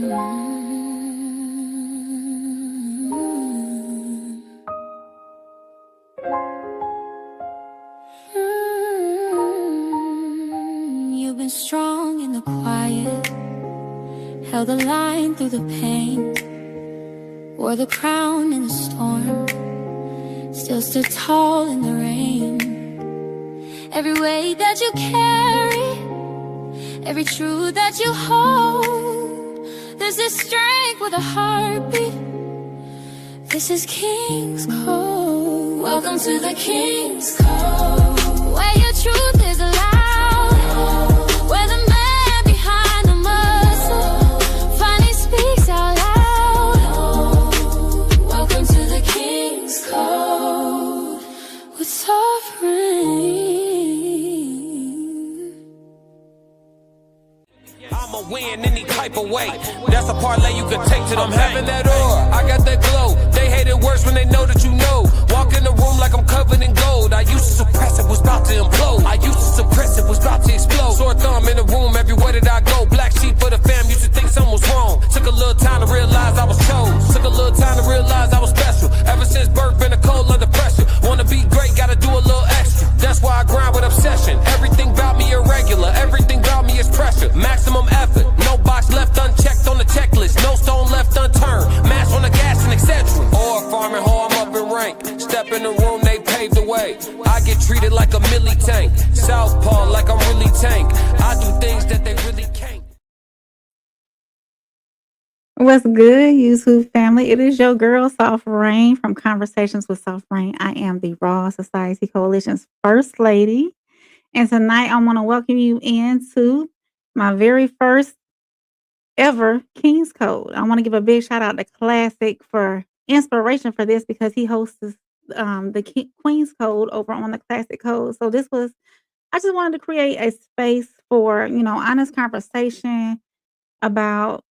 You've been strong in the quiet, held the line through the pain, wore the crown in the storm, still stood tall in the rain. Every weight that you carry, every truth that you hold, there's this strength with a heartbeat. This is King's Code. Welcome to the King's Code, where your truth is allowed, where the man behind the muscle finally speaks out loud. Welcome to the King's Code with soft rain. I'ma win any type of way. That's a parlay you can take to them. I'm having that aura, I got that glow. They hate it worse when they know that you know. Walk in the room like I'm covered in gold. I used to suppress it, was about to implode. I used to suppress it, was about to explode. Sore thumb in the room everywhere that I go. Black sheep for the fam, used to think something was wrong. Took a little time to realize I was chose. Took a little time to realize I was special. Ever since birth, been a cold under pressure. Wanna be great, gotta do a little extra. That's why I grind with obsession. Everything about me irregular, everything about me is pressure. Maximum effort, no box left unchecked on the checklist. No stone left unturned, mash on the gas and etc. Or farming hoe, I'm up in rank. Step in the room, they paved the way. I get treated like a milli tank. Southpaw like I'm really tank. I do things that they really can't. What's good, YouTube family? It is your girl, Soft Rain, from Conversations with Soft Rain. I am the Raw Society Coalition's First Lady. And tonight I want to welcome you into my very first ever King's Code. I want to give a big shout out to Classic for inspiration for this because he hosts the Queen's Code over on the Classic Code. So I just wanted to create a space for, honest conversation about,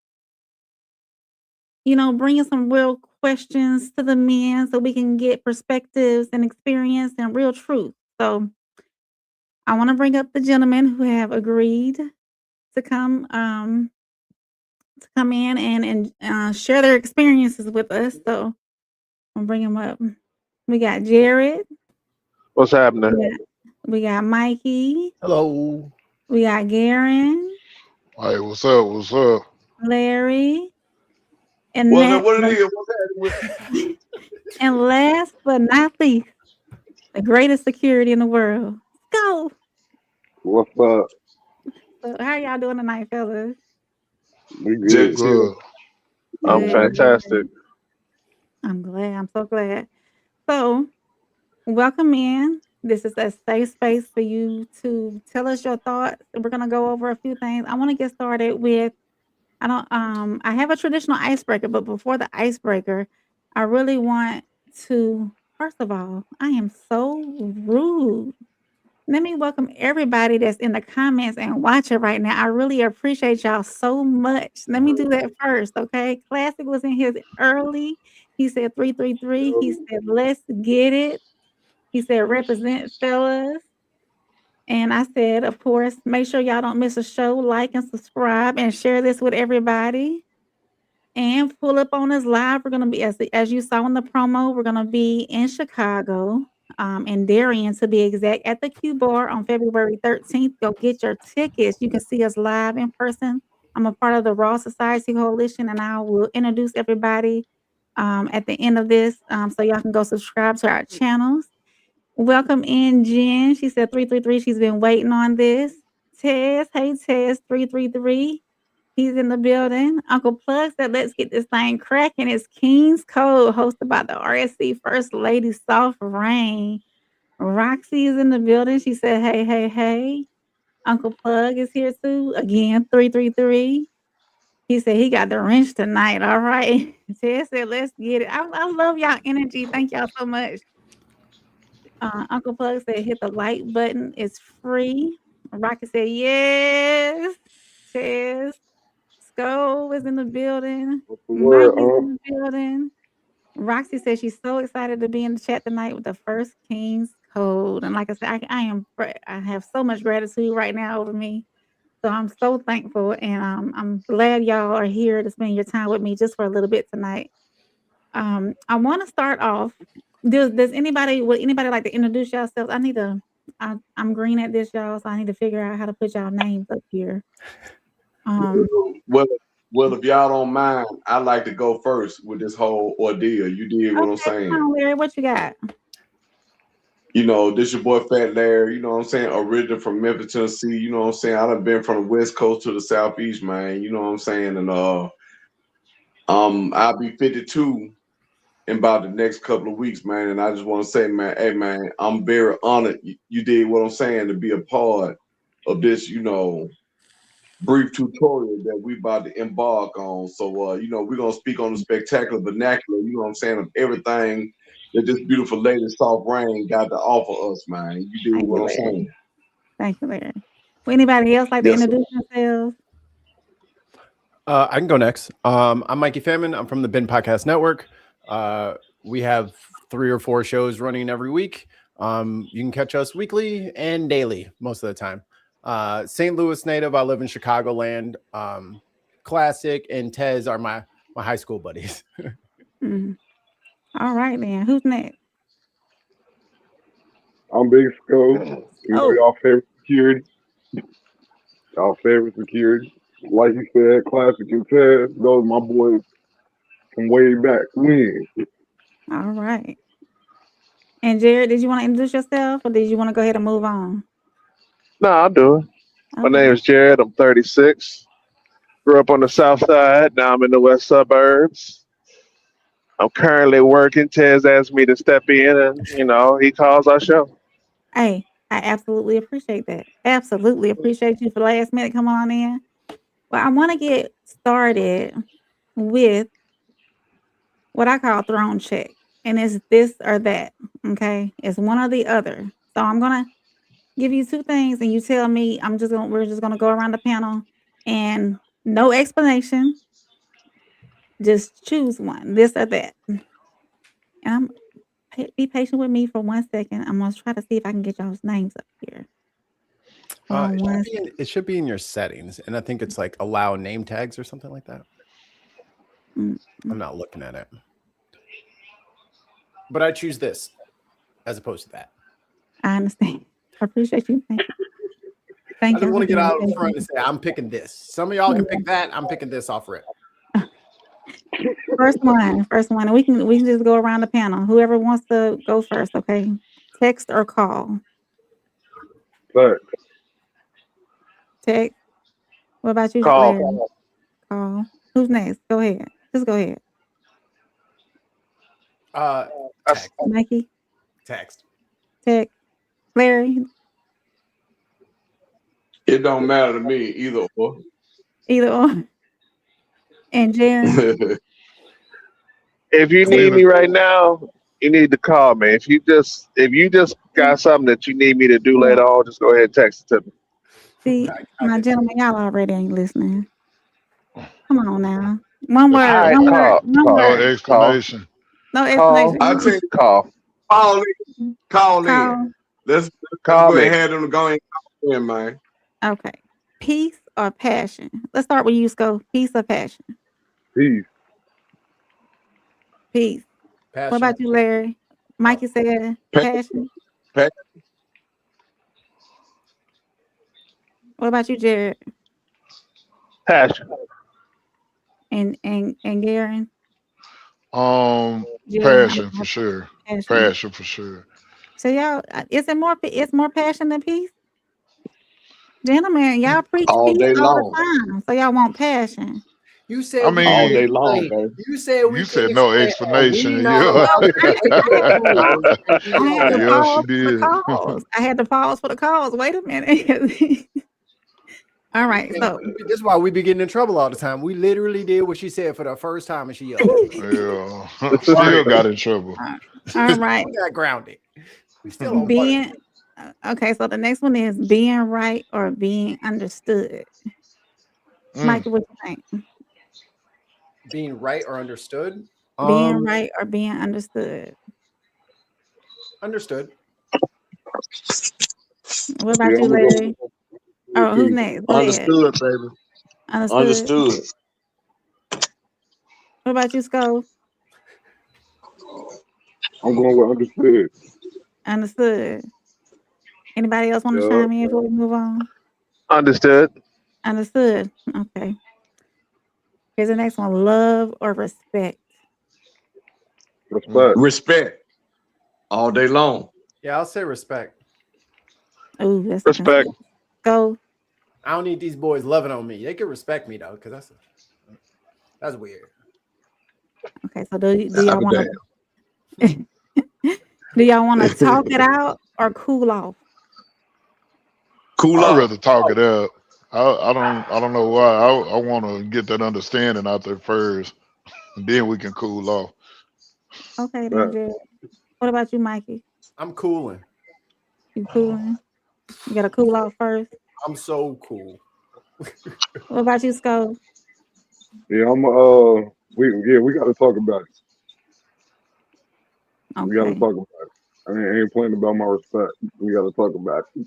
bringing some real questions to the men so we can get perspectives and experience and real truth. So I want to bring up the gentlemen who have agreed to come in and share their experiences with us. So I'll bring them up. We got Jared. What's happening? We got Mikey. Hello. We got Garen. Hey, what's up? What's up? Larry. And What it is? What's happening? And last but not least, the greatest security in the world. Go. What's up? So how y'all doing tonight, fellas? We good. Good. I'm fantastic. I'm glad. I'm so glad. So, welcome in. This is a safe space for you to tell us your thoughts. We're gonna go over a few things. I want to get started with. I have a traditional icebreaker, but before the icebreaker, I really want to. First of all, I am so rude. Let me welcome everybody that's in the comments and watching right now. I really appreciate y'all so much. Let me do that first, okay? Classic was in here early. He said 333. He said, let's get it. He said, represent fellas. And I said, of course, make sure y'all don't miss a show. Like and subscribe and share this with everybody. And pull up on us live. We're going to be, as you saw in the promo, we're going to be in Chicago. In Darien, to be exact, at the Q Bar on February 13th. Go get your tickets. You can see us live in person. I'm a part of the Raw Society Coalition, and I will introduce everybody at the end of this so y'all can go subscribe to our channels. Welcome in, Jen. She said 333. She's been waiting on this. Tez, hey, Tez, 333. He's in the building. Uncle Plug said, let's get this thing cracking. It's King's Code, hosted by the RSC First Lady, Soft Rain. Roxy is in the building. She said, hey, hey, hey. Uncle Plug is here too. Again, 333. He said he got the wrench tonight. All right. Ted said, let's get it. I love y'all energy. Thank y'all so much. Uncle Plug said, hit the like button. It's free. Rocky said, yes. Tez. Sko is in the building. Mike is in the building. Roxy says she's so excited to be in the chat tonight with the first King's Code. And like I said, I have so much gratitude right now over me. So I'm so thankful, and I'm glad y'all are here to spend your time with me just for a little bit tonight. I want to start off. Does anybody would anybody like to introduce yourselves? I'm green at this, y'all, so I need to figure out how to put y'all names up here. Well, if y'all don't mind, I'd like to go first with this whole ordeal. You did what I'm Okay, come saying. on, Larry, what you got? You know, this your boy Fat Larry, you know what I'm saying? Original from Memphis, Tennessee, you know what I'm saying? I done been from the West Coast to the Southeast, man, you know what I'm saying? And I'll be 52 in about the next couple of weeks, man. And I just want to say, man, hey man, I'm very honored you did what I'm saying to be a part of this, you know, brief tutorial that we about to embark on. So you know, we're gonna speak on the spectacular vernacular, you know what I'm saying, of everything that this beautiful lady Soft Rain got to offer us, man. You do Thank what you, I'm Larry. saying. Thank you, Larry. Would anybody else like to Yes, sir. introduce themselves? I can go next. I'm Mikey Famine. I'm from the Bin Podcast Network. We have 3 or 4 shows running every week. You can catch us weekly and daily most of the time. St. Louis native. I live in Chicagoland. Classic and Tez are my high school buddies. All right, then. Who's next? I'm Big Scope. You know, y'all favorite security. Y'all favorite security. Like you said, Classic and Ted. Those are my boys from way back when. All right. And Jared, did you want to introduce yourself, or did you want to go ahead and move on? No, I'll do it. My Okay. name is Jared. I'm 36. Grew up on the south side. Now I'm in the west suburbs. I'm currently working. Tez asked me to step in, and you know, he calls our show. Hey, I absolutely appreciate that. Absolutely appreciate you for the last minute coming on in. Well, I want to get started with what I call throne check. And it's this or that. Okay. It's one or the other. So I'm gonna give you 2 things and you tell me we're just gonna go around the panel and no explanation. Just choose one, this or that. And be patient with me for 1 second. I'm gonna try to see if I can get y'all's names up here. It should be in your settings, and I think it's like allow name tags or something like that. I'm not looking at it, but I choose this as opposed to that. I understand. I appreciate you. Thank you. Thank I just you. want to get out in front and say I'm picking this. Some of y'all can pick that. I'm picking this off rip. First one. And we can just go around the panel. Whoever wants to go first, okay? Text or call? Text. What about you, Call. Larry? Call. Who's next? Go ahead. Just go ahead. Text. Mikey? Text. Larry? It don't matter to me either or. Either or. And Jared? If you need me right now, you need to call me. If you just got something that you need me to do later on, just go ahead and text it to me. See, my gentlemen, y'all already ain't listening. Come on now. One word. All right, One call. word. One No word. explanation. No explanation. I'll tell you, Call. call in. Let's Call go me. ahead and go in, man. Okay. Peace or passion? Let's start with you, Sco. Peace or passion? Peace. Peace. Passion. What about you, Larry? Mikey said passion. Passion. What about you, Jared? Passion. And Garen? Passion for sure. Passion for sure. So y'all, it's more passion than peace? Gentlemen, y'all preach All peace day all long. the time. So y'all want passion. You said I mean, all day long, baby. You said we you said no explanation. Yeah. I had to Yeah, pause she for the did. calls. I had to pause for the calls. Wait a minute. All right. So this is why we be getting in trouble all the time. We literally did what she said for the first time, and she yelled. Yeah. Still got in trouble. all right. We got grounded. We still on Being okay. So the next one is being right or being understood. Mike, what you think? Being right or understood? Being right or being understood? Understood. What about you, Larry? Oh, who's next? Go ahead. Understood, baby. Understood. What about you, Sco? I'm going with understood. Understood. Anybody else want to chime in before we move on? Understood. Understood. Okay. Here's the next one. Love or respect? Respect. Respect. All day long. Yeah, I'll say respect. Oh, that's Respect. Go. I don't need these boys loving on me. They can respect me though, because that's weird. Okay, so do y'all want to do y'all want to talk it out or cool off? Cool I'd off. rather talk it up. I don't know why. I want to get that understanding out there first, and then we can cool off. Okay, then, Jared. What about you, Mikey? I'm cooling. You cooling? You gotta cool off first. I'm so cool. What about you, Sco? Yeah, we got to talk about it. Okay. We got to talk about it. I ain't playing about my respect. We got to talk about it.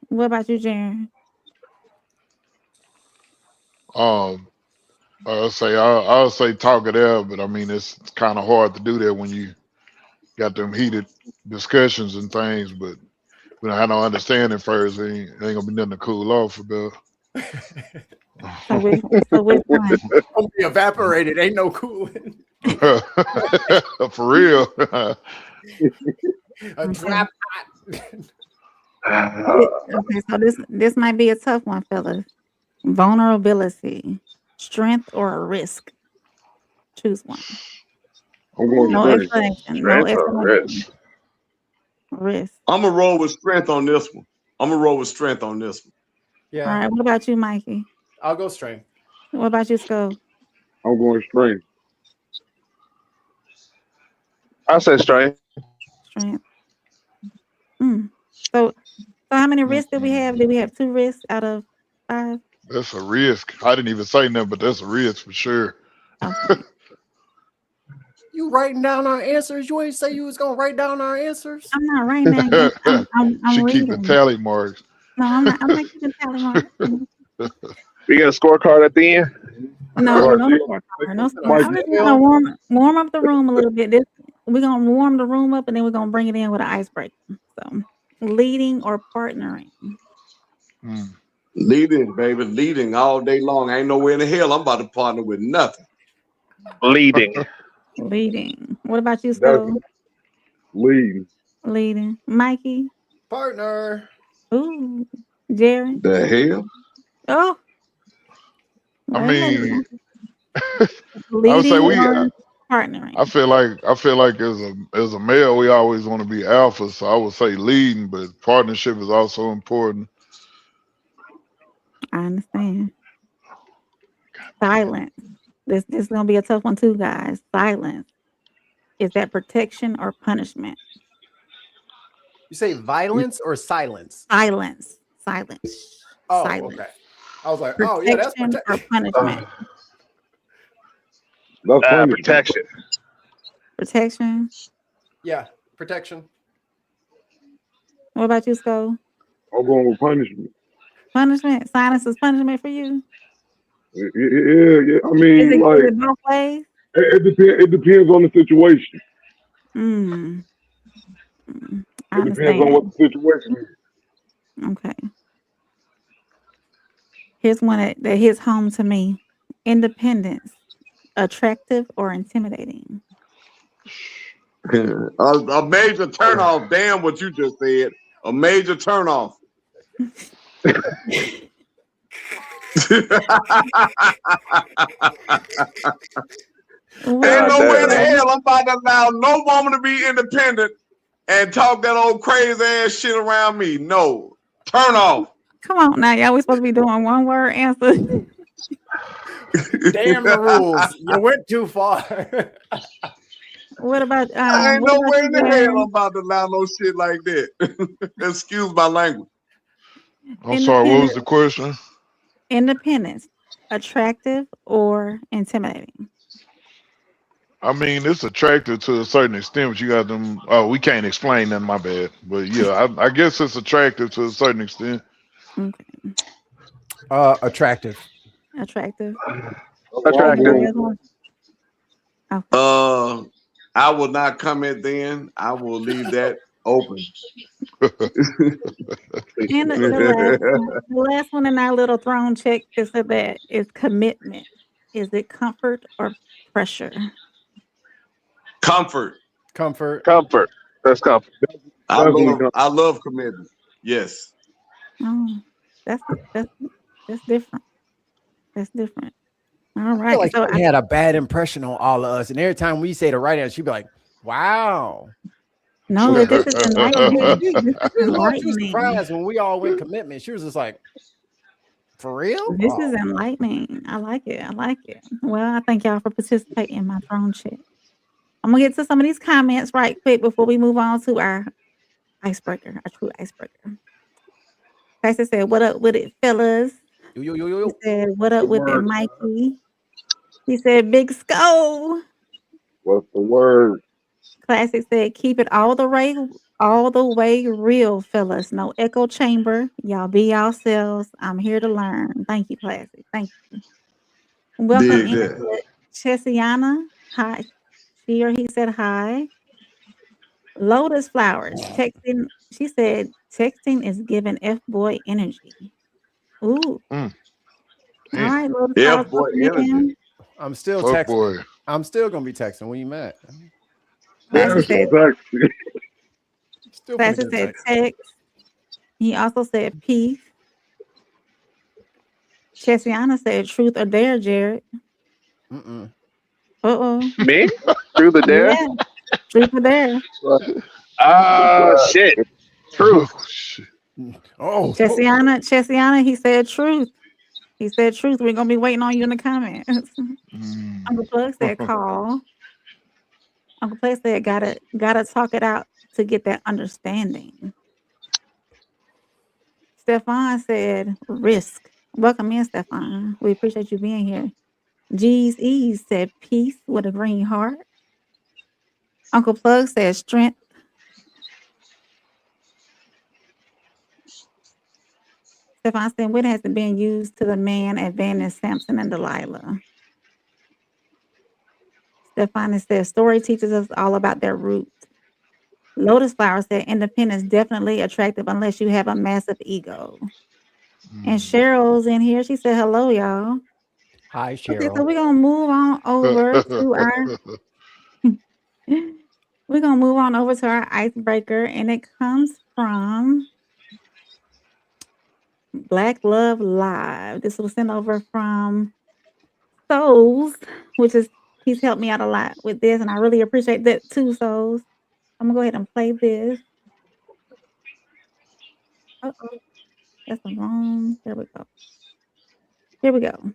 What about you, Jared? I'll say talk it out, but I mean it's kind of hard to do that when you got them heated discussions and things. But when I don't understand first, it ain't gonna be nothing to cool off about. So which one? Don't be evaporated. Ain't no cooling. For real. A drop. Okay, so this might be a tough one, fellas. Vulnerability, strength, or a risk. Choose one. I'm going No straight. explanation. No Strength or explanation. Risk. I'm gonna roll with strength on this one. Yeah. All right. What about you, Mikey? I'll go strength. What about you, Sco? I'm going straight. I say strength. Strength. So how many risks did we have? Did we have 2 risks out of 5? That's a risk. I didn't even say nothing, but that's a risk for sure. Okay. You writing down our answers? You ain't say you was gonna write down our answers? I'm not writing down. I'm She reading. keep the tally marks. No, I'm not keeping tally marks. We get a scorecard at the end. No scorecard. No scorecard. I'm just gonna warm up the room a little bit. We're gonna warm the room up and then we're gonna bring it in with an icebreaker. So, leading or partnering? Leading, baby, leading all day long. Ain't nowhere in the hell I'm about to partner with nothing. Leading. Leading. What about you, Sco? Leading. Mikey? Partner. Ooh. Jerry? The hell? Oh. I mean, leading I would say or partnering. I feel like as a male, we always want to be alpha. So I would say leading, but partnership is also important. I understand. Silence. This is gonna be a tough one too, guys. Silence. Is that protection or punishment? You say violence or silence? Silence. Oh, Silence. okay. I was like, protection oh yeah, that's or punishment. Protection. Protection. Yeah, protection. What about you, Sco? I'm going with punishment. Punishment. Silence is punishment for you. Yeah. I mean, Is it like good both ways? it depends on the situation. I It depends on what the situation is. Okay. Here's one that hits home to me. Independence. Attractive or intimidating? A major turnoff. Damn what you just said. A major turnoff. Ain't nowhere in the hell I'm about to allow no woman to be independent and talk that old crazy ass shit around me. No. Turn off. Come on now, y'all. We supposed to be doing one word answer. Damn the rules. You went too far. What about ain't nowhere in the hell I'm about to allow no shit like that. Excuse my language. I'm sorry, what was the question? Independence, attractive or intimidating? I mean, it's attractive to a certain extent, but you got them. Oh, we can't explain that. My bad. But yeah, I guess it's attractive to a certain extent. Okay. Attractive. Attractive. Attractive. Anybody else want? Oh, I will not comment then. I will leave that open. and the last one in our little throne check is that is commitment. Is it comfort or pressure? Comfort. Comfort. Comfort. That's comfort. I love commitment. Yes. Oh, that's different. That's different. All I feel right. like So she had a bad impression on all of us, and every time we say the right answer, she'd be like, "Wow." no, this is enlightening. This is She was enlightening. surprised when we all went commitment. She was just like, "For real?" This is enlightening. I like it. I like it. Well, I thank y'all for participating in my throne check. I'm gonna get to some of these comments right quick before we move on to our icebreaker, our true icebreaker. Tyson said, "What up with it, fellas?" Yo. He said, "What up with it, Mikey?" He said, "Big Skull." What's the word? Classic said, "Keep it all the way real, fellas. No echo chamber. Y'all be yourselves. I'm here to learn." Thank you, Classic. Thank you. Welcome Dig in that. Chessiana. Hi. She or he said hi. Lotus Flowers texting. She said, "Texting is giving F-boy energy." Ooh. Mm. All right, Lotus Yeah, Flowers. boy, Welcome energy. in. I'm still Fuck texting. boy. I'm still gonna be texting. Where you at? Classic said, Still finna Classic get a said text. text. He also said peace. Chessiana said truth or dare, Jared. Mm-mm. Uh-oh. Me? Through the dare? Yeah, truth or dare. Shit. Truth. Oh, shit. Oh, Chessiana, he said truth. He said truth. We're gonna be waiting on you in the comments. Mm. Uncle Plug said call. Uncle Plug said gotta talk it out to get that understanding. Stefan said risk. Welcome in, Stefan. We appreciate you being here. G's E's said peace with a green heart. Uncle Plug said strength. Stefan said what has been used to the man advantage Samson and Delilah. Stefan said story teaches us all about their roots. Lotus Flower said independence definitely attractive unless you have a massive ego. And Cheryl's in here. She said hello, y'all. hi, Okay, Cheryl. so we're gonna move on over to our icebreaker, and it comes from Black Love Live. This was sent over from Souls, which is he's helped me out a lot with this, and I really appreciate that too, Souls. I'm gonna go ahead and play this. Uh-oh, that's the wrong. There we go. Here we go.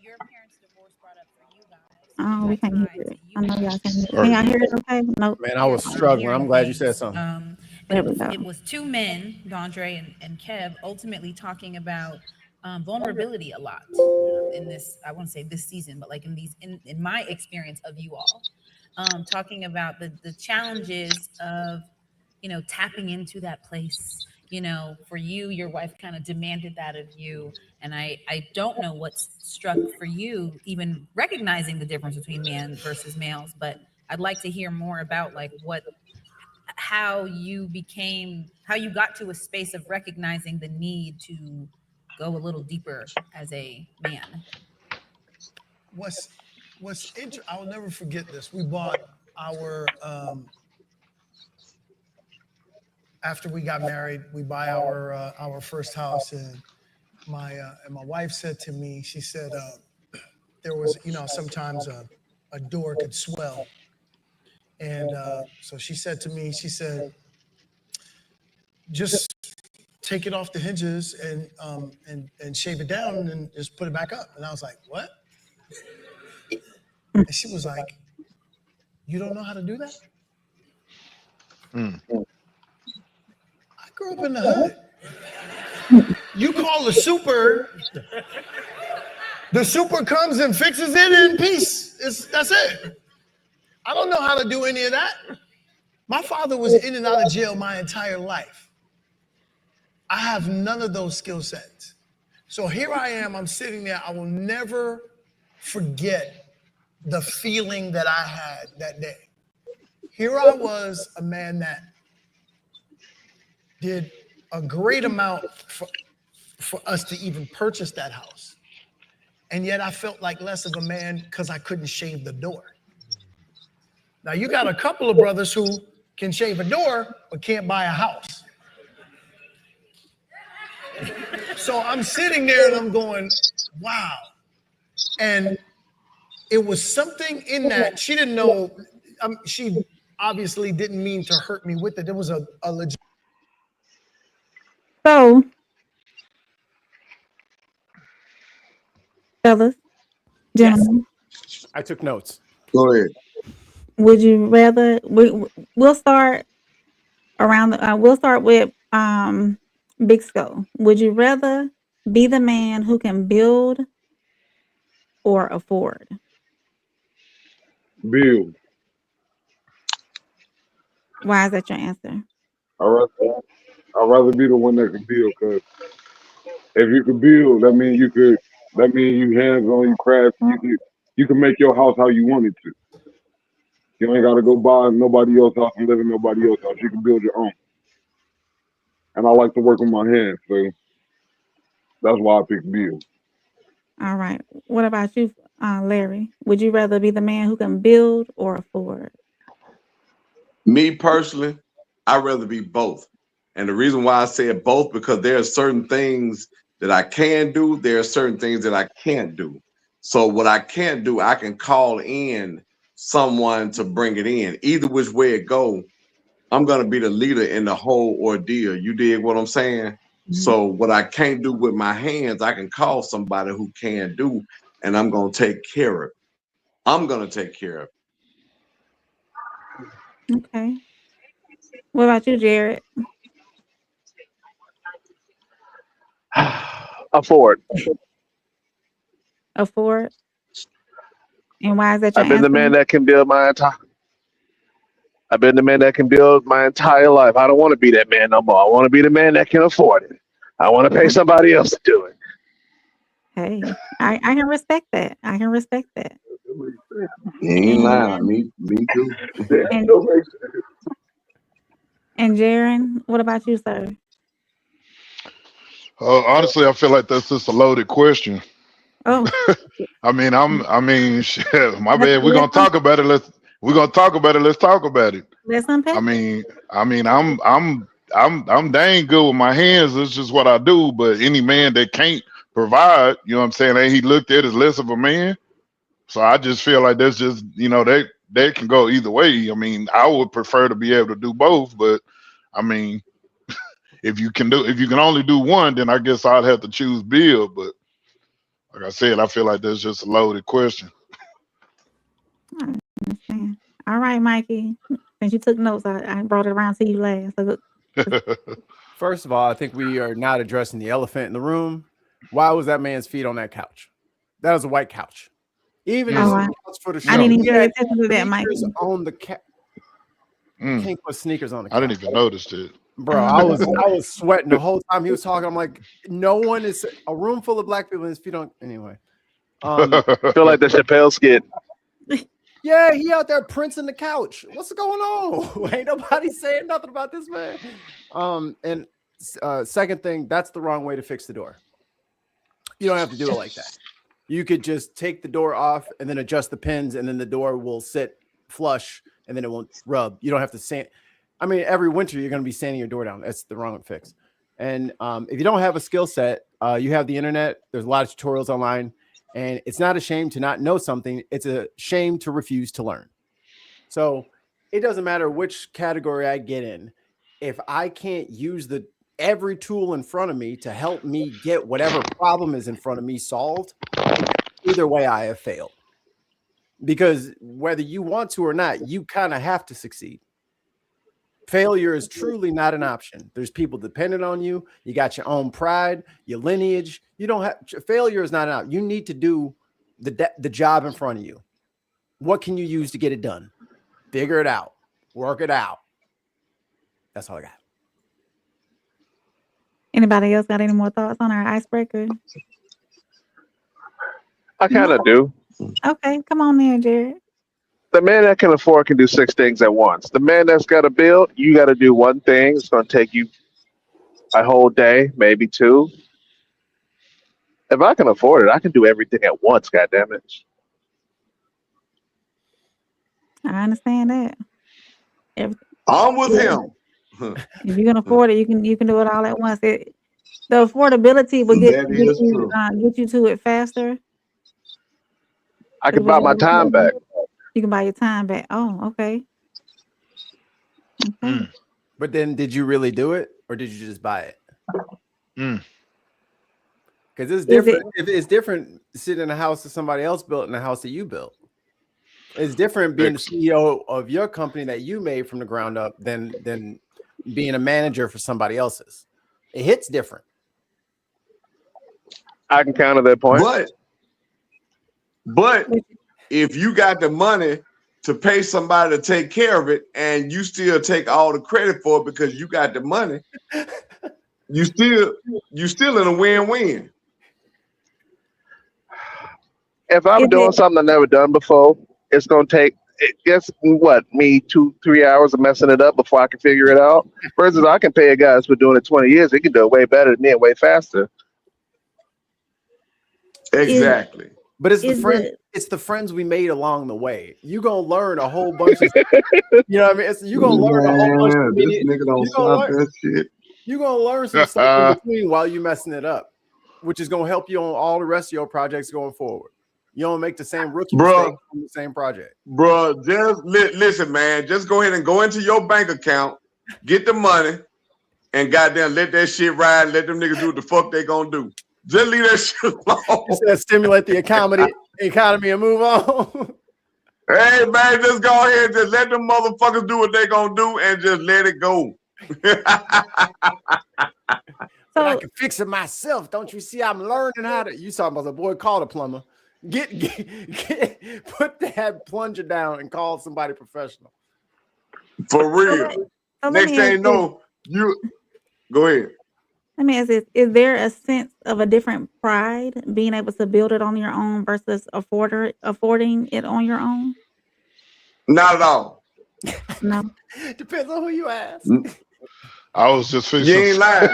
Your parents' divorce brought up for you guys. Oh, we can't hear it. I know y'all can't hear it. Can Sorry. y'all hear it okay? Nope. Man, I was struggling. I'm glad you said something. There we go. It was two men, Dondre and Kev, ultimately talking about vulnerability a lot in this. I won't say this season, but like in my experience of you all, talking about the challenges of tapping into that place. For you, your wife kind of demanded that of you. And I don't know what's struck for you, even recognizing the difference between men versus males, but I'd like to hear more about like how you got to a space of recognizing the need to go a little deeper as a man. I'll never forget this. We bought our after we got married, we buy our first house, and my wife said to me, she said there was sometimes a door could swell, and so she said to me, she said, just take it off the hinges and shave it down and just put it back up. And I was like, what? And she was like, you don't know how to do that? I grew up in the hood. You call the super comes and fixes it in peace. That's it. I don't know how to do any of that. My father was in and out of jail my entire life. I have none of those skill sets. So here I am, I'm sitting there. I will never forget the feeling that I had that day. Here I was, a man that did a great amount for us to even purchase that house. And yet I felt like less of a man because I couldn't shave the door. Now you got a couple of brothers who can shave a door, but can't buy a house. So I'm sitting there and I'm going, wow. And it was something in that. She didn't know, she obviously didn't mean to hurt me with it. There was a legit. So, fellas, gentlemen, I took notes. Go ahead. would you rather? We'll start around. We'll start with Big Skull. Would you rather be the man who can build or afford? Build. Why is that your answer? I'd rather be the one that can build, because if you could build, that means you hands on your craft, and you can make your house how you want it to. You ain't gotta go buy nobody else's house and live in nobody else's house. You can build your own. And I like to work with my hands, so that's why I pick build. All right. What about you, Larry? Would you rather be the man who can build or afford? Me personally, I'd rather be both. And the reason why I said both, because there are certain things that I can do, there are certain things that I can't do. So what I can't do, I can call in someone to bring it in. Either which way it go, I'm gonna be the leader in the whole ordeal. You dig what I'm saying? Mm-hmm. So what I can't do with my hands, I can call somebody who can do, and I'm gonna take care of it. I'm gonna take care of it. Okay. What about you, Jared? Afford. Afford? And why is that your I've been the answer? man that can build my entire. I've been the man that can build my entire life. I don't want to be that man no more. I want to be the man that can afford it. I want to pay somebody else to do it. Hey, I can respect that. I can respect that. You ain't lying. Me too. And Jaron, what about you, sir? Honestly, I feel like that's just a loaded question. Oh, I mean, shit, my let's, bad. We're gonna talk about it. Let's talk about it. let's unpack. I'm dang good with my hands. It's just what I do. But any man that can't provide, you know what I'm saying, ain't he looked at as less of a man? So I just feel like that's just, they can go either way. I mean, I would prefer to be able to do both, but I mean, if you can only do one, then I guess I'd have to choose Bill. But like I said, I feel like that's just a loaded question. I understand. All right, Mikey. Since you took notes, I brought it around to you last. So First of all, I think we are not addressing the elephant in the room. Why was that man's feet on that couch? That was a white couch. Even if it's couch for the show. I didn't even pay attention to that, Mikey. On the you can't put sneakers on the couch. I didn't even notice it. Bro, I was sweating the whole time he was talking. I'm like, no one is a room full of black people and his feet on anyway. I feel like the Chappelle skit. Yeah, he out there prancing the couch. What's going on? Ain't nobody saying nothing about this man. And second thing, that's the wrong way to fix the door. You don't have to do it like that. You could just take the door off and then adjust the pins, and then the door will sit flush, and then it won't rub. You don't have to sand. I mean, every winter you're going to be sanding your door down. That's the wrong fix. And if you don't have a skill set, you have the internet. There's a lot of tutorials online, and it's not a shame to not know something. It's a shame to refuse to learn. So it doesn't matter which category I get in. If I can't use every tool in front of me to help me get whatever problem is in front of me solved, either way I have failed. Because whether you want to or not, you kind of have to succeed. Failure is truly not an option. There's people dependent on you. You got your own pride, your lineage. You don't have failure is not an option. You need to do the job in front of you. What can you use to get it done? Figure it out. Work it out. That's all I got. Anybody else got any more thoughts on our icebreaker? I kind of do. Okay, come on in, Jared. The man that can afford can do 6 things at once. The man that's got a bill, you got to do one thing. It's going to take you a whole day, maybe 2. If I can afford it, I can do everything at once. God damn it! I understand that. I'm with him. If you can afford it, you can do it all at once. The affordability will That is true. get you to it faster. I can buy my time back. You can buy your time back. Oh, okay. Okay. But then, did you really do it, or did you just buy it? Because it's different. It's different sitting in a house that somebody else built and a house that you built. It's different being the CEO of your company that you made from the ground up than being a manager for somebody else's. It hits different. I can counter that point. But if you got the money to pay somebody to take care of it, and you still take all the credit for it because you got the money, you still in a win-win. If I'm doing something I've never done before, it's gonna take me 2-3 hours of messing it up before I can figure it out. Versus I can pay a guy that's been doing it 20 years. He can do it way better than me and way faster. Exactly. But it's the friends we made along the way. You gonna learn a whole bunch of stuff. You know what I mean? You gonna learn a whole bunch of this nigga don't stop that shit. You're gonna learn some stuff in between while you messing it up, which is gonna help you on all the rest of your projects going forward. You don't make the same rookie mistake on the same project. Bro, just listen, man. Just go ahead and go into your bank account, get the money, and goddamn let that shit ride. Let them niggas do what the fuck they gonna do. Just leave that shit alone. You said stimulate the economy and move on. Hey, man, just go ahead and just let them motherfuckers do what they gonna do and just let it go. But I can fix it myself. Don't you see? I'm learning how to. You talking about the boy called a plumber. Put that plunger down and call somebody professional. For real. Next thing you know, you go ahead. Let me ask this: is there a sense of a different pride being able to build it on your own versus affording it on your own? Not at all. No. Depends on who you ask. I was just fixing. You ain't lying.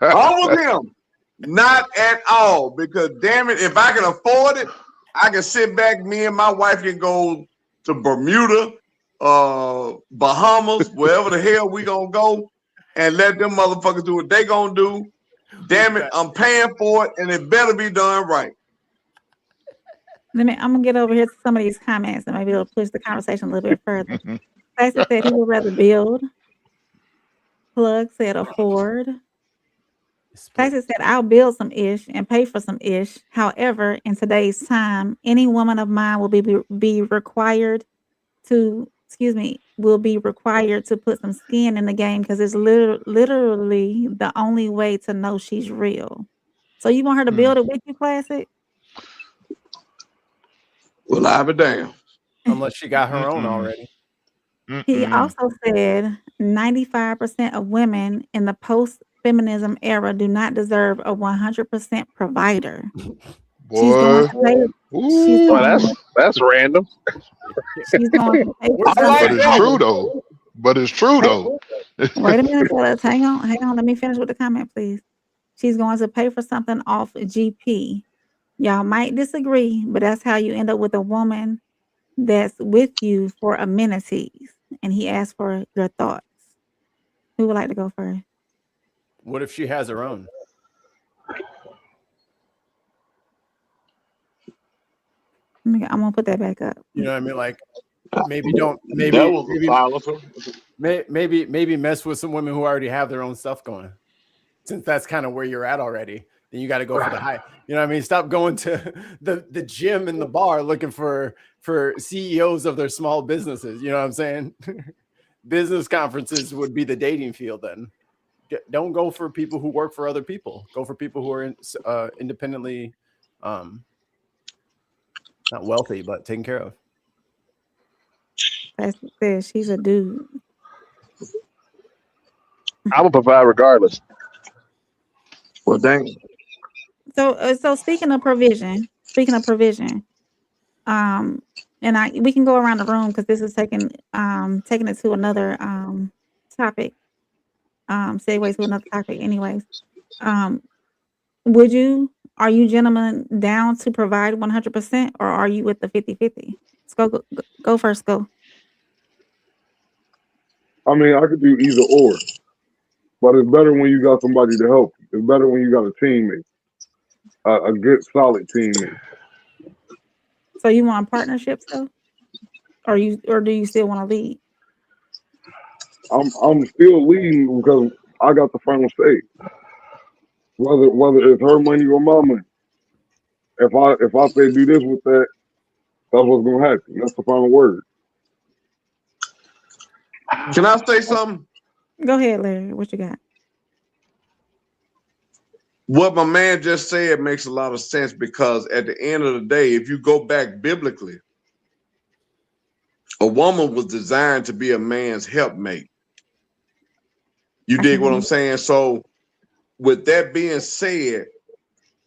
I'm with him. Not at all. Because damn it, if I can afford it, I can sit back. Me and my wife can go to Bermuda, Bahamas, wherever the hell we gonna go, and let them motherfuckers do what they gonna do. Damn it, I'm paying for it, and it better be done right. I'm gonna get over here to some of these comments and maybe it'll push the conversation a little bit further. Stacey said he would rather build. Plug said afford. Stacey said I'll build some ish and pay for some ish. However, in today's time, any woman of mine will be required to put some skin in the game because it's literally the only way to know she's real. So you want her to build it with you, Classic? Well, I'll be damned. Unless she got her own already. He also said 95% of women in the post-feminism era do not deserve a 100% provider. Boy. That's random. She's going to pay for But it's true though. Wait a minute, fellas. Hang on. Let me finish with the comment, please. She's going to pay for something off GP. Y'all might disagree, but that's how you end up with a woman that's with you for amenities. And he asked for your thoughts. Who would like to go first? What if she has her own? I'm gonna put that back up. You know what I mean? Like maybe mess with some women who already have their own stuff going. Since that's kind of where you're at already, then you got to go for the high. You know what I mean? Stop going to the gym and the bar looking for CEOs of their small businesses. You know what I'm saying? Business conferences would be the dating field then. Don't go for people who work for other people. Go for people who are independently, not wealthy, but taken care of. That's says she's a dude. I'm gonna provide regardless. Well, dang. So speaking of provision, and we can go around the room because this is taking it to another topic, segue to another topic. Anyways, um, are you gentlemen down to provide 100%, or are you with the 50-50? Let's go first. Go. I mean, I could do either or, but it's better when you got somebody to help you. It's better when you got a teammate, a good, solid teammate. So you want partnerships though, or do you still want to lead? I'm still leading because I got the final say. Whether it's her money or my money. If I say do this with that, that's what's gonna happen. That's the final word. Can I say something? Go ahead, Larry. What you got? What my man just said makes a lot of sense because at the end of the day, if you go back biblically, a woman was designed to be a man's helpmate. You dig what I'm saying? So with that being said,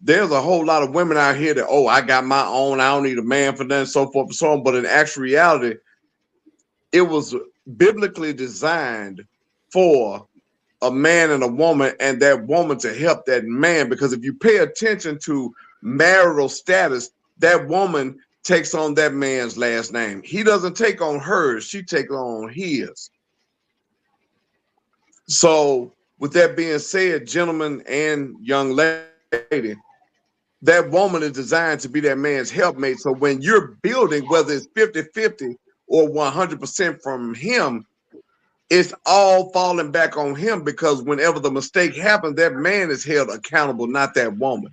there's a whole lot of women out here that, I got my own, I don't need a man for that, and so forth and so on. But in actual reality, it was biblically designed for a man and a woman, and that woman to help that man. Because if you pay attention to marital status, that woman takes on that man's last name. He doesn't take on hers, she takes on his. So with that being said, gentlemen and young lady, that woman is designed to be that man's helpmate. So when you're building, whether it's 50-50 or 100% from him, it's all falling back on him, because whenever the mistake happens, that man is held accountable, not that woman.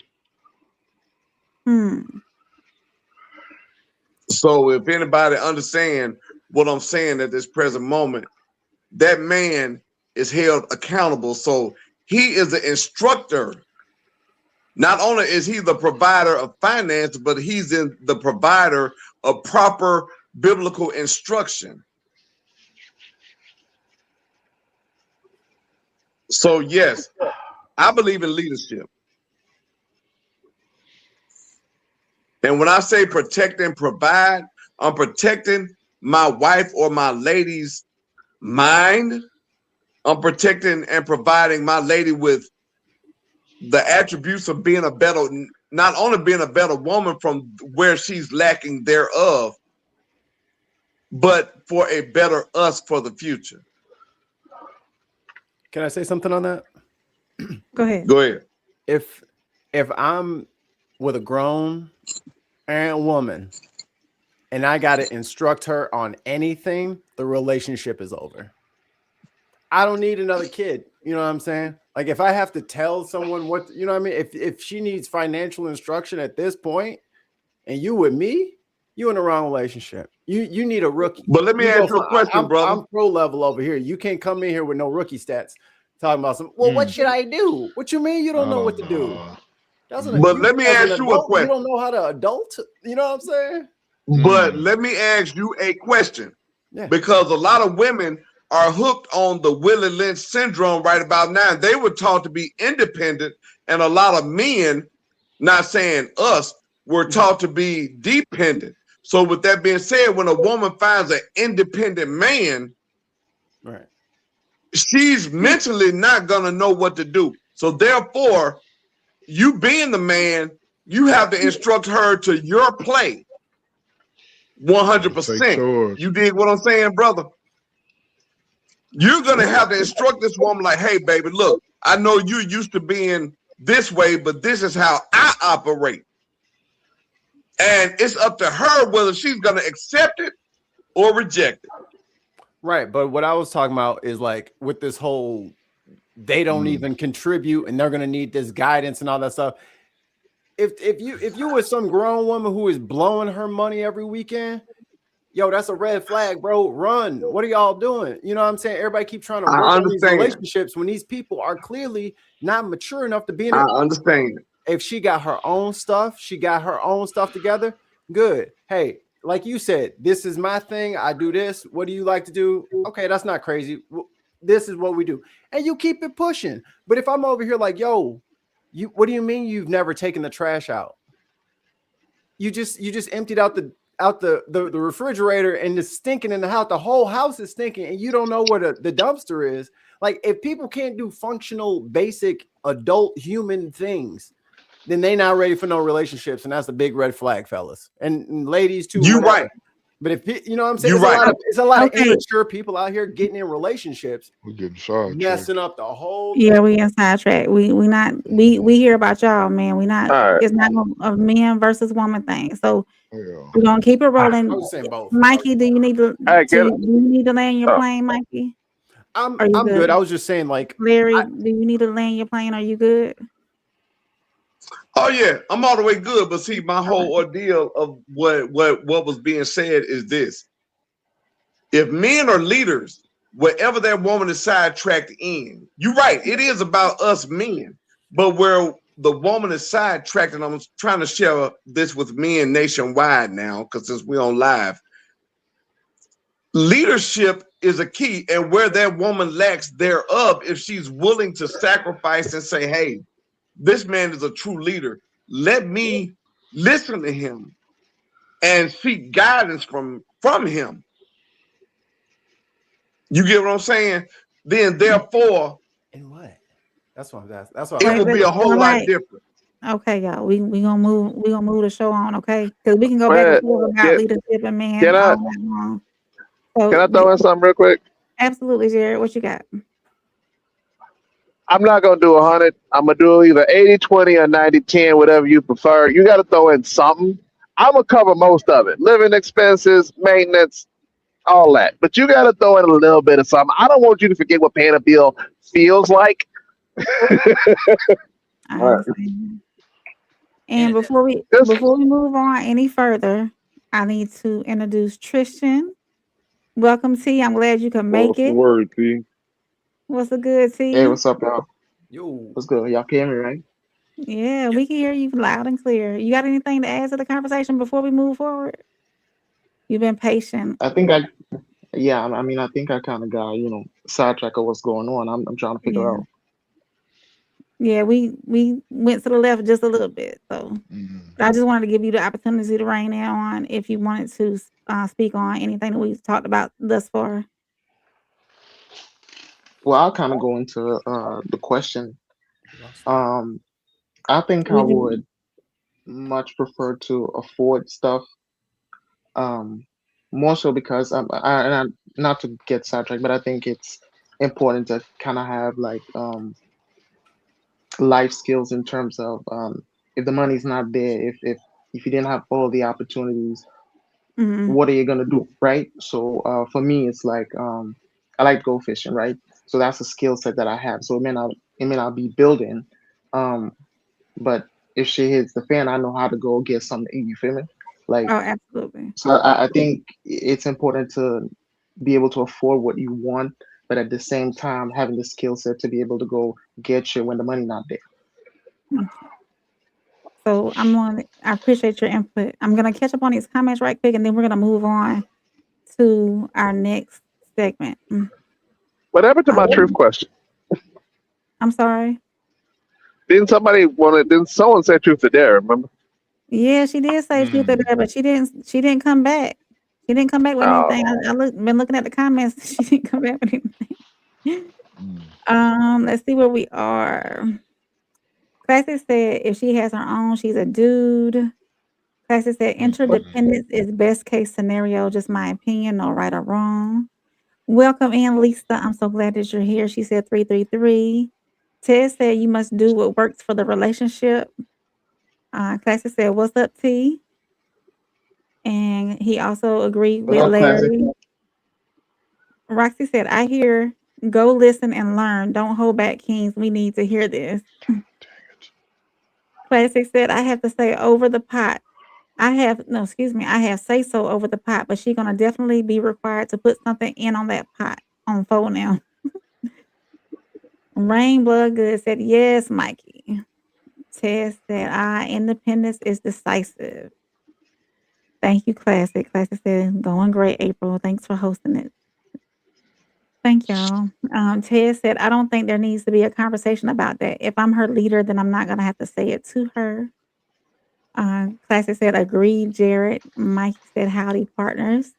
So if anybody understand what I'm saying at this present moment, that man is held accountable. So he is the instructor. Not only is he the provider of finance, but he's the provider of proper biblical instruction. So yes, I believe in leadership. And when I say protect and provide, I'm protecting my wife or my lady's mind. I'm protecting and providing my lady with the attributes of being a better, not only being a better woman from where she's lacking thereof, but for a better us for the future. Can I say something on that? Go ahead. Go ahead. If I'm with a grown woman and I got to instruct her on anything, the relationship is over. I don't need another kid. You know what I'm saying? Like if I have to tell someone what, you know what I mean? If she needs financial instruction at this point and you with me, you in the wrong relationship. You need a rookie. But let me ask you a question, brother. I'm pro level over here. You can't come in here with no rookie stats talking about some, what should I do? What you mean you don't know what to do? But let me ask you a question. You don't know how to adult? You know what I'm saying? But let me ask you a question. Yeah. Because a lot of women are hooked on the Willie Lynch syndrome right about now. They were taught to be independent, and a lot of men, not saying us, were taught to be dependent. So with that being said, when a woman finds an independent man, right, she's mentally not going to know what to do. So therefore, you being the man, you have to instruct her to your play 100%. You dig what I'm saying, brother? You're going to have to instruct this woman like, hey, baby, look, I know you're used to being this way, but this is how I operate. And it's up to her whether she's going to accept it or reject it. Right. But what I was talking about is like with this whole, they don't even contribute and they're going to need this guidance and all that stuff. If you were some grown woman who is blowing her money every weekend, yo, that's a red flag, bro. Run. What are y'all doing? You know what I'm saying? Everybody keep trying to work on these relationships when these people are clearly not mature enough to be in it. I understand. If she got her own stuff, together, good. Hey, like you said, this is my thing. I do this. What do you like to do? Okay, that's not crazy. This is what we do. And you keep it pushing. But if I'm over here like, yo, What do you mean you've never taken the trash out? You just emptied out the refrigerator and it's stinking in the house. The whole house is stinking and you don't know where the dumpster is. Like, if people can't do functional, basic adult human things, then they not ready for no relationships. And that's a big red flag, fellas and ladies too. You whatever. right. But if you know what I'm saying, You're right. It's a lot of immature people out here getting in relationships, We're getting sidetracked. messing up the whole Yeah, we in sidetrack. We hear about y'all, man. We not. All right. It's not a man versus woman thing. So Yeah. we're gonna keep it rolling. I was saying both. Mikey, do you need to? All right, do you need to land your plane, Mikey? I'm Are you good. I was just saying, like, Larry, do you need to land your plane? Are you good? Oh yeah, I'm all the way good. But see, my whole ordeal of what was being said is this: if men are leaders, wherever that woman is sidetracked in, you're right. It is about us men, but where the woman is sidetracked, and I'm trying to share this with men nationwide now, because since we're on live, leadership is a key, and where that woman lacks thereof, if she's willing to sacrifice and say, "Hey, this man is a true leader. Let me listen to him and seek guidance from him." You get what I'm saying? Then therefore, in what? That's what I'm asking. That's what it will be a whole lot different. Okay, y'all. We gonna move the show on, okay? Because we can go back and forth about leadership and men all night long. So, can I throw in something real quick? Absolutely, Jared. What you got? I'm not going to do 100. I'm going to do either 80-20 or 90-10, whatever you prefer. You got to throw in something. I'm going to cover most of it. Living expenses, maintenance, all that. But you got to throw in a little bit of something. I don't want you to forget what paying a bill feels like. And before we move on any further, I need to introduce Tristan. Welcome, T. I'm glad you can make What's it. the word, T? What's the good, T? Hey, what's up, y'all? Yo. What's good? Y'all can hear me, right? Yeah, we can hear you loud and clear. You got anything to add to the conversation before we move forward? You've been patient. I think I think I kind of got, sidetrack of what's going on. I'm trying to figure out. Yeah, we went to the left just a little bit. So but I just wanted to give you the opportunity to rain in on if you wanted to speak on anything that we've talked about thus far. Well, I'll kind of go into the question. I think I would much prefer to afford stuff. More so because I not to get sidetracked, but I think it's important to kind of have like life skills in terms of if the money's not there, if you didn't have all the opportunities, what are you gonna do, right? So for me, it's like I like to go fishing, right? So that's a skill set that I have. So it may not be building, but if shit hits the fan, I know how to go get something to eat. You feel me? Like, oh, absolutely. So I think it's important to be able to afford what you want, but at the same time having the skill set to be able to go get shit when the money not there. So I appreciate your input. I'm gonna catch up on these comments right quick, and then we're gonna move on to our next segment. What happened to my truth question? I'm sorry. Didn't someone say truth or dare? Remember? Yeah, she did say truth or dare, but she didn't come back. She didn't come back with anything. Been looking at the comments. She didn't come back with anything. Let's see where we are. Classic said if she has her own, she's a dude. Classic said interdependence is best case scenario, just my opinion, no right or wrong. Welcome in, Lisa. I'm so glad that you're here. She said 333. Ted said you must do what works for the relationship. Classic said, what's up, T? And he also agreed with Larry. Roxy said, I hear, go listen and learn. Don't hold back, Kings. We need to hear this. Classic said, I have to say over the pot. I have say so over the pot, but she's going to definitely be required to put something in on that pot on phone now. Rain Blood Good said, yes, Mikey. Ted said, independence is decisive. Thank you, Classic. Classic said, going great, April. Thanks for hosting it. Thank y'all. Ted said, I don't think there needs to be a conversation about that. If I'm her leader, then I'm not going to have to say it to her. Classic said, agreed, Jared. Mikey said, howdy, partners.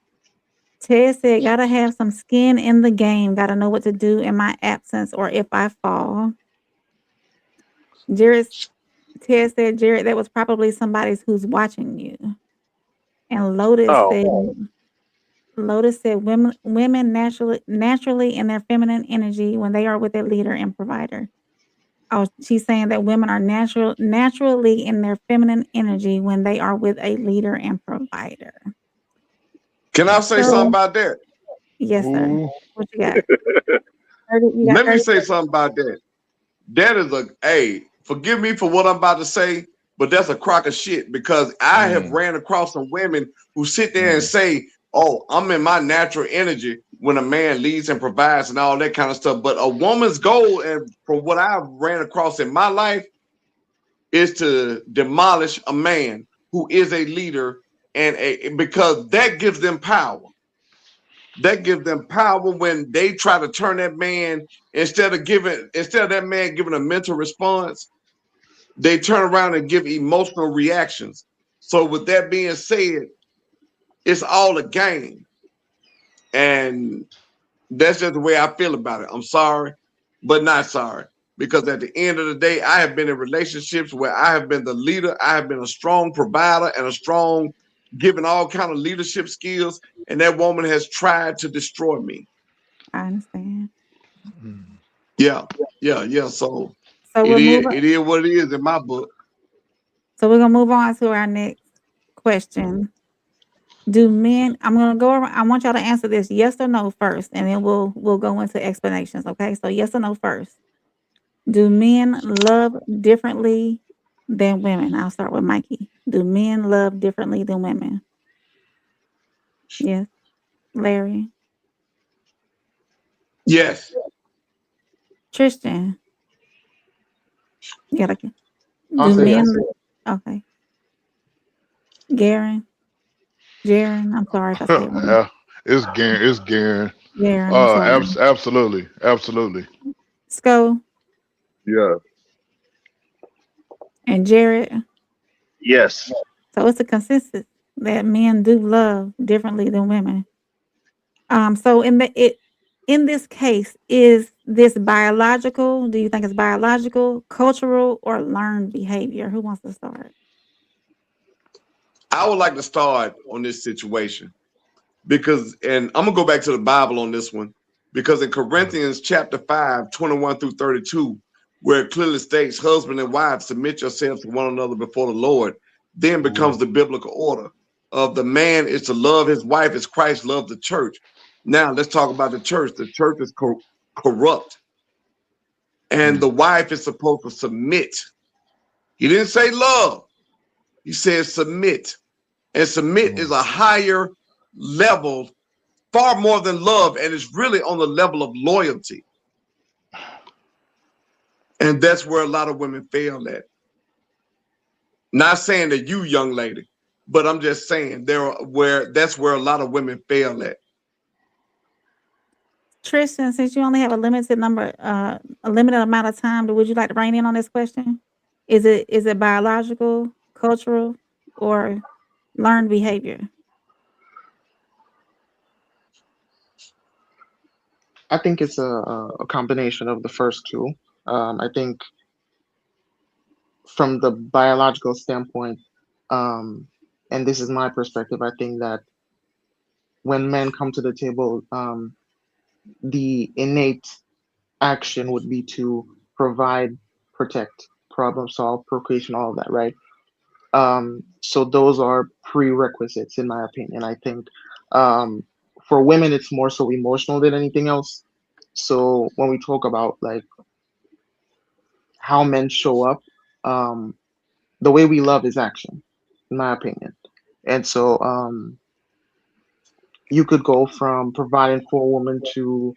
Ted said, gotta have some skin in the game. Gotta know what to do in my absence or if I fall. Ted said, Jared, that was probably somebody's who's watching you. And Lotus said, women naturally in their feminine energy when they are with their leader and provider. Oh, she's saying that women are naturally in their feminine energy when they are with a leader and provider. Can I say something about that? Yes, sir. What you got? Let me say something about that. That is forgive me for what I'm about to say, but that's a crock of shit because I have ran across some women who sit there and say, oh, I'm in my natural energy when a man leads and provides and all that kind of stuff. But a woman's goal, and from what I've ran across in my life, is to demolish a man who is a leader because that gives them power. That gives them power when they try to turn that man instead of that man giving a mental response, they turn around and give emotional reactions. So with that being said, it's all a game. And that's just the way I feel about it. I'm sorry, but not sorry. Because at the end of the day, I have been in relationships where I have been the leader. I have been a strong provider and a strong giving all kind of leadership skills. And that woman has tried to destroy me. I understand. Yeah. So it is what it is in my book. So we're gonna move on to our next question. Do men? I'm gonna go around. I want y'all to answer this yes or no first, and then we'll go into explanations. Okay, so yes or no first. Do men love differently than women? I'll start with Mikey. Do men love differently than women? Yes, Larry. Yes. Tristan. Do I'll say men? yes. Okay. Garen. Jaren. I'm sorry if I said wrong. It's Garen. Garen. I'm sorry. Absolutely. Sco. Yeah. And Jared. Yes. So it's a consensus that men do love differently than women. So in this case, is this biological? Do you think it's biological, cultural, or learned behavior? Who wants to start? I would like to start on this situation and I'm gonna go back to the Bible on this one, because in Corinthians chapter 5, 21 through 32, where it clearly states, husband and wife, submit yourselves to one another before the Lord, then becomes the biblical order of the man is to love his wife as Christ loved the church. Now let's talk about the church. The church is corrupt, and the wife is supposed to submit. He didn't say love. He said submit. And submit is a higher level, far more than love, and it's really on the level of loyalty. And that's where a lot of women fail at. Not saying that you, young lady, but I'm just saying that's where a lot of women fail at. Tristan, since you only have a limited amount of time, would you like to rein in on this question? Is it biological, cultural, or learned behavior? I think it's a combination of the first two. I think from the biological standpoint, and this is my perspective, I think that when men come to the table, the innate action would be to provide, protect, problem solve, procreation, all of that, right? So those are prerequisites, in my opinion. I think for women, it's more so emotional than anything else. So when we talk about like how men show up, the way we love is action, in my opinion. And so you could go from providing for a woman to,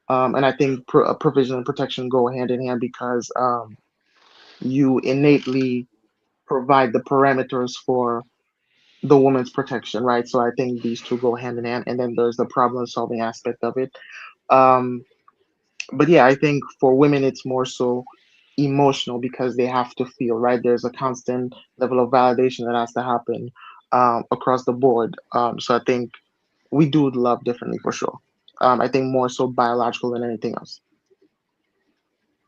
and I think provision and protection go hand in hand because you innately provide the parameters for the woman's protection, right? So I think these two go hand in hand. And then there's the problem solving aspect of it. But yeah, I think for women it's more so emotional because they have to feel, right? There's a constant level of validation that has to happen across the board. So I think we do love differently for sure. I think more so biological than anything else.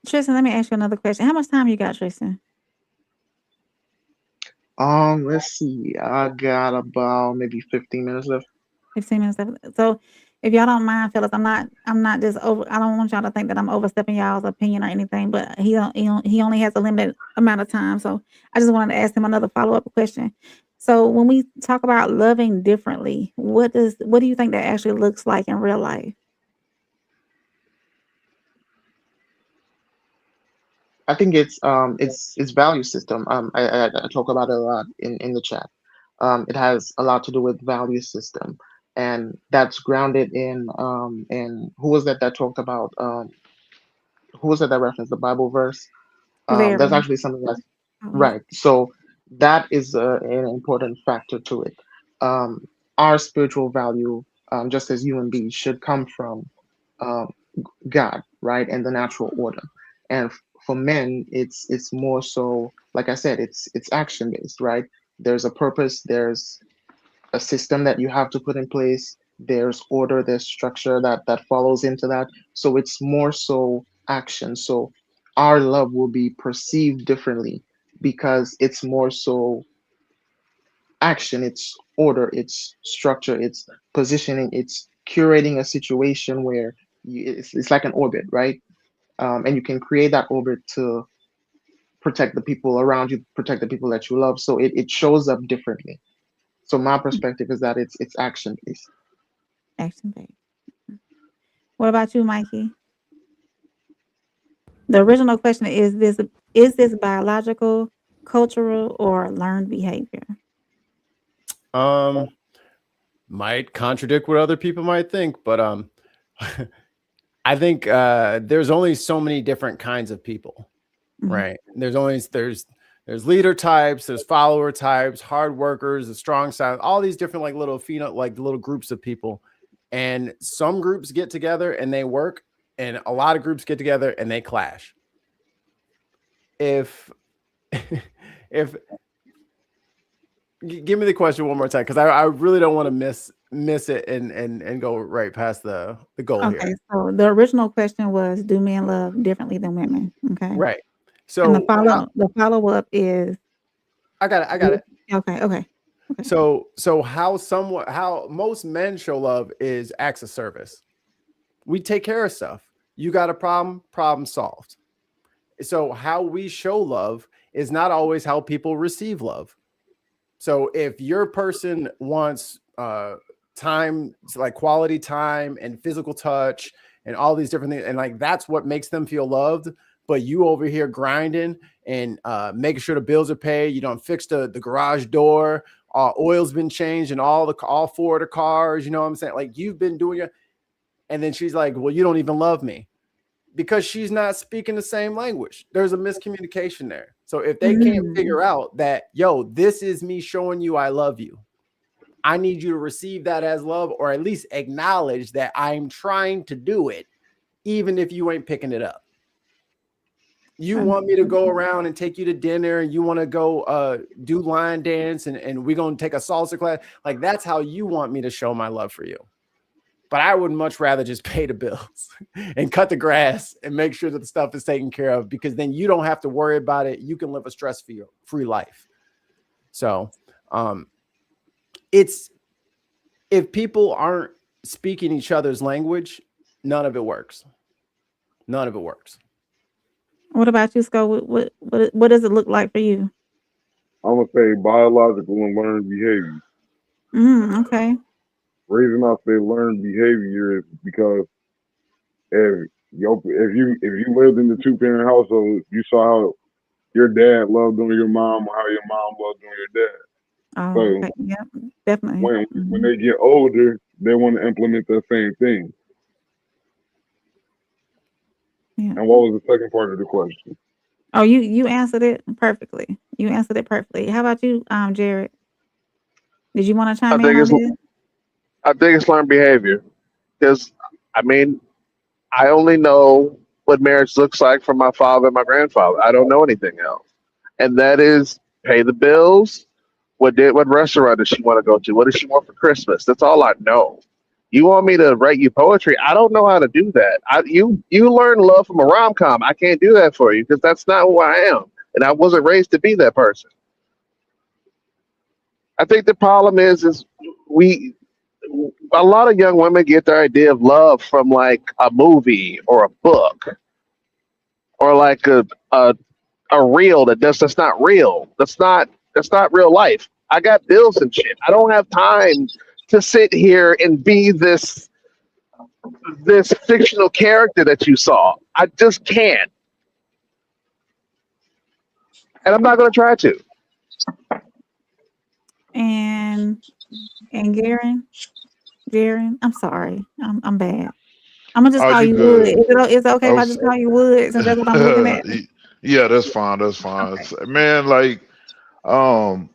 Tristan, let me ask you another question. How much time you got, Tristan? Let's see. I got about maybe 15 minutes left. 15 minutes left. So if y'all don't mind, fellas, I'm not just over. I don't want y'all to think that I'm overstepping y'all's opinion or anything. But he only has a limited amount of time. So I just wanted to ask him another follow-up question. So when we talk about loving differently, what do you think that actually looks like in real life? I think it's value system. I talk about it a lot in the chat. It has a lot to do with value system, and that's grounded in who was that talked about who was that referenced the Bible verse? That's Very. actually something that's right. So that is an important factor to it. Our spiritual value, just as human beings, should come from um, God, right, and the natural order. And for men, it's more so, like I said, it's action based, right? There's a purpose, there's a system that you have to put in place, there's order, there's structure that follows into that. So it's more so action. So our love will be perceived differently because it's more so action, it's order, it's structure, it's positioning, it's curating a situation where it's like an orbit, right? And you can create that orbit to protect the people around you, protect the people that you love. So it shows up differently. So my perspective is that it's action based. Action based. What about you, Mikey? The original question is this biological, cultural, or learned behavior? Might contradict what other people might think, but I think there's only so many different kinds of people, right? There's leader types, there's follower types, hard workers, the strong side, all these different like little little groups of people. And some groups get together and they work, and a lot of groups get together and they clash. If give me the question one more time, because I really don't want to miss it and go right past the goal here. Okay, so the original question was, do men love differently than women? Okay. Right. So and the follow-up is I got it. Okay. So how most men show love is acts of service. We take care of stuff. You got a problem solved. So how we show love is not always how people receive love. So if your person wants time, like quality time and physical touch and all these different things, and like that's what makes them feel loved, but you over here grinding and making sure the bills are paid, you don't fix the garage door, oil's been changed and all four of the cars, you know what I'm saying? Like you've been doing it. And then she's like, well, you don't even love me, because she's not speaking the same language. There's a miscommunication there. So if they can't figure out that, yo, this is me showing you I love you, I need you to receive that as love, or at least acknowledge that I'm trying to do it, even if you ain't picking it up. You want me to go around and take you to dinner, and you want to go do line dance, and we're going to take a salsa class. Like that's how you want me to show my love for you. But I would much rather just pay the bills and cut the grass and make sure that the stuff is taken care of, because then you don't have to worry about it. You can live a stress-free life. So it's, if people aren't speaking each other's language, none of it works. None of it works. What about you, Scott? What does it look like for you? I'm gonna say biological and learned behavior. Okay. Reason I say learned behavior is because if you lived in the 2-parent household, you saw how your dad loved on your mom, or how your mom loved on your dad. Oh, So okay. Yeah, definitely. when they get older, they want to implement that same thing. Yeah. And what was the second part of the question? Oh, you answered it perfectly. You answered it perfectly. How about you, Jared? Did you want to chime in on this? I think it's learned behavior, because I mean, I only know what marriage looks like from my father and my grandfather. I don't know anything else. And that is pay the bills. What restaurant does she want to go to? What does she want for Christmas? That's all I know. You want me to write you poetry? I don't know how to do that. You learn love from a rom com. I can't do that for you because that's not who I am, and I wasn't raised to be that person. I think the problem is we a lot of young women get their idea of love from like a movie or a book or like a reel that's not real. That's not real life. I got bills and shit. I don't have time to sit here and be this fictional character that you saw. I just can't. And I'm not gonna try to. And Garen, I'm sorry. I'm bad. I'm gonna just Oh, call you you Wood. good? Is it okay if I Okay. just call you Wood since that's what I'm looking at? Yeah, that's fine. That's fine. Okay. Man, like, um,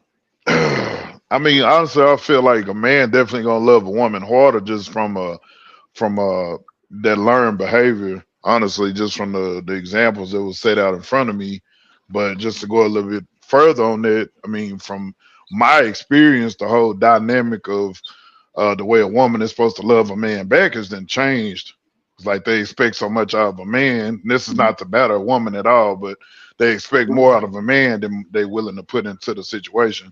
I mean, honestly, I feel like a man definitely gonna love a woman harder just from that learned behavior. Honestly, just from the examples that was set out in front of me. But just to go a little bit further on that, I mean, from my experience, the whole dynamic of the way a woman is supposed to love a man back has then changed. It's like they expect so much out of a man. And this is not to batter a woman at all, but they expect more out of a man than they willing to put into the situation.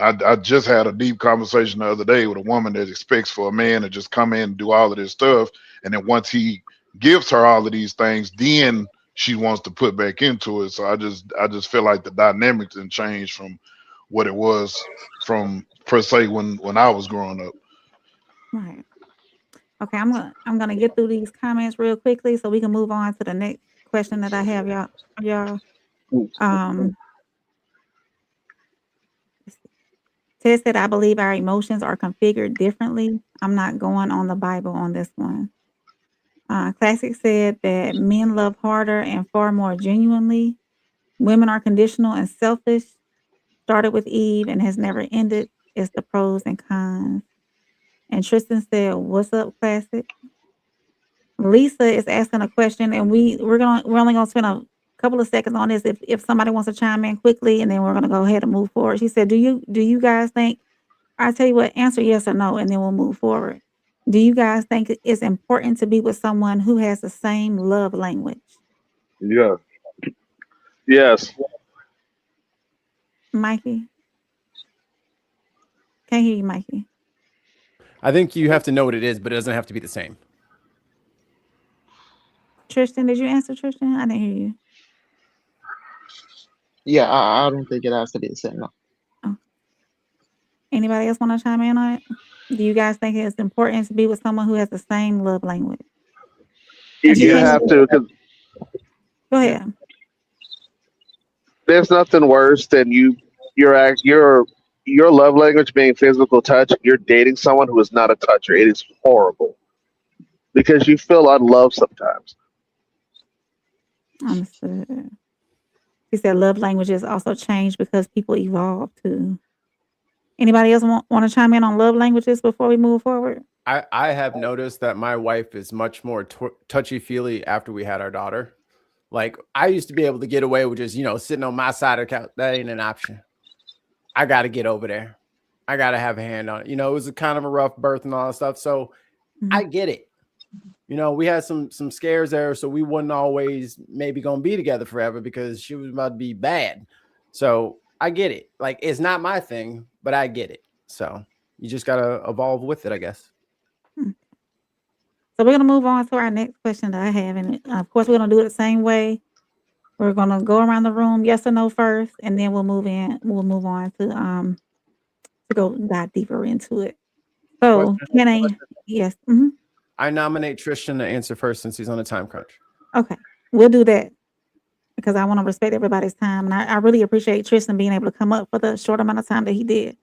I just had a deep conversation the other day with a woman that expects for a man to just come in and do all of this stuff, and then once he gives her all of these things, then she wants to put back into it. So I just feel like the dynamics didn't change from what it was from per se when I was growing up. Right. Okay, I'm gonna get through these comments real quickly so we can move on to the next question that I have, y'all. Um, Ted said, I believe our emotions are configured differently. I'm not going on the Bible on this one. Classic said that men love harder and far more genuinely. Women are conditional and selfish. Started with Eve and has never ended. It's the pros and cons. And Tristan said, "What's up, Classic?" Lisa is asking a question, and we're only gonna spend a couple of seconds on this. If somebody wants to chime in quickly, and then we're gonna go ahead and move forward. She said, "Do you guys think?" I tell you what, answer yes or no, and then we'll move forward. Do you guys think it's important to be with someone who has the same love language? Yeah. Yes. Mikey, can't hear you, Mikey. I think you have to know what it is, but it doesn't have to be the same. Tristan, did you answer, Tristan? I didn't hear you. Yeah, I don't think it has to be the same. No. Oh. Anybody else want to chime in on it? Do you guys think it's important to be with someone who has the same love language? You have to, because Go ahead. there's nothing worse than your love language being physical touch. You're dating someone who is not a toucher. It is horrible because you feel unloved sometimes. Understood. He said love languages also change because people evolve too. Anybody else want to chime in on love languages before we move forward? I have noticed that my wife is much more touchy-feely after we had our daughter. Like, I used to be able to get away with just, sitting on my side of the couch. That ain't an option. I got to get over there. I got to have a hand on it. It was a kind of a rough birth and all that stuff. So I get it. We had some scares there. So we wasn't always maybe going to be together forever because she was about to be bad. So I get it. Like, it's not my thing, but I get it. So you just got to evolve with it, I guess. So we're going to move on to our next question that I have. And of course, we're going to do it the same way. We're going to go around the room, yes or no first, and then we'll move on to go dive deeper into it. So yes. Mm-hmm. I nominate Tristan to answer first since he's on a time crunch. Okay. We'll do that because I want to respect everybody's time. And I really appreciate Tristan being able to come up for the short amount of time that he did.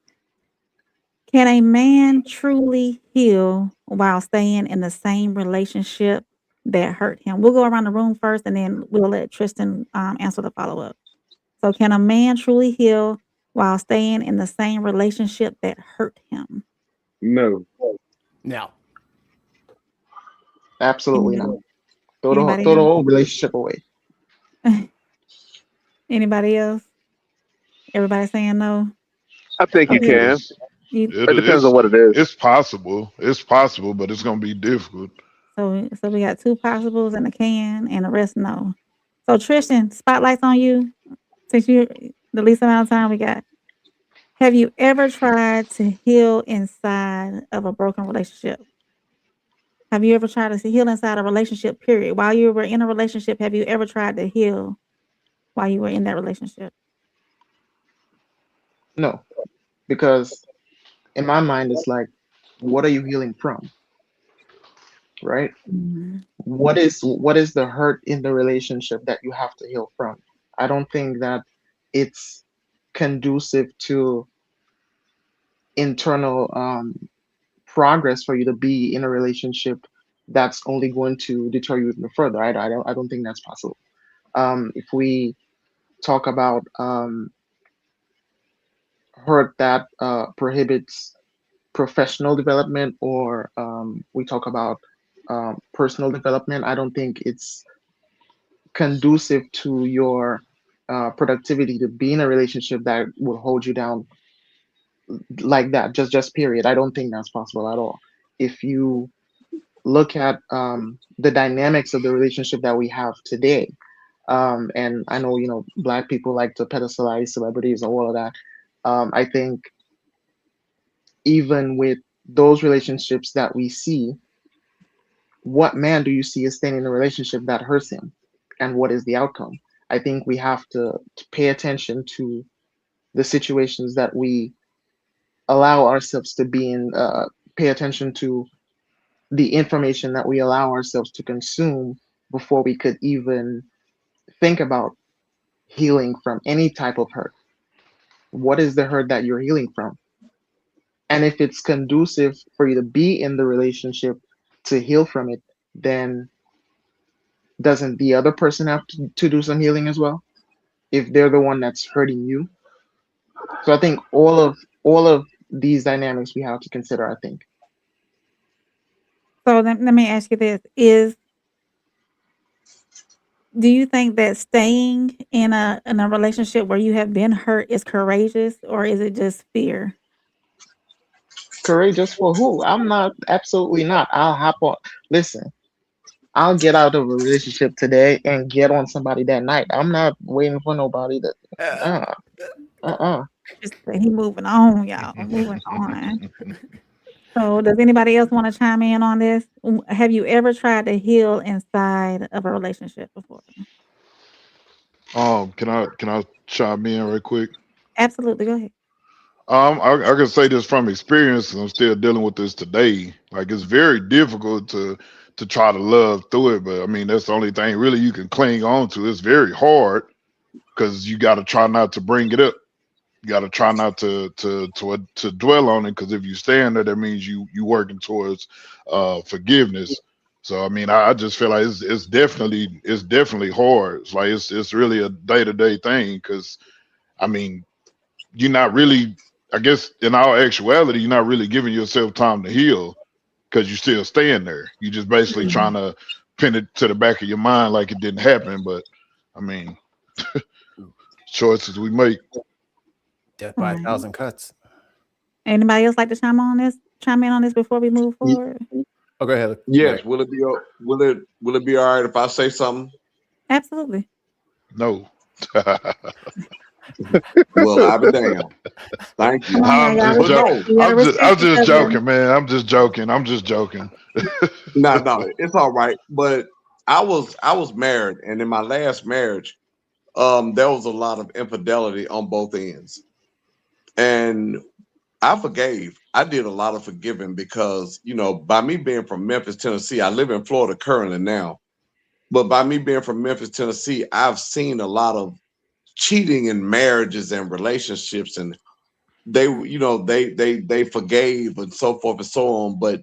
Can a man truly heal while staying in the same relationship that hurt him? We'll go around the room first, and then we'll let Tristan answer the follow-up. So can a man truly heal while staying in the same relationship that hurt him? No. No. Absolutely not. Throw Anybody the else? whole relationship away. Anybody else? Everybody saying no. I think you Okay. can. You, It depends on what it It's is. possible. It's possible, but it's gonna be difficult. so we got 2 possibles in the can and the rest no. So Tristan, spotlight's on you. Since you the least amount of time we got. Have you ever tried to heal inside of a broken relationship? Have you ever tried to heal inside a relationship, period? While you were in a relationship, have you ever tried to heal while you were in that relationship? No, because in my mind, it's like, what are you healing from, right? Mhm. What is the hurt in the relationship that you have to heal from? I don't think that it's conducive to internal progress for you to be in a relationship that's only going to deter you even further. I don't think that's possible. If we talk about hurt that prohibits professional development, or we talk about personal development, I don't think it's conducive to your productivity to be in a relationship that will hold you down like that. Just period. I don't think that's possible at all. If you look at the dynamics of the relationship that we have today, and I know Black people like to pedestalize celebrities and all of that. I think even with those relationships that we see, what man do you see is staying in a relationship that hurts him, and what is the outcome? I think we have to pay attention to the situations that we allow ourselves to be in. Pay attention to the information that we allow ourselves to consume before we could even think about healing from any type of hurt. What is the hurt that you're healing from? And if it's conducive for you to be in the relationship to heal from it, then doesn't the other person have to do some healing as well if they're the one that's hurting you? So I think all of these dynamics we have to consider, I think. So let me ask you this: do you think that staying in a relationship where you have been hurt is courageous, or is it just fear? Courageous for who? I'm not, absolutely not. I'll hop on. Listen, I'll get out of a relationship today and get on somebody that night. I'm not waiting for nobody to. Just that he moving on, y'all. Moving on. So, does anybody else want to chime in on this? Have you ever tried to heal inside of a relationship before? Can I chime in right quick? Absolutely. Go ahead. I can say this from experience, and I'm still dealing with this today. Like, it's very difficult to try to love through it, but I mean that's the only thing really you can cling on to. It's very hard because you got to try not to bring it up. You got to try not to dwell on it, because if you stay in there, that means you working towards forgiveness. So I mean, I just feel like it's definitely hard. It's like it's really a day-to-day thing, because I mean, you're not really, I guess in all actuality, you're not really giving yourself time to heal, because you're still staying there. You're just basically trying to pin it to the back of your mind like it didn't happen. But I mean, choices we make. Death by a thousand cuts. Anybody else like to chime in on this before we move forward? Oh, go ahead. Yes. Will it be all right if I say something? Absolutely. No. Well, I'll be damned. Thank you. I'm just But joking. no, I'm just joking, man. I'm just joking. no, it's all right. But I was married, and in my last marriage, there was a lot of infidelity on both ends. And I forgave. I did a lot of forgiving because, by me being from Memphis, Tennessee, I live in Florida currently now. But by me being from Memphis, Tennessee, I've seen a lot of cheating in marriages and relationships, and they forgave and so forth and so on. But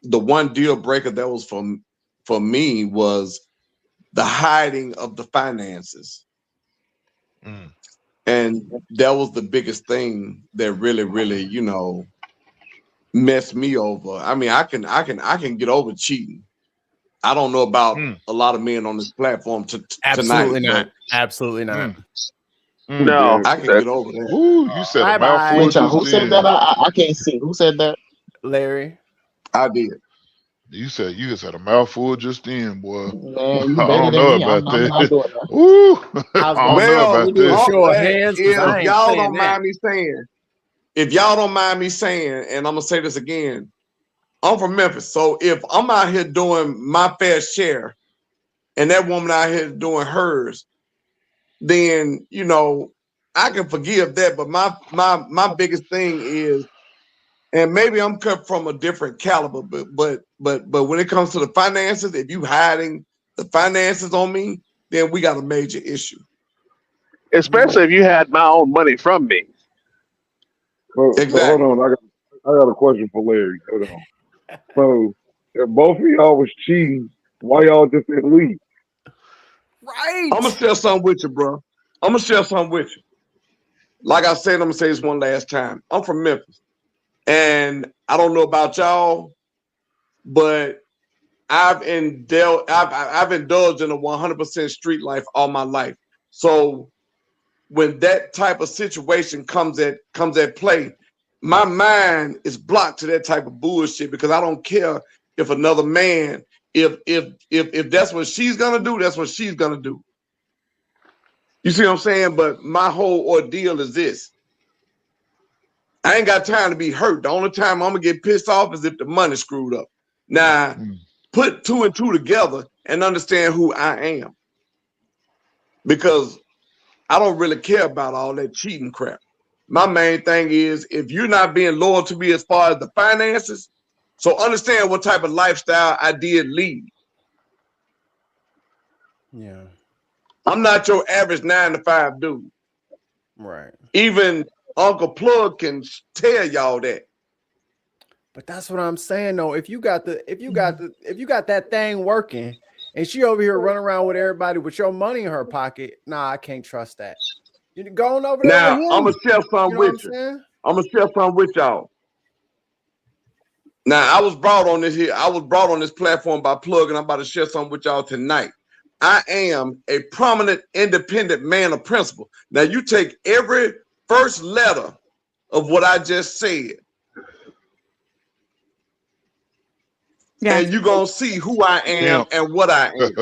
the one deal breaker that was for me was the hiding of the finances. And that was the biggest thing that really, really, messed me over. I mean, I can get over cheating, I don't know about a lot of men on this platform Absolutely tonight. not. Absolutely not. No, I can get over that. Ooh, you said a mouthful Wait, y'all, just who said then. that? I can't see. Who said that? Larry. I did. You said a mouthful just then, boy. Man, you I better don't than know me. about I'm not that. doing that. Ooh, I was I gonna don't know Well, we about do a that. show of hey, hands because I if ain't y'all saying don't that. mind me saying, and I'm gonna say this again, I'm from Memphis. So if I'm out here doing my fair share and that woman out here doing hers, then I can forgive that. But my biggest thing is, and maybe I'm cut from a different caliber, but when it comes to the finances, if you hiding the finances on me, then we got a major issue. especially if you had my own money from me. So hold Exactly. on, I got a question for Larry. Hold on. So if both of y'all was cheating, why y'all just didn't leave? Right. I'm gonna share something with you, bro. I'm gonna share something with you. Like I said, I'm gonna say this one last time. I'm from Memphis, and I don't know about y'all, but I've indulged in a 100% street life all my life. So when that type of situation comes at play, my mind is blocked to that type of bullshit because I don't care if another man, if that's what she's gonna do, that's what she's gonna do. You see what I'm saying? But my whole ordeal is this. I ain't got time to be hurt. The only time I'm gonna get pissed off is if the money's screwed up. Now, put two and two together and understand who I am. Because I don't really care about all that cheating crap. My main thing is if you're not being loyal to me as far as the finances, so understand what type of lifestyle I did lead. Yeah. I'm not your average 9 to 5 dude. Right. Even Uncle Plug can tell y'all that. But that's what I'm saying though. If you got that thing working and she over here running around with everybody with your money in her pocket, nah, I can't trust that. You're going over there Now, with him. I'm gonna share something with you. I'm gonna share something with y'all. Now, I was brought on this platform by Plug, and I'm about to share something with y'all tonight. I am a prominent, independent man of principle. Now, you take every first letter of what I just said, and you're going to see who I am and what I am.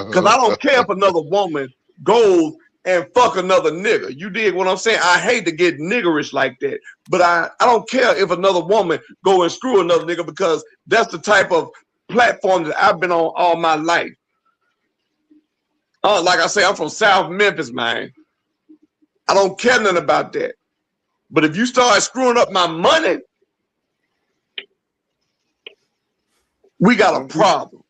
Because I don't care if another woman goes and fuck another nigga. You dig what I'm saying? I hate to get niggerish like that, but I don't care if another woman go and screw another nigga because that's the type of platform that I've been on all my life. Like I say, I'm from South Memphis, man. I don't care nothing about that. But if you start screwing up my money, we got a problem.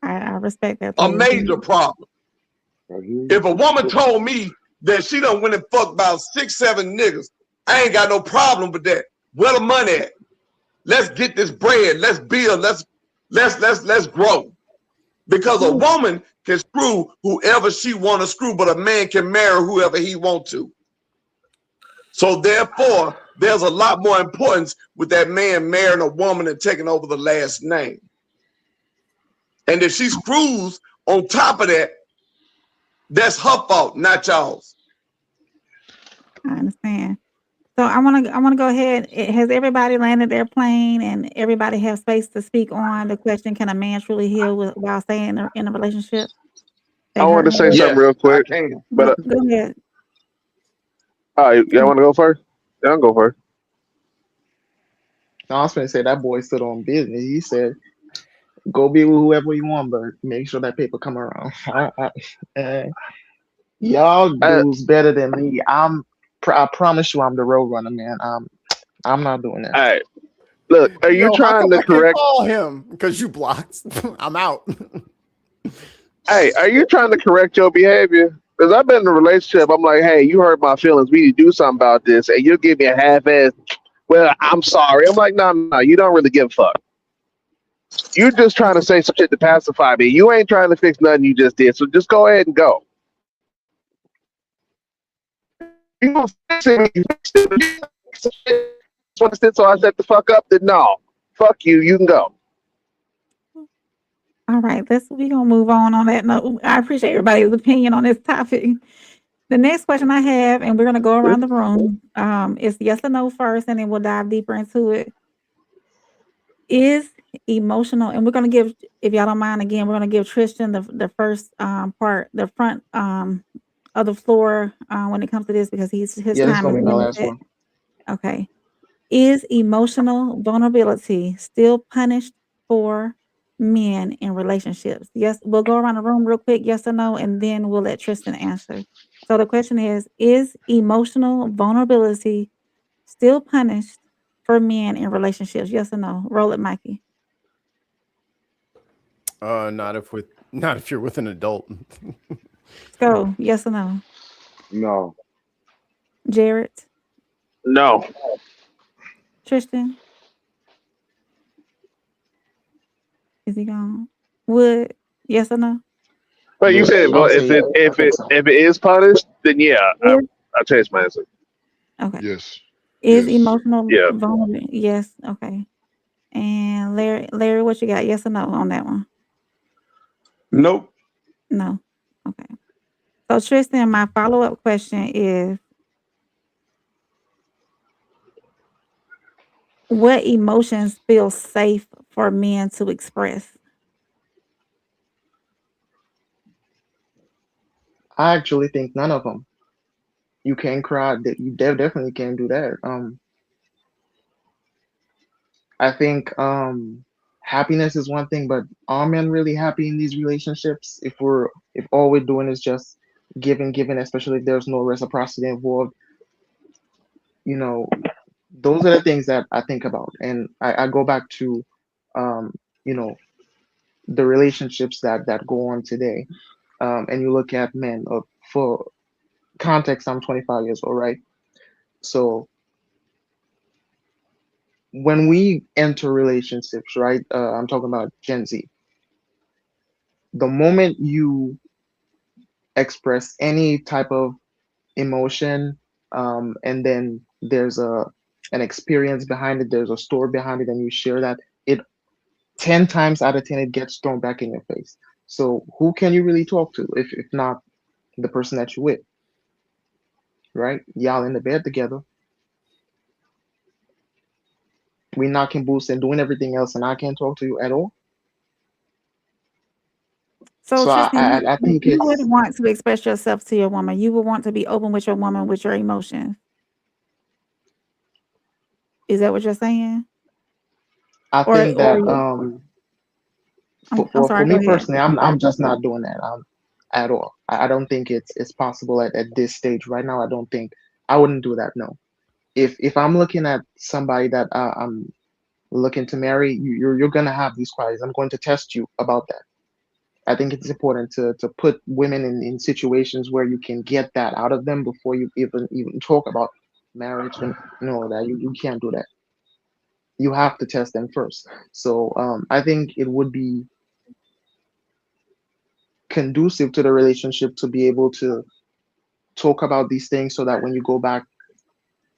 I respect that. A major problem. If a woman told me that she done went and fucked about 6, 7 niggas, I ain't got no problem with that. Where the money at? Let's get this bread. Let's build. Let's grow. Because a woman can screw whoever she want to screw, but a man can marry whoever he want to. So therefore, there's a lot more importance with that man marrying a woman and taking over the last name. And if she screws on top of that, that's her fault, not y'all's. I understand. So I want to go ahead. Has everybody landed their plane and everybody have space to speak on the question? Can a man truly heal while staying in a relationship? I want to say something real quick. But go ahead. Y'all want to go first? Yeah, I'll go first. No, I was going to say that boy stood on business. He said, "Go be with whoever you want, but make sure that paper come around." Y'all dudes better than me. I promise you, I'm the road runner, man. I'm not doing that. All right. Look, are you trying to correct? Call him because you blocked. I'm out. Hey, are you trying to correct your behavior? Because I've been in a relationship. I'm like, hey, you hurt my feelings. We need to do something about this, and you'll give me a half-ass. Well, I'm sorry. I'm like, no, you don't really give a fuck. You're just trying to say some shit to pacify me. You ain't trying to fix nothing you just did. So just go ahead and go. You don't fix it. You fix it. So I set the fuck up. Then no, fuck you. You can go. All right, we're gonna move on that note. I appreciate everybody's opinion on this topic. The next question I have, and we're gonna go around the room, is yes or no first, and then we'll dive deeper into it. Is emotional, and we're gonna give, if y'all don't mind, again, we're gonna give Tristan the first part, the front of the floor when it comes to this, because his Yeah, this is time gonna is be my last limited. one. Okay. Is emotional vulnerability still punished for men in relationships? Yes, we'll go around the room real quick, yes or no, and then we'll let Tristan answer. So the question is emotional vulnerability still punished for men in relationships? Yes or no? Roll it, Mikey. Not if you're with an adult. Let's go. Yes or no? No. Jared, No. Tristan, is he gone? Wood, yes or no? But you Yes. said, I would well, say yeah. I think so. if it is punished, then yeah, Yes. I changed my answer. Okay. Yes. Is Yes. emotional Yeah. vulnerable? Yes. Okay. And Larry, what you got? Yes or no on that one? Nope. No. Okay. So Tristan, my follow-up question is, what emotions feel safe for men to express? I actually think none of them. You can't cry. You definitely can't do that. I think happiness is one thing, but are men really happy in these relationships? If all we're doing is just giving, especially if there's no reciprocity involved, you know, those are the things that I think about, and I go back to, um, you know, the relationships that go on today, and you look at men. For context, I'm 25 years old, right? So when we enter relationships, right? I'm talking about Gen Z. The moment you express any type of emotion, and then there's an experience behind it, there's a story behind it, and you share that, it 10 times out of 10 it gets thrown back in your face. So who can you really talk to if not the person that you're with, right? Y'all in the bed together, we knocking boots and doing everything else, and I can't talk to you at all. So So Tristan, I think you would it's want to express yourself to your woman. You would want to be open with your woman with your emotions. Is that what you're saying? I think Or that I'm for sorry, go me ahead. personally, I'm just not doing that at all. I don't think it's possible at this stage right now. I don't think I wouldn't do that. No. If I'm looking at somebody that I'm looking to marry, you're gonna have these qualities. I'm going to test you about that. I think it's important to put women in situations where you can get that out of them before you even talk about marriage and all that. You can't do that. You have to test them first. So I think it would be conducive to the relationship to be able to talk about these things so that when you go back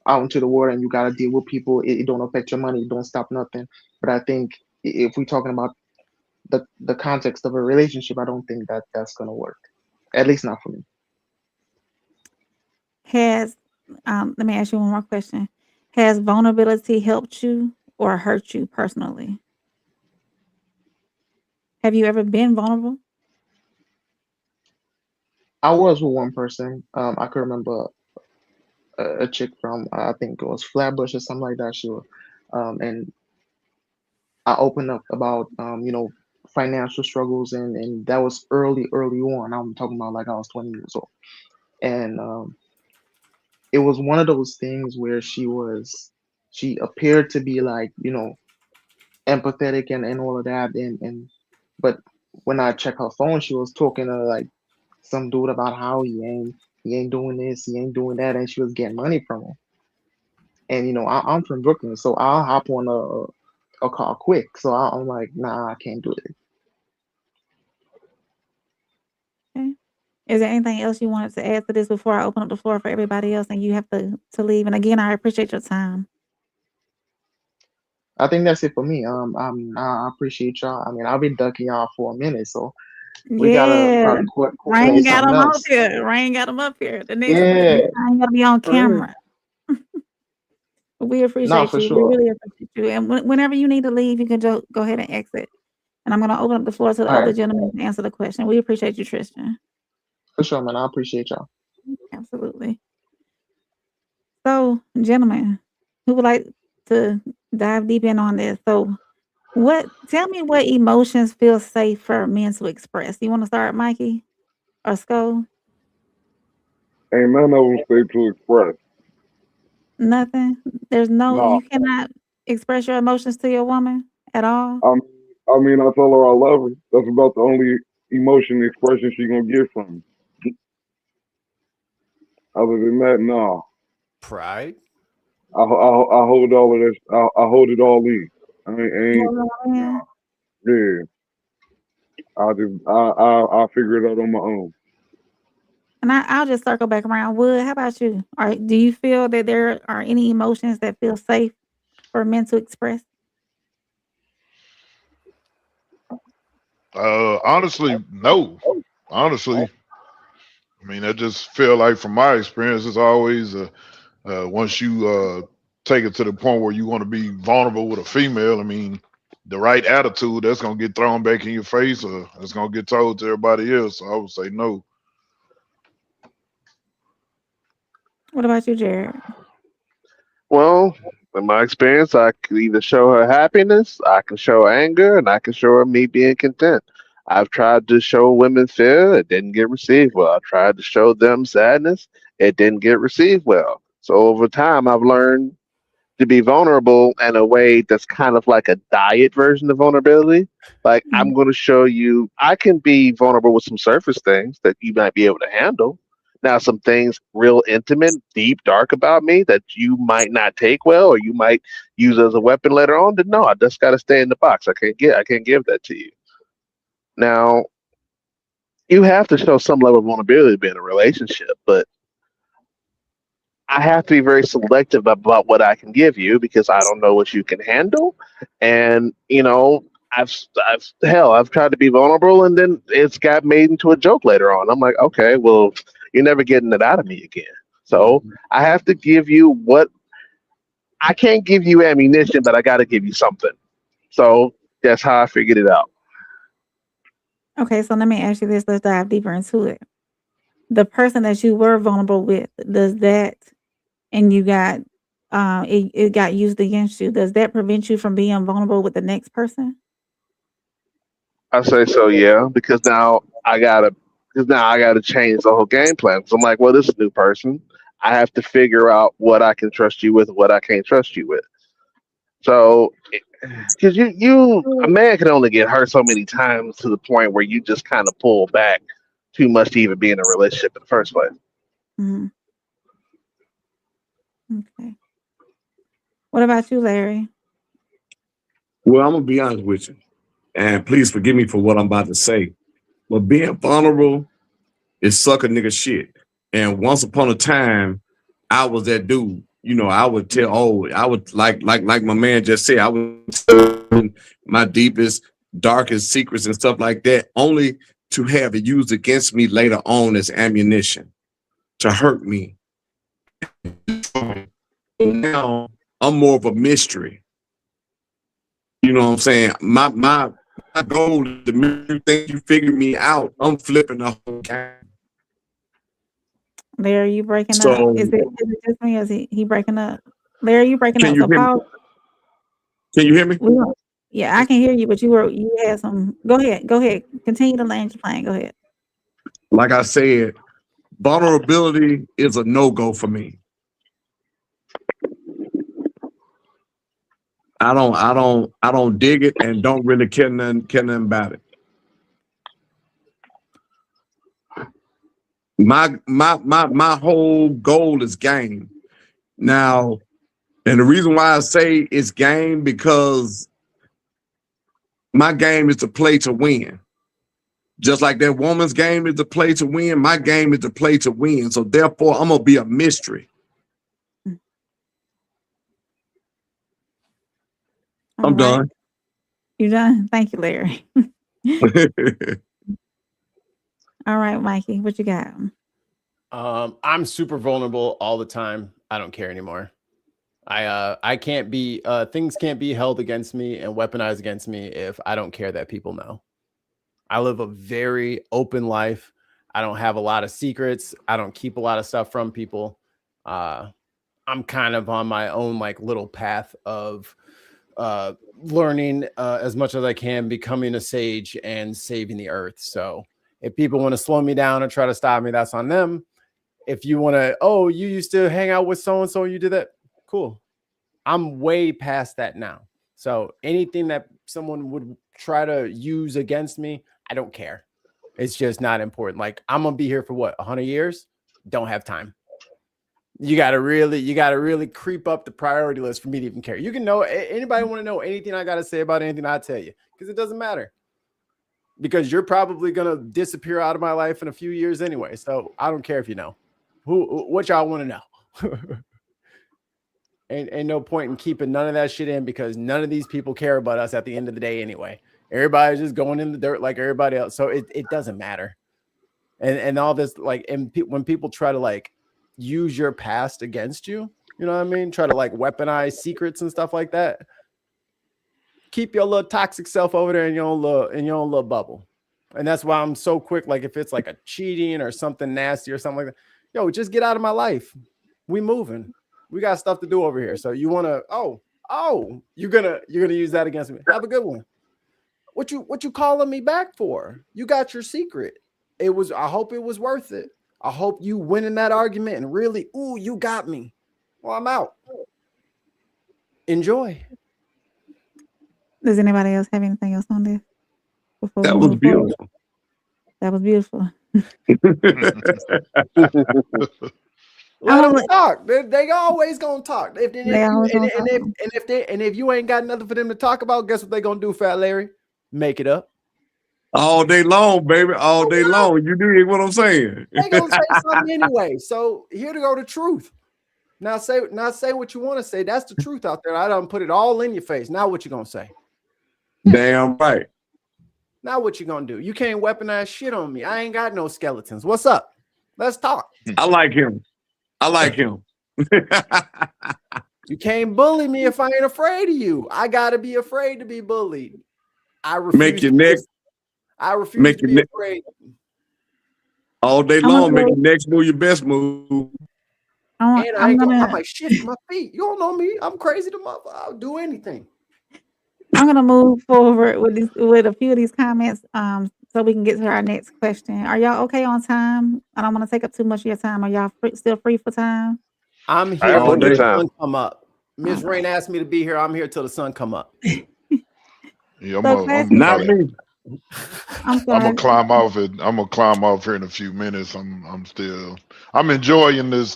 out into the world and you got to deal with people, it don't affect your money, it don't stop nothing. But I think if we're talking about the context of a relationship, I don't think that's gonna work, at least not for me. Has let me ask you one more question. Has vulnerability helped you or hurt you personally? Have you ever been vulnerable? I was with one person. I could remember a chick from I think it was Flatbush or something like that. She was, and I opened up about financial struggles, and that was early on. I'm talking about like I was 20 years old, and it was one of those things where she appeared to be like empathetic and all of that, and but when I check her phone, she was talking to like some dude about how he ain't doing this, he ain't doing that, and she was getting money from him. And I'm from Brooklyn, so I'll hop on a call quick. So I'm like, nah, I can't do it. Okay. Is there anything else you wanted to add to this before I open up the floor for everybody else and you have to leave? And again, I appreciate your time. I think that's it for me. I appreciate y'all. I mean, I'll be ducking y'all for a minute, so we gotta Yeah. coordinate Rain got something him up else. here. Rain got him up here. The next Yeah, time you gotta be on for real. camera. We No, appreciate for you. We sure. really appreciate you. And whenever you need to leave, you can go ahead and exit. And I'm gonna open up the floor to the All other right, gentlemen to answer the question. We appreciate you, Tristan. for sure, man. I appreciate y'all. Absolutely. So, gentlemen, who would like to dive deep in on this? So, tell me what emotions feel safe for men to express. You want to start, Mikey or Sko? Ain't none of them say to express. Nothing. There's no, No, you cannot express your emotions to your woman at all. I mean, I tell her I love her. That's about the only emotion expression she gonna get from me. Other than that, no. Pride. I hold all of this. I hold it all in. I ain't Well, yeah. yeah. I figure it out on my own. And I'll just circle back around. Wood, how about you? Do you feel that there are any emotions that feel safe for men to express? Honestly, no. Honestly, I mean, I just feel like from my experience, it's always once you take it to the point where you want to be vulnerable with a female. I mean, the right attitude that's gonna get thrown back in your face, or it's gonna get told to everybody else. So I would say no. What about you, Jared? Well, in my experience, I could either show her happiness, I can show her anger, and I can show her me being content. I've tried to show women fear, it didn't get received well. I tried to show them sadness, it didn't get received well. So over time, I've learned to be vulnerable in a way that's kind of like a diet version of vulnerability. Like, I'm Mhm. going to show you, I can be vulnerable with some surface things that you might be able to handle. Now, some things real intimate, deep, dark about me that you might not take well, or you might use as a weapon later on. Then no, I just got to stay in the box. I can't give that to you. Now, you have to show some level of vulnerability to be in a relationship, but I have to be very selective about what I can give you because I don't know what you can handle. And I've tried to be vulnerable, and then it's got made into a joke later on. I'm like, okay, well, you're never getting it out of me again. So I have to give you what I can't give you ammunition, but I got to give you something. So that's how I figured it out. Okay, so let me ask you this. Let's dive deeper into it. The person that you were vulnerable with, does that, and you got, it got used against you, does that prevent you from being vulnerable with the next person? I say so, yeah, because now I gotta change the whole game plan. Because I'm like, well, this is a new person. I have to figure out what I can trust you with, what I can't trust you with. So, because a man can only get hurt so many times to the point where you just kind of pull back too much to even be in a relationship in the first place. Mhm. Okay. What about you, Larry? Well, I'm gonna be honest with you, and please forgive me for what I'm about to say. But being vulnerable is suck a nigga shit. And once upon a time, I was that dude. You know, I would tell, I would like my man just said, I would tell my deepest, darkest secrets and stuff like that, only to have it used against me later on as ammunition to hurt me. Now I'm more of a mystery. You know what I'm saying? My goal is to make you think you figure me out. I'm flipping the whole game. Larry, you breaking up? So Is it just me or is he breaking up? Larry, you breaking can up. you So hear me? Paul, Can you hear me? yeah, I can hear you, but you had some. Go ahead. Continue to land your plane. Go ahead. Like I said, vulnerability is a no-go for me. I don't dig it and don't really care nothing about it. My whole goal is game. Now, and the reason why I say it's game because my game is to play to win. Just like that woman's game is to play to win, my game is to play to win. So therefore, I'm gonna be a mystery. I'm done. You done? Thank you, Larry. All right, Mikey, what you got? I'm super vulnerable all the time. I don't care anymore. I can't be things can't be held against me and weaponized against me if I don't care that people know. I live a very open life. I don't have a lot of secrets. I don't keep a lot of stuff from people. I'm kind of on my own like little path of learning as much as I can, becoming a sage and saving the earth. So if people want to slow me down and try to stop me, that's on them. If you want to, oh, you used to hang out with so-and-so and you did that, cool. I'm way past that now. So anything that someone would try to use against me, I don't care. It's just not important. Like, I'm going to be here for what, 100 years? Don't have time. You got to really creep up the priority list for me to even care. You can know, anybody want to know anything I got to say about anything, I'll tell you, because it doesn't matter. Because you're probably going to disappear out of my life in a few years anyway. So I don't care if you know. What y'all want to know? Ain't no point in keeping none of that shit in, because none of these people care about us at the end of the day anyway. Everybody's just going in the dirt like everybody else. So it doesn't matter. And all this, like, and when people try to like use your past against you, you know what I mean? Try to like weaponize secrets and stuff like that. Keep your little toxic self over there in your own little bubble. And that's why I'm so quick. Like, if it's like a cheating or something nasty or something like that, yo, just get out of my life. We moving. We got stuff to do over here. So you want to, you're gonna use that against me. Have a good one. What you calling me back for? You got your secret. I hope it was worth it. I hope you win in that argument and really, you got me. Well, I'm out. Enjoy. Does anybody else have anything else on this? That was beautiful. Forward? That was beautiful. Let them talk. They always gonna talk. If you ain't got nothing for them to talk about, guess what they gonna do, Fat Larry? Make it up. All day long, baby. All day long. You do what I'm saying. They gonna say something anyway. So here to go the truth. Now say what you want to say. That's the truth out there. I done put it all in your face. Now what you gonna say? Damn right. Now what you gonna do? You can't weaponize shit on me. I ain't got no skeletons. What's up? Let's talk. I like him. You can't bully me if I ain't afraid of you. I gotta be afraid to be bullied. I refuse to be afraid. All day long, make your next move your best move. I might shift my feet. You don't know me. I'm crazy to mother. I'll do anything. I'm gonna move forward with a few of these comments, so we can get to our next question. Are y'all okay on time? I don't want to take up too much of your time. Are y'all still free for time? I'm here till the sun come up. Miss Rain asked me to be here. I'm here till the sun come up. Yeah, I'm gonna climb off it. I'm gonna climb off here in a few minutes. I'm enjoying this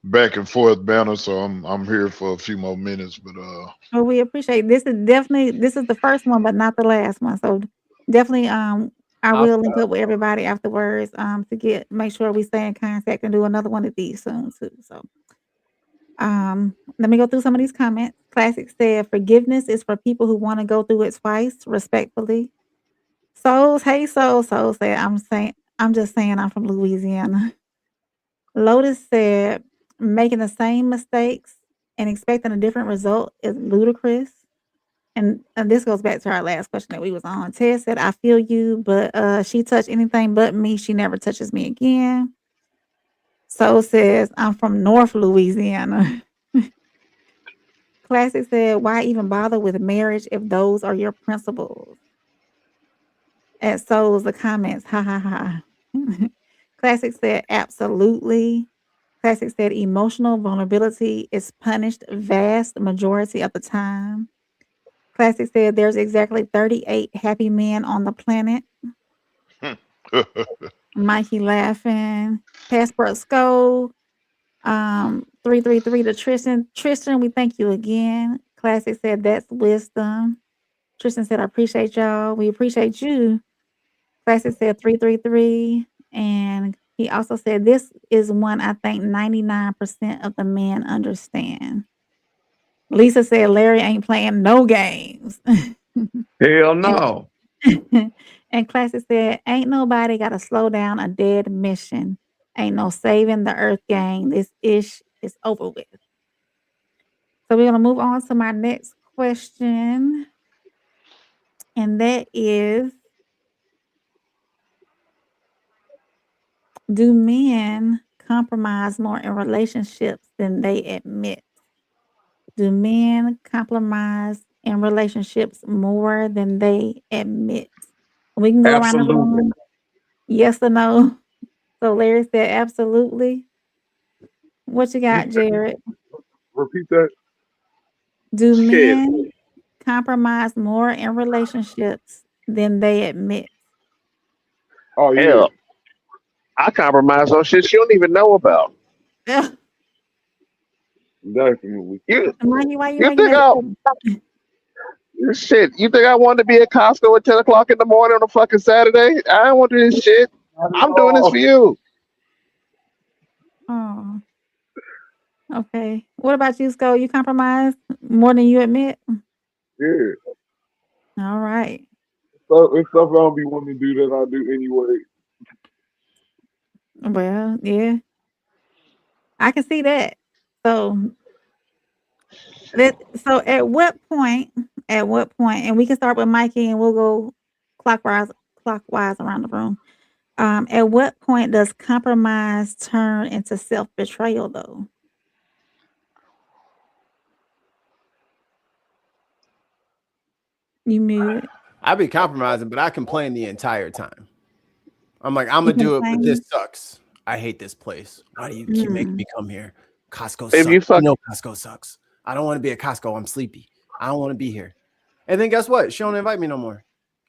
back and forth banner, so I'm here for a few more minutes. But well, we appreciate this. This is the first one, but not the last one. So definitely I will link up with everybody afterwards to make sure we stay in contact and do another one of these soon too. So let me go through some of these comments. Classic said, forgiveness is for people who want to go through it twice, respectfully. Souls, hey Soul said, I'm just saying I'm from Louisiana. Lotus said, making the same mistakes and expecting a different result is ludicrous. And this goes back to our last question that we was on. Ted said, I feel you, but she touched anything but me. She never touches me again. Soul says, I'm from North Louisiana. Classic said, why even bother with marriage if those are your principles? At Souls, the comments, ha ha ha. Classic said, absolutely. Classic said, emotional vulnerability is punished vast majority of the time. Classic said, there's exactly 38 happy men on the planet. Mikey laughing. Passport Skull. 333 to Tristan. Tristan, we thank you again. Classic said, that's wisdom. Tristan said, I appreciate y'all. We appreciate you. Classic said 333. And he also said, this is one I think 99% of the men understand. Lisa said Larry ain't playing no games. Hell no. And Classy said, ain't nobody got to slow down a dead mission. Ain't no saving the Earth gang. This ish is over with. So we're going to move on to my next question. And that is, do men compromise more in relationships than they admit? Do men compromise in relationships more than they admit? We can go around the Absolutely. room. Yes or no? So Larry said absolutely. What you got, Jared? Repeat that. Do Shit. men compromise more in relationships than they admit? Oh yeah, Hell, I compromise on shit you don't even know about. Ugh. definitely. You Why you you making think that? shit? You think I wanted to be at Costco at 10 o'clock in the morning on a fucking Saturday? I don't want to do this shit. I'm doing this for you. Oh, okay. What about you, Sko? You compromise more than you admit? Yeah. All right. So it's stuff I don't be wanting to do that I do anyway. Well, yeah, I can see that. So so at what point, and we can start with Mikey and we'll go clockwise around the room. At what point does compromise turn into self-betrayal though? You muted. I be compromising, but I complain the entire time. I'm like, I'm You gonna do it, but this complain? sucks. I hate this place. Why do you keep making Mm. me come here? Costco If sucks. you fuck, You know Costco sucks. I don't want to be at Costco. I'm sleepy. I don't want to be here. And then guess what? She don't invite me no more.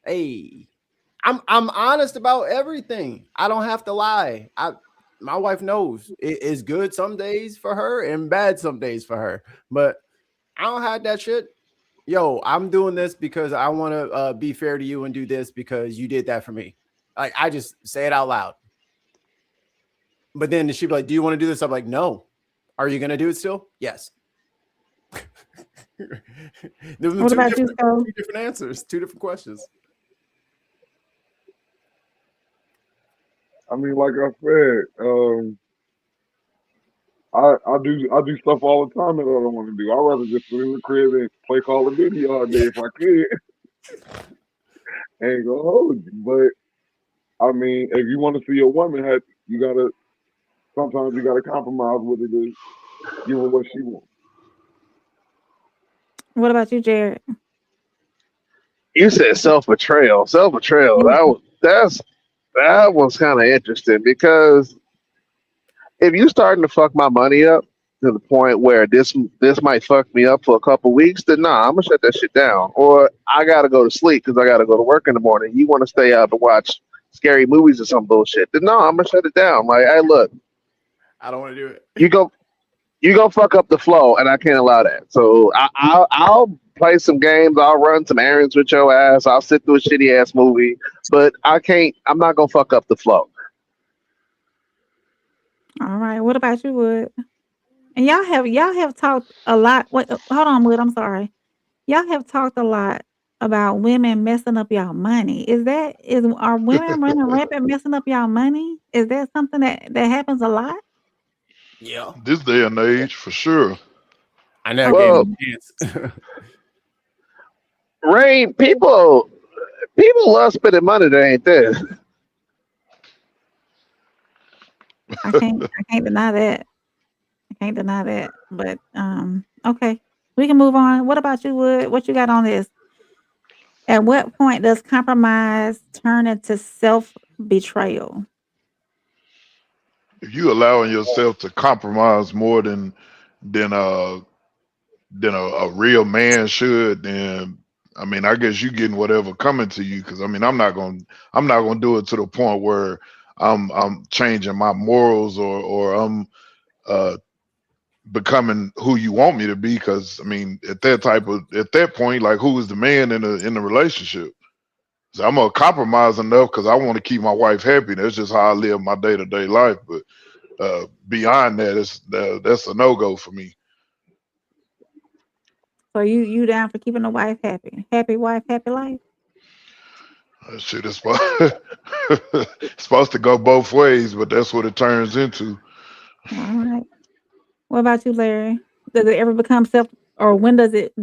Hey, I'm honest about everything. I don't have to lie. My wife knows it is good some days for her and bad some days for her. But I don't have that shit. Yo, I'm doing this because I want to be fair to you and do this because you did that for me. Like I just say it out loud. But then she'd be like, "Do you want to do this?" I'm like, "No." Are you gonna do it still? Yes. There were What about you, Sko? two different answers, two different questions. I mean, like I said, I do stuff all the time that I don't want to do. I'd rather just sit in the crib and play Call of Duty all day if I could. Ain't gonna hold you. But I mean, if you want to see a woman, you gotta sometimes you gotta compromise with her to give her what she wants. What about you, Jared? you said self betrayal. Self betrayal. Mm. That was kind of interesting because if you starting to fuck my money up to the point where this might fuck me up for a couple weeks, then nah, I'm gonna shut that shit down. Or I gotta go to sleep because I gotta go to work in the morning. You want to stay out to watch scary movies or some bullshit? Then no, I'm gonna shut it down. Like, hey, look, I don't want to do it. you go fuck up the flow, and I can't allow that. So I'll play some games. I'll run some errands with your ass. I'll sit through a shitty ass movie, but I can't. I'm not gonna fuck up the flow. All right. What about you, Wood? And y'all have talked a lot. Wait, hold on, Wood. I'm sorry. Y'all have talked a lot about women messing up y'all money. Are women running rampant messing up y'all money? Is that something that happens a lot? Yeah. This day and age, for sure. I never gave Well, him a chance. Rain, people love spending money that ain't there. I can't deny that. I can't deny that. But okay. We can move on. What about you, Wood? What you got on this? At what point does compromise turn into self-betrayal? If you allowing yourself to compromise more than a real man should, then I mean, I guess you getting whatever coming to you. Because I mean, I'm not gonna do it to the point where I'm changing my morals or I'm uh becoming who you want me to be. Because I mean, at that point, like who is the man in the relationship? So I'm gonna compromise enough because I want to keep my wife happy. That's just how I live my day-to-day life. But beyond that, that's a no-go for me. So you down for keeping the wife happy? Happy wife, happy life. Shit is it's supposed to go both ways, but that's what it turns into. All right. What about you, Larry? Does it ever become or when does it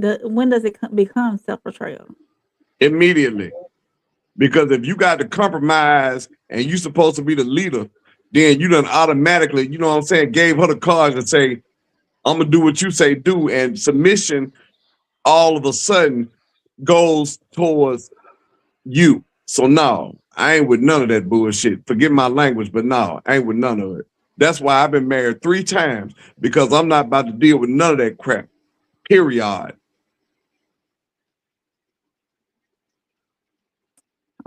become self betrayal? Immediately. Because if you got to compromise and you supposed to be the leader, then you done automatically, you know what I'm saying, gave her the cards and say, I'm gonna do what you say do, and submission all of a sudden goes towards you. So no, I ain't with none of that bullshit. Forgive my language, but no, I ain't with none of it. That's why I've been married 3 times, because I'm not about to deal with none of that crap. Period.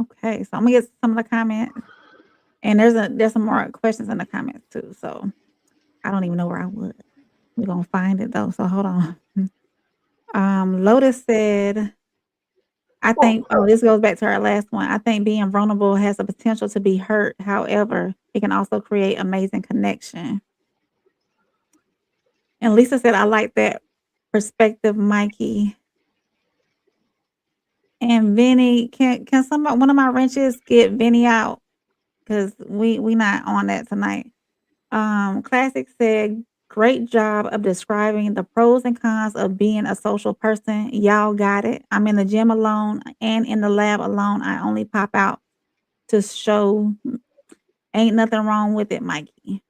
Okay, so I'm gonna get some of the comments, and there's some more questions in the comments too. So I don't even know where I was. We're gonna find it though. So hold on. Lotus said, I think, this goes back to our last one. I think being vulnerable has the potential to be hurt. However, it can also create amazing connection. And Lisa said, I like that perspective, Mikey. And Vinny, can one of my wrenches get Vinny out? Because we not on that tonight. Classic said, great job of describing the pros and cons of being a social person. Y'all got it. I'm in the gym alone and in the lab alone. I only pop out to show. Ain't nothing wrong with it, Mikey.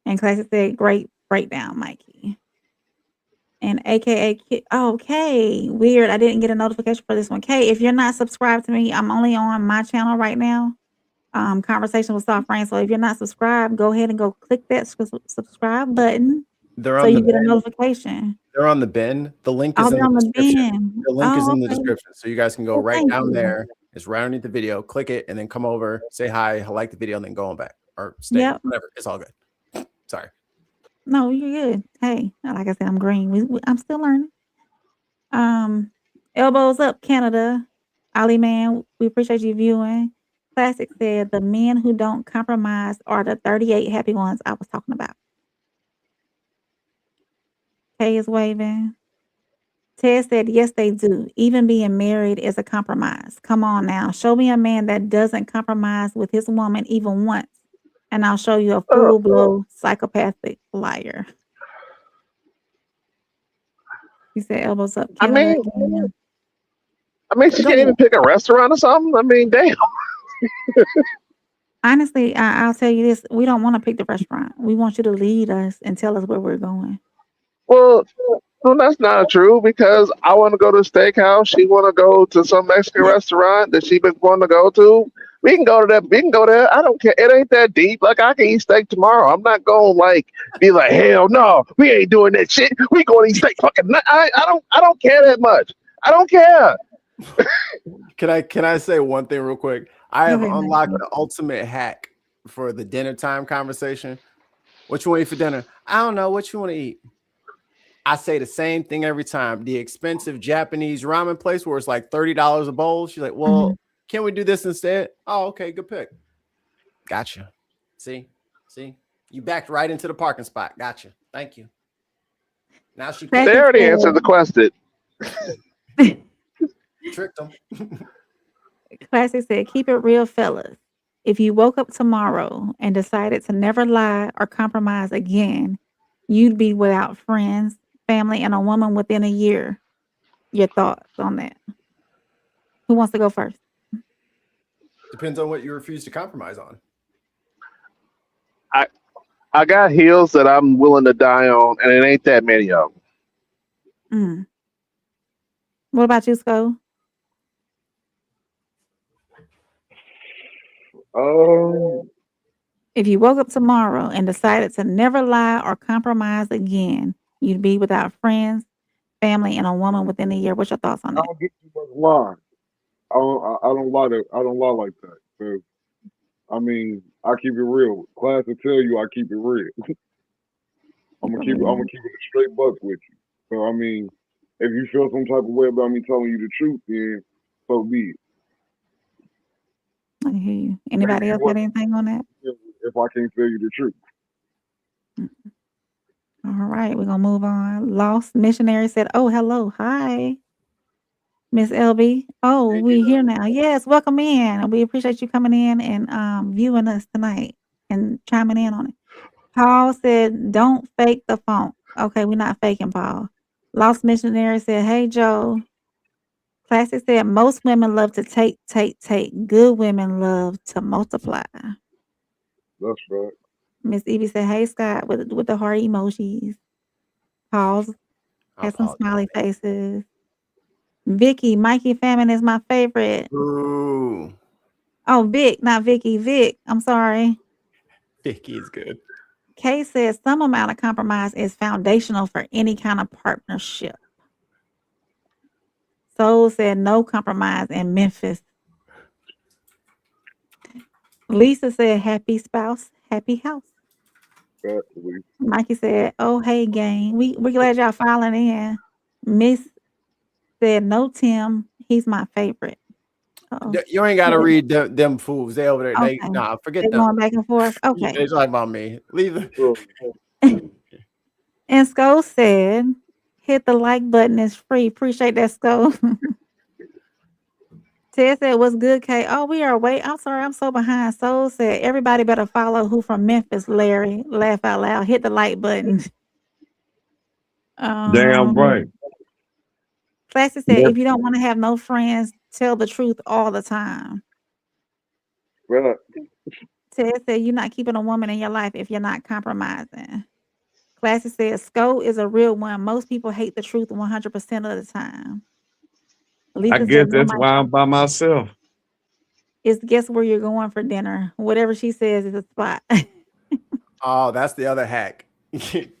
And Classic said, great breakdown, Mikey. And AKA Kid, okay, weird. I didn't get a notification for this one. Kay, if you're not subscribed to me, I'm only on my channel right now. Conversation with Soft Friends. So if you're not subscribed, go ahead and go click that subscribe button so you get a notification. They're on the bin. The link is in the description. The link is in the description. So you guys can go right down there. It's right underneath the video. Click it and then come over, say hi, I like the video, and then go on back. Or stay. Whatever. It's all good. Sorry. No, you're good. Hey, like I said, I'm green. I'm still learning. Elbows up, Canada. Ali Man, we appreciate you viewing. Classic said, the men who don't compromise are the 38 happy ones I was talking about. Kay is waving. Ted said, yes, they do. Even being married is a compromise. Come on now. Show me a man that doesn't compromise with his woman even once, and I'll show you a full-blown psychopathic liar. He said, elbows up. Canada. I mean, she can't even pick a restaurant or something. I mean, damn. Honestly, I'll tell you this. We don't want to pick the restaurant. We want you to lead us and tell us where we're going. Well, that's not true, because I want to go to a steakhouse. She want to go to some Mexican restaurant that she been wanting to go to. We can go to that. We can go there. I don't care. It ain't that deep. Like, I can eat steak tomorrow. I'm not going to be like, hell no, we ain't doing that shit. We going to eat steak. Fucking. I don't care that much. I don't care. Can I say one thing real quick? I have unlocked the ultimate hack for the dinner time conversation. What you want to eat for dinner? I don't know. What you want to eat? I say the same thing every time. The expensive Japanese ramen place where it's like $30 a bowl. She's like, well, can we do this instead? Oh, okay, good pick. Gotcha. See, you backed right into the parking spot. Gotcha. Thank you. Now she they already answered the question. Tricked them. Classic said, keep it real, fellas. If you woke up tomorrow and decided to never lie or compromise again, you'd be without friends, family, and a woman within a year. Your thoughts on that? Who wants to go first? Depends on what you refuse to compromise on. I got heels that I'm willing to die on, and it ain't that many of them. What about you, Sko? If you woke up tomorrow and decided to never lie or compromise again, you'd be without friends, family, and a woman within a year. What's your thoughts on that? I don't get too much lie. I don't lie like that. So, I mean, I keep it real. Class will tell you I keep it real. I'm gonna keep it a straight buck with you. So I mean, if you feel some type of way about me telling you the truth, then so be it. I hear you. Anybody else got anything on that? If I can't tell you the truth. All right, we're gonna move on. Lost missionary said, "Oh, hello, hi, Miss LB. Oh, we're here now. Yes, welcome in. We appreciate you coming in and viewing us tonight and chiming in on it." Paul said, "Don't fake the funk." Okay, we're not faking, Paul. Lost missionary said, "Hey, Joe." Classic said, "Most women love to take. Good women love to multiply." That's right. Miss Evie said, "Hey, Scott," with the heart emojis. Pause. I Had some apologize. smiley faces. Vicky, Mikey Famine is my favorite. Ooh, Oh, Vic, not Vicky. Vic, I'm sorry. Vicky is good. Kay says some amount of compromise is foundational for any kind of partnership. Soul said no compromise in Memphis. Lisa said happy spouse, happy house. Absolutely. Mikey said, "Oh, hey, gang. We glad y'all filing in." Miss said, "No, Tim. He's my favorite." Uh-oh. You ain't got to read them fools. They over there. They Okay. nah, They forget them. going back and forth. Okay. They talking about me. Leave them. And Sko said, "Hit the like button. It's free. Appreciate that, Sko." Ted said, "What's good, Kay?" Oh, we are wait. I'm sorry, I'm so behind. Soul said, "Everybody better follow who from Memphis, Larry." Laugh out loud. Hit the like button. Damn right. Classic said, "If you don't want to have no friends, tell the truth all the time." Right. Ted said, "You're not keeping a woman in your life if you're not compromising." Classic said, "Sko is a real one. Most people hate the truth 100% of the time." I Lisa guess said, "No, that's my why I'm by myself. it's guess where you're going for dinner. Whatever she says is a spot." Oh, that's the other hack.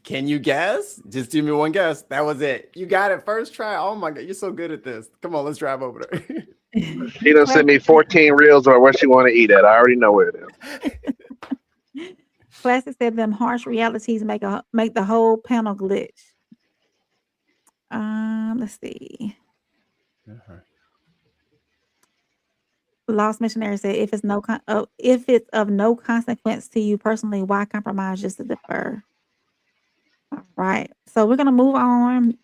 Can you guess? Just give me one guess. That was it. You got it first try. Oh my god, you're so good at this. Come on, let's drive over there. She done sent me 14 reels on where she want to eat at. I already know where it is. Classic said them harsh realities make the whole panel glitch. Let's see. Lost missionary said, if it's of no consequence to you personally, why compromise just to defer? All right. So we're gonna move on.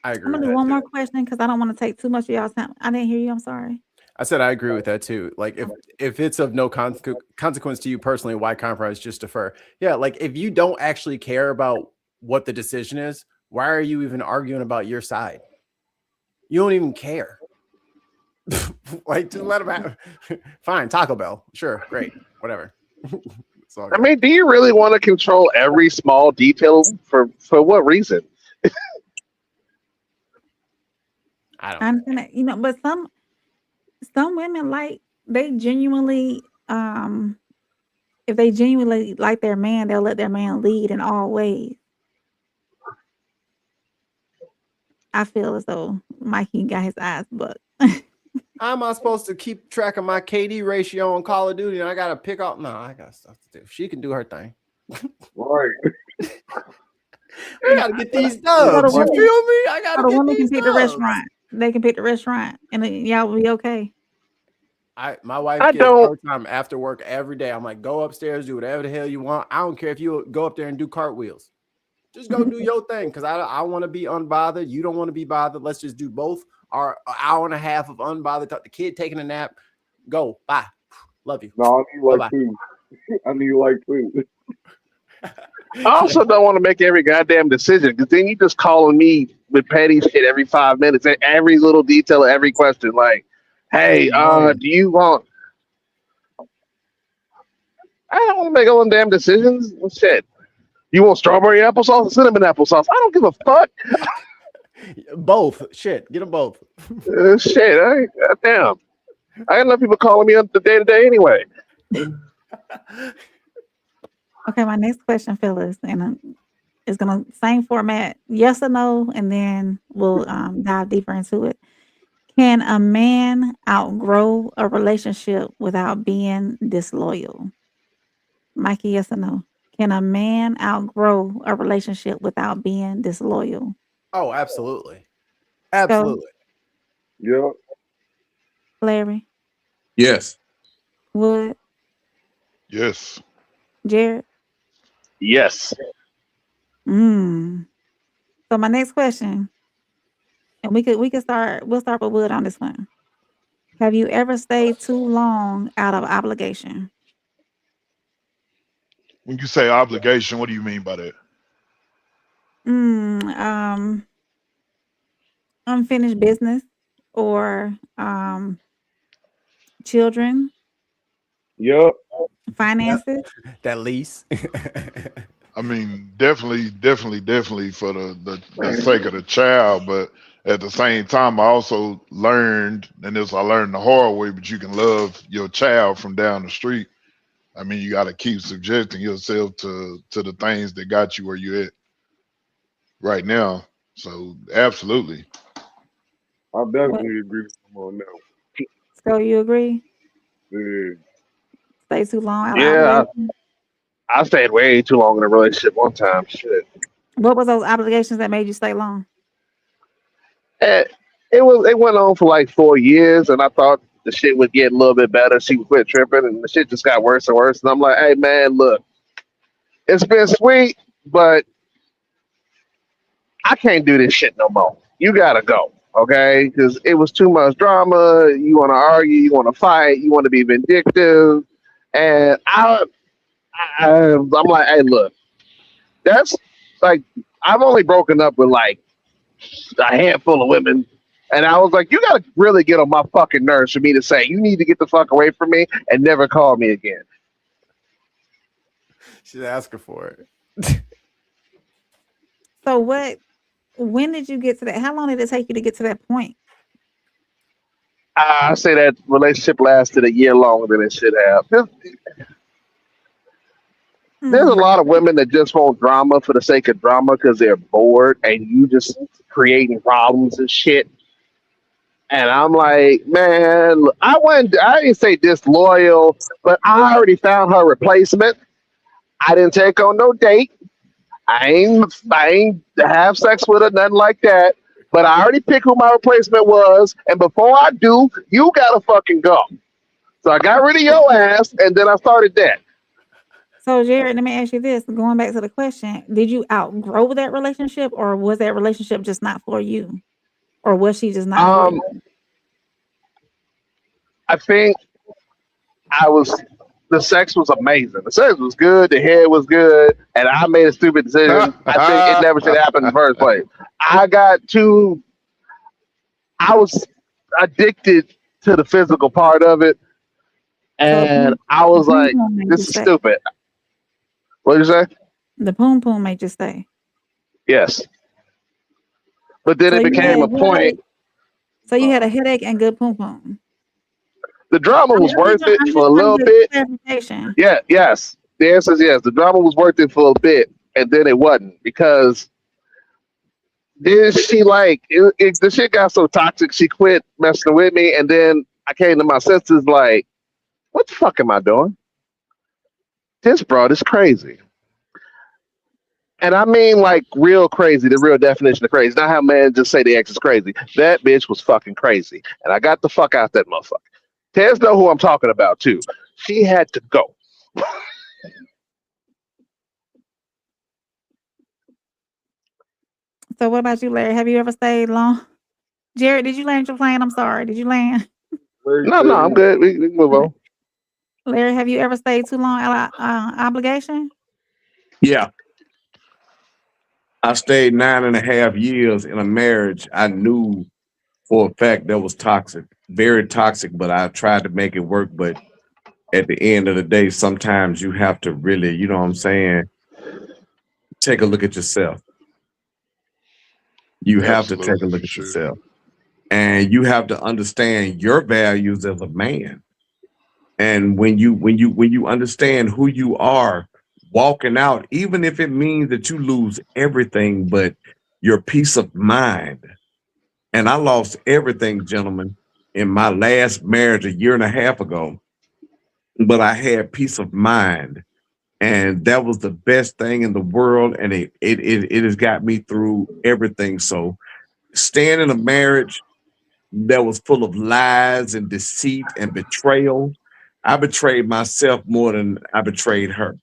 I I'm agree gonna with do that one too. more question because I don't want to take too much of y'all's time. I didn't hear you. I'm sorry. I said I agree with that too. Like if it's of no consequence to you personally, why compromise? Just defer. Yeah, like if you don't actually care about what the decision is, why are you even arguing about your side? You don't even care. Like just let them have. Fine, Taco Bell. Sure, great, whatever. I mean, do you really want to control every small detail for what reason? I don't. I understand that, but some women they genuinely if they genuinely like their man, they'll let their man lead in all ways. I feel as though Mikey got his eyes booked. How am I supposed to keep track of my KD ratio on Call of Duty and I gotta pick up? No, I got stuff to do. She can do her thing. Right. We gotta get these So dubs. You feel me? I gotta the get woman can these pick the dubs. restaurant. They can pick the restaurant, and then y'all will be okay. My wife I gives don't- her time after work every day. I'm like, go upstairs, do whatever the hell you want. I don't care if you go up there and do cartwheels. Just go do your thing because I want to be unbothered. You don't want to be bothered. Let's just do both. Our hour and a half of unbothered. The kid taking a nap. Go. Bye. Love you. No, I need like Bye-bye. two. I need like two. I also don't want to make every goddamn decision because then you just calling me with petty shit every 5 minutes, every little detail of every question. Like, hey, do you want? I don't want to make all them damn decisions. Well, shit. You want strawberry applesauce or cinnamon applesauce? I don't give a fuck. Both. Shit. Get them both. Shit. Damn. I got enough people calling me on the day to day anyway. Okay, my next question, Phyllis, and it's gonna same format, yes or no, and then we'll dive deeper into it. Can a man outgrow a relationship without being disloyal? Mikey, yes or no? Can a man outgrow a relationship without being disloyal? Oh, absolutely. So, Absolutely. Yeah. Larry, Yes. Wood, Yes. Jared, Yes. So my next question, and we'll start with Wood on this one. Have you ever stayed too long out of obligation? When you say obligation, what do you mean by that? Unfinished business or children, Yup. finances. That lease. I mean, definitely for the sake of the child, but at the same time, I also learned, and this I learned the hard way, but you can love your child from down the street. I mean, you got to keep subjecting yourself to the things that got you where you at right now. So, absolutely. I What? definitely agree with him on that. So you agree? Yeah. Stay too long out of Yeah, obligation? I stayed way too long in a relationship one time. Shit. What was those obligations that made you stay long? Eh, it went on for like 4 years, and I thought the shit would get a little bit better. She would quit tripping, and the shit just got worse and worse. And I'm like, hey man, look, it's been sweet, but I can't do this shit no more. You gotta go, okay? Because it was too much drama. You want to argue, you want to fight, you want to be vindictive, and I'm like, hey, look, that's like I've only broken up with like a handful of women. And I was like, you gotta really get on my fucking nerves for me to say, you need to get the fuck away from me and never call me again. She's asking for it. So when did you get to that? How long did it take you to get to that point? I say that relationship lasted a year longer than it should have. There's a lot of women that just want drama for the sake of drama because they're bored and you just creating problems and shit. And I'm like, man, I didn't say disloyal, but I already found her replacement. I didn't take on no date. I ain't have sex with her, nothing like that. But I already picked who my replacement was, and before I do, you gotta fucking go. So I got rid of your ass, and then I started that. So Jared, let me ask you this. Going back to the question, did you outgrow that relationship or was that relationship just not for you? Or was she just not for you? I think I was. The sex was amazing. The sex was good. The head was good, and I made a stupid decision. I think it never should happen in the first place. I was addicted to the physical part of it, and I was like, "This is stupid." What did you say? The poom poom made you stay. Yes, but then So it you had became a a point. headache. So you had a headache and good poom poom. The drama was worth it I'm for just a trying little to get bit. clarification. Yeah, yes. The answer is yes. The drama was worth it for a bit, and then it wasn't because then she the shit got so toxic. She quit messing with me, and then I came to my senses like, what the fuck am I doing? This broad is crazy. And I mean like real crazy, the real definition of crazy. Not how men just say the ex is crazy. That bitch was fucking crazy. And I got the fuck out that motherfucker. Tez know who I'm talking about too. She had to go. So what about you, Larry? Have you ever stayed long? Jared, did you land your plane? I'm sorry. Did you land? No, I'm good. We can move on. Larry, have you ever stayed too long out of obligation? Yeah. I stayed 9.5 years in a marriage I knew for a fact that was toxic, very toxic, but I tried to make it work. But at the end of the day, sometimes you have to really, you know what I'm saying, take a look at yourself. You have to take a Absolutely, look for at sure. yourself. And you have to understand your values as a man. And when you understand who you are walking out, even if it means that you lose everything but your peace of mind. And I lost everything, gentlemen, in my last marriage a year and a half ago, but I had peace of mind. And that was the best thing in the world. And it has got me through everything. So staying in a marriage that was full of lies and deceit and betrayal, I betrayed myself more than I betrayed her.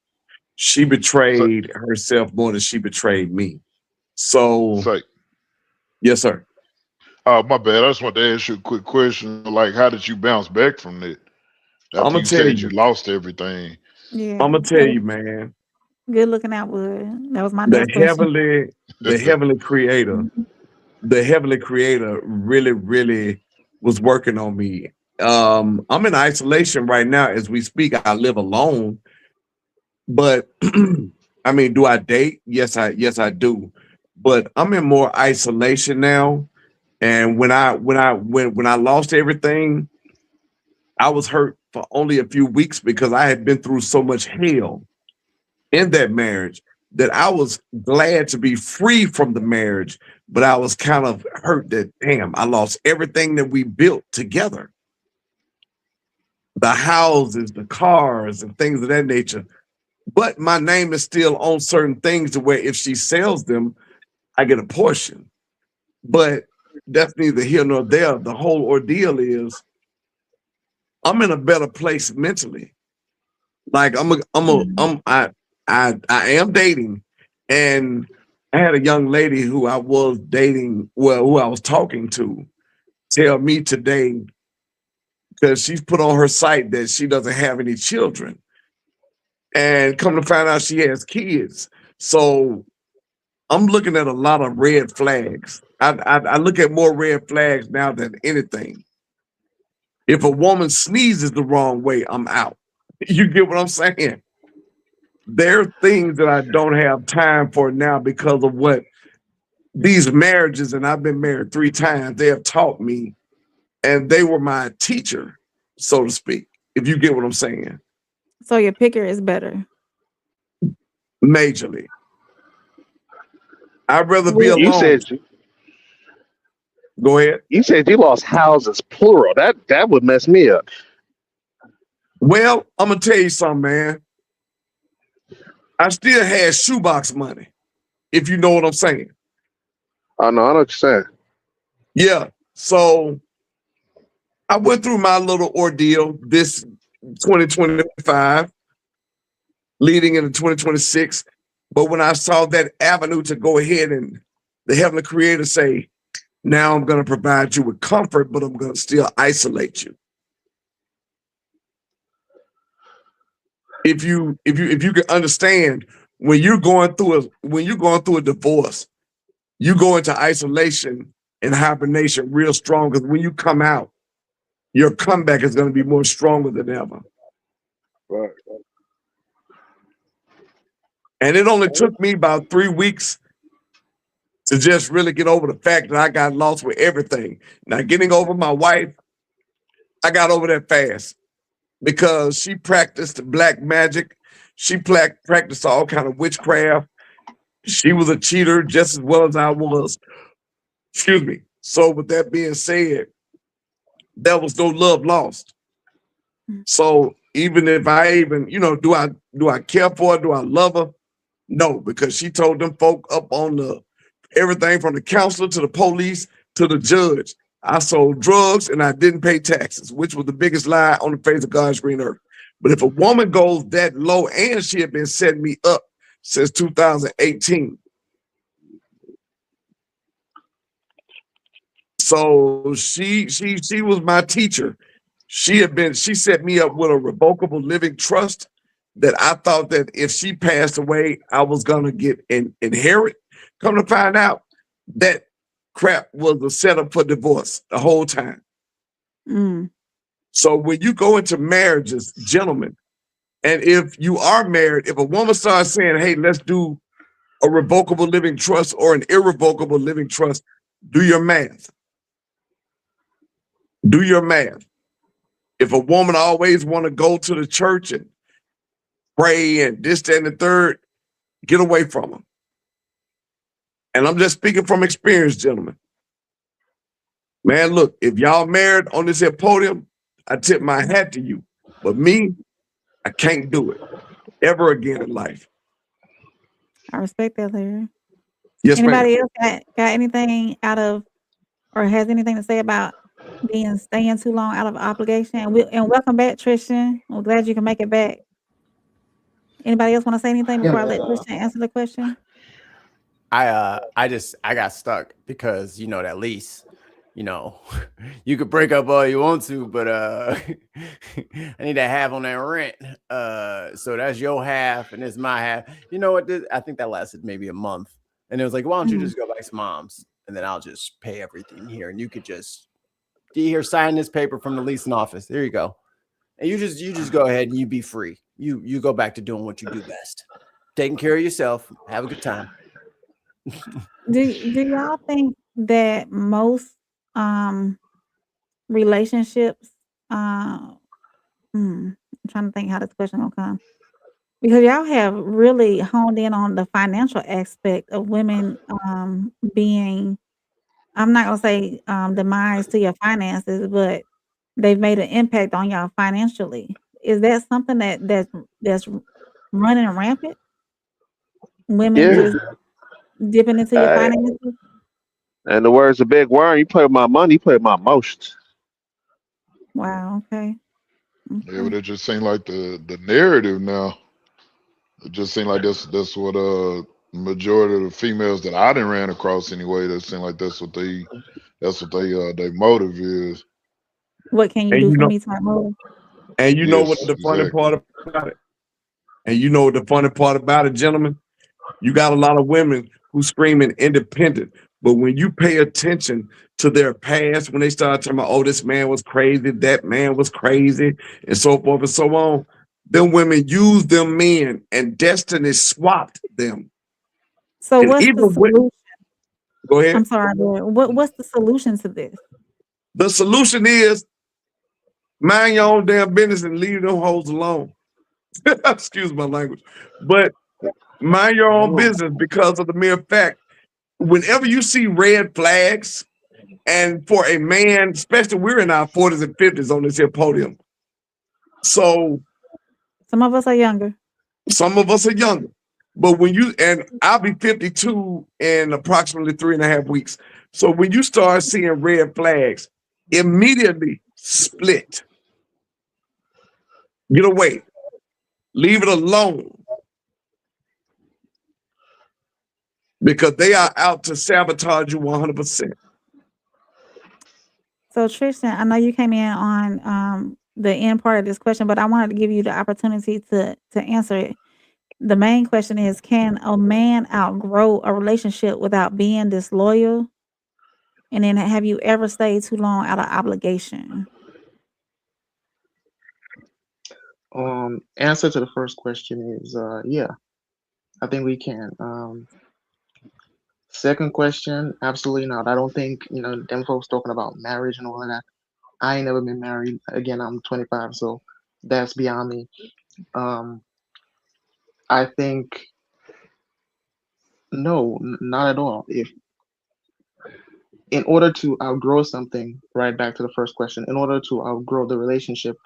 she betrayed herself more than she betrayed me. So, yes, sir. My bad. I just want to ask you a quick question. Like, how did you bounce back from that? I'm After gonna you tell said you. you lost everything. Yeah. I'm gonna tell you, man. Good looking out, Wood. That was my The next question. heavenly creator really, really was working on me. I'm in isolation right now as we speak. I live alone, but I mean, do I date? Yes, I do. But I'm in more isolation now. And when I lost everything, I was hurt for only a few weeks because I had been through so much hell in that marriage that I was glad to be free from the marriage, but I was kind of hurt that, damn, I lost everything that we built together. The houses, the cars, and things of that nature. But my name is still on certain things to where if she sells them, I get a portion. But that's neither here nor there. The whole ordeal is I'm in a better place mentally. Like I am dating, and I had a young lady who I was dating, who I was talking to, tell me today, because she's put on her site that she doesn't have any children, and come to find out she has kids. So I'm looking at a lot of red flags. I look at more red flags now than anything. If a woman sneezes the wrong way, I'm out. You get what I'm saying? There are things that I don't have time for now because of what these marriages, and I've been married 3 times, they have taught me, and they were my teacher, so to speak, if you get what I'm saying. So your picker is better. Majorly. I'd rather be alone. You said Go ahead. You said you lost houses, plural. That would mess me up. Well, I'm gonna tell you something, man. I still had shoebox money, if you know what I'm saying. I know what you're saying. Yeah. So I went through my little ordeal this 2025, leading into 2026. But when I saw that avenue to go ahead and the Heavenly Creator say, now I'm going to provide you with comfort, but I'm going to still isolate you. If you can understand, when you're going through a divorce, you go into isolation and hibernation real strong, because when you come out, your comeback is going to be more stronger than ever. Right. And it only took me about 3 weeks to just really get over the fact that I got lost with everything. Now, getting over my wife, I got over that fast because she practiced black magic. She practiced all kind of witchcraft. She was a cheater just as well as I was. Excuse me. So with that being said, there was no love lost. So even if I even, do I care for her? Do I love her? No, because she told them folk up on everything from the counselor to the police to the judge, I sold drugs and I didn't pay taxes, which was the biggest lie on the face of God's green earth. But if a woman goes that low, and she had been setting me up since 2018. So she was my teacher. She set me up with a revocable living trust that I thought that if she passed away, I was gonna get inherit. Come to find out, that crap was a setup for divorce the whole time. So when you go into marriages, gentlemen, and if you are married, if a woman starts saying, hey, let's do a revocable living trust or an irrevocable living trust, do your math. Do your math. If a woman always want to go to the church and pray and this, that, and the third, get away from them. And I'm just speaking from experience, gentlemen. Man, look, if y'all married on this here podium, I tip my hat to you. But me, I can't do it ever again in life. I respect that, Larry. Yes, Anybody else got anything out of, or has anything to say about staying too long out of obligation? And welcome back, Tristan. We're glad you can make it back. Anybody else want to say anything Yeah. before I let Christian answer the question? I got stuck because that lease, you could break up all you want to, but I need a half on that rent. So that's your half and it's my half. You know what? I think that lasted maybe a month. And it was like, why don't you just go back to mom's and then I'll just pay everything here and you could just sign this paper from the leasing office. There you go. And you just go ahead and you be free. You go back to doing what you do best. Taking care of yourself. Have a good time. Do y'all think that most relationships I'm trying to think how this question gonna come, because y'all have really honed in on the financial aspect of women being, I'm not gonna say demise to your finances, but they've made an impact on y'all financially. Is that something that's running rampant? Women Yeah. just dipping into your I, finances? and the words of Big Worm, you play with my money, you play with my emotions. Wow, okay. Yeah, but Okay. it just seemed like the narrative now. It just seemed like that's what majority of the females that I didn't ran across anyway. That seemed like that's what they motive is. What can you And do you for know, me type move? and you know what Yes, the funny exactly. part about it? And you know what the funny part about it, gentlemen? You got a lot of women who screaming independent, but when you pay attention to their past, when they start talking about, oh, this man was crazy, that man was crazy, and so forth and so on, them women use them men and destiny swapped them. So And what's the even with, solution? go ahead. I'm sorry, what's the solution to this? The solution is mind your own damn business and leave them hoes alone. Excuse my language. But mind your own business because of the mere fact, whenever you see red flags, and for a man, especially we're in our 40s and 50s on this here podium. So Some of us are younger. some of us are younger. But when you, and I'll be 52 in approximately 3.5 weeks. So when you start seeing red flags, immediately split. Get away. Leave it alone. Because they are out to sabotage you 100%. So Tristan, I know you came in on the end part of this question, but I wanted to give you the opportunity to answer it. The main question is, can a man outgrow a relationship without being disloyal? And then have you ever stayed too long out of obligation? Answer to the first question is yeah, I think we can. Second question, absolutely not. I don't think, them folks talking about marriage and all of that. I ain't never been married. Again, I'm 25, so that's beyond me. Um, I think no, not at all. If in order to outgrow something, right back to the first question, in order to outgrow the relationship,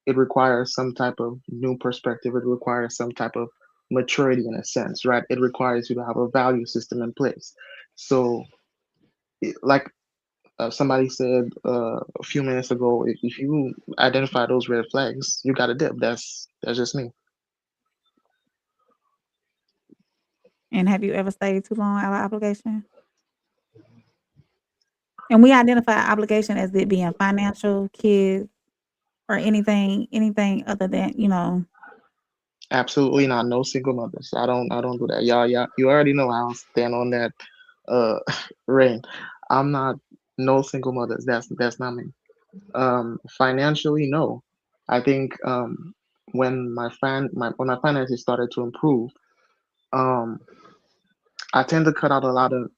it requires some type of new perspective. It requires some type of maturity in a sense, right? It requires you to have a value system in place. So, like somebody said a few minutes ago, if you identify those red flags, you got to dip. That's just me. And have you ever stayed too long out of obligation? And we identify obligation as it being financial, kids, or anything other than. Absolutely not. No single mothers. I don't do that. Y'all, you already know how I stand on that. Uh, Rain. I'm not no single mothers. That's not me. Financially, no. I think when when my finances started to improve, um, I tend to cut out a lot of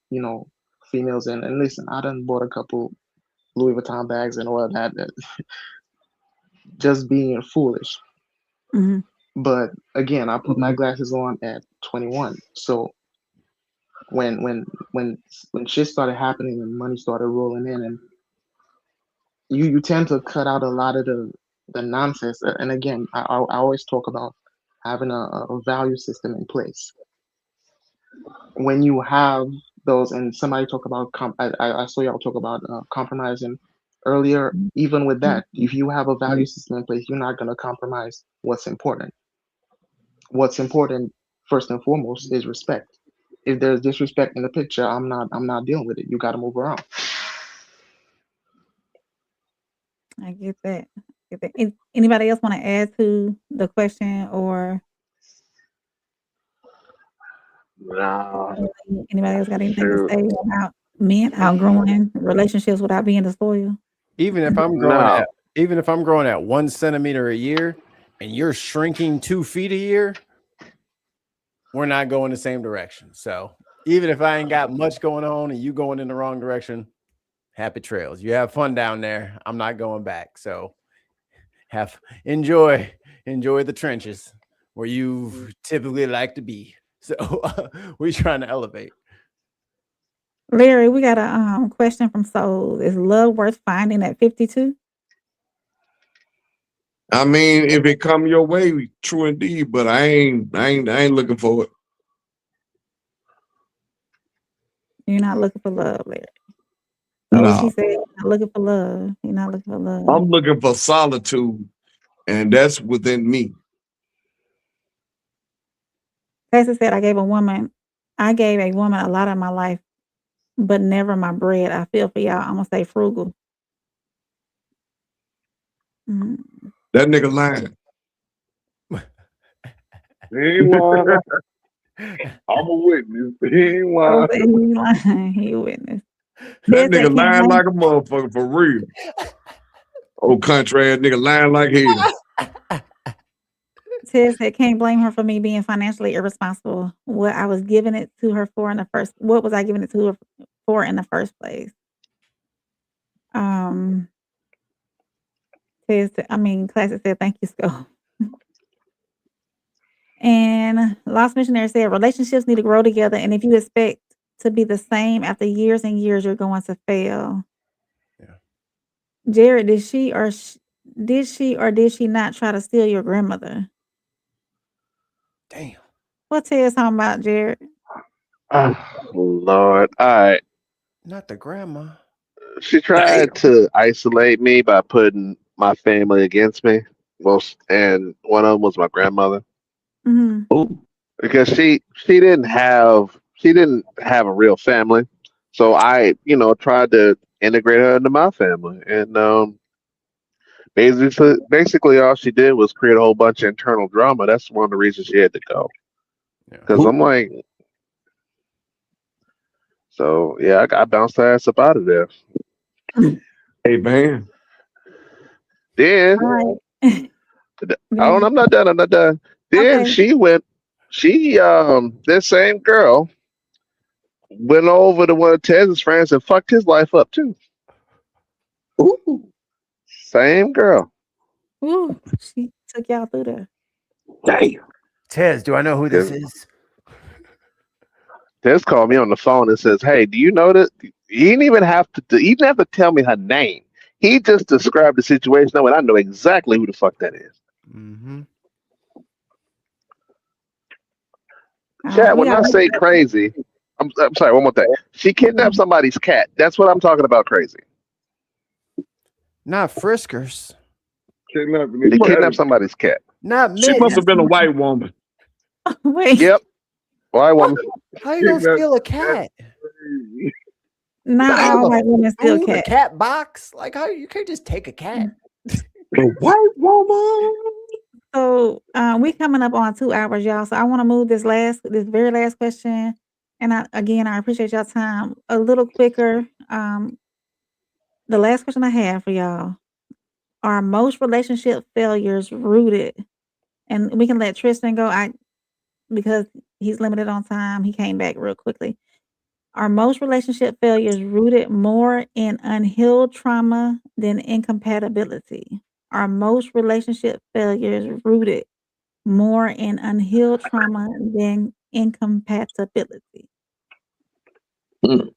females. And listen, I done bought a couple Louis Vuitton bags and all of that. Just being foolish. Mhm. But again, I put my glasses on at 21. So when when when when shit started happening and money started rolling in, and you tend to cut out a lot of the nonsense. And again, I always talk about having a value system in place. When you have those, and somebody talk about I saw y'all talk about compromising earlier. Even with that, if you have a value system in place, you're not going to compromise what's important. what's important first and foremost is respect. If there's disrespect in the picture, I'm not dealing with it. You got to move around. I get that. Anybody else want to add to the question or Nah, anybody else got anything to shoot. say about men outgrowing relationships without being disloyal? Even if I'm growing No. at 1 centimeter a year and you're shrinking 2 feet a year, we're not going the same direction. So even if I ain't got much going on and you going in the wrong direction, happy trails. You have fun down there. I'm not going back. So enjoy the trenches where you typically like to be. So we're trying to elevate. Larry, we got a question from Soul. Is love worth finding at 52? I mean, if it come your way, true indeed. But I ain't looking for it. You're not looking for love, Larry. So No, she said, you're not looking for love. You're not looking for love. I'm looking for solitude, and that's within me. Cassie said, I gave a woman a lot of my life, but never my bread. I feel for y'all. I'm gonna say frugal. Mm. That nigga lying. He ain't lying. I'm a witness. He ain't Oh, lying. he lying. He a witness. That Ted said, nigga can't lying blame like a motherfucker for real. Old country ass nigga lying like hell. Ted said, can't blame her for me being financially irresponsible. What I was giving it to her for in the first, what was I giving it to her for in the first place? Ted said, Classic said, thank you, Skull. And Lost Missionary said, relationships need to grow together. And if you expect to be the same after years and years, you're going to fail. Yeah. Jared, did she or did she not try to steal your grandmother? Damn. What Ted's talking about, Jared? Oh, Lord. All right. Not the grandma. She tried to isolate me by putting my family against me. And one of them was my grandmother. Mm-hmm. Ooh. Because she didn't have a real family. So I, tried to integrate her into my family. And basically all she did was create a whole bunch of internal drama. That's one of the reasons she had to go. Because I'm like, so yeah, I bounced her ass up out of there. Hey man. Then I'm not done. Then Okay. this same girl went over to one of Tez's friends and fucked his life up too. Ooh. Same girl. Ooh, she took y'all through there. Damn. Tez, do I know who this is? Tez called me on the phone and says, "Hey, do you know that?" He didn't even have to tell me her name. He just described the situation, and I know exactly who the fuck that is. Mm-hmm. Chad, when I say crazy, I'm sorry, one more thing. She kidnapped somebody's cat. That's what I'm talking about crazy. Not Friskers. They kidnapped somebody's cat. Not me. She must have been a white woman. Wait. Yep. White woman. How you gonna steal a cat? Not all white women steal A cats. cat box? Like how you can't just take a cat. A white woman. So we coming up on 2 hours, y'all. So I want to move this very last question. And I appreciate y'all time a little quicker. The last question I have for y'all: are most relationship failures rooted? And we can let Tristan go. Because he's limited on time. He came back real quickly. Are most relationship failures rooted more in unhealed trauma than incompatibility? Are most relationship failures rooted more in unhealed trauma than incompatibility? Good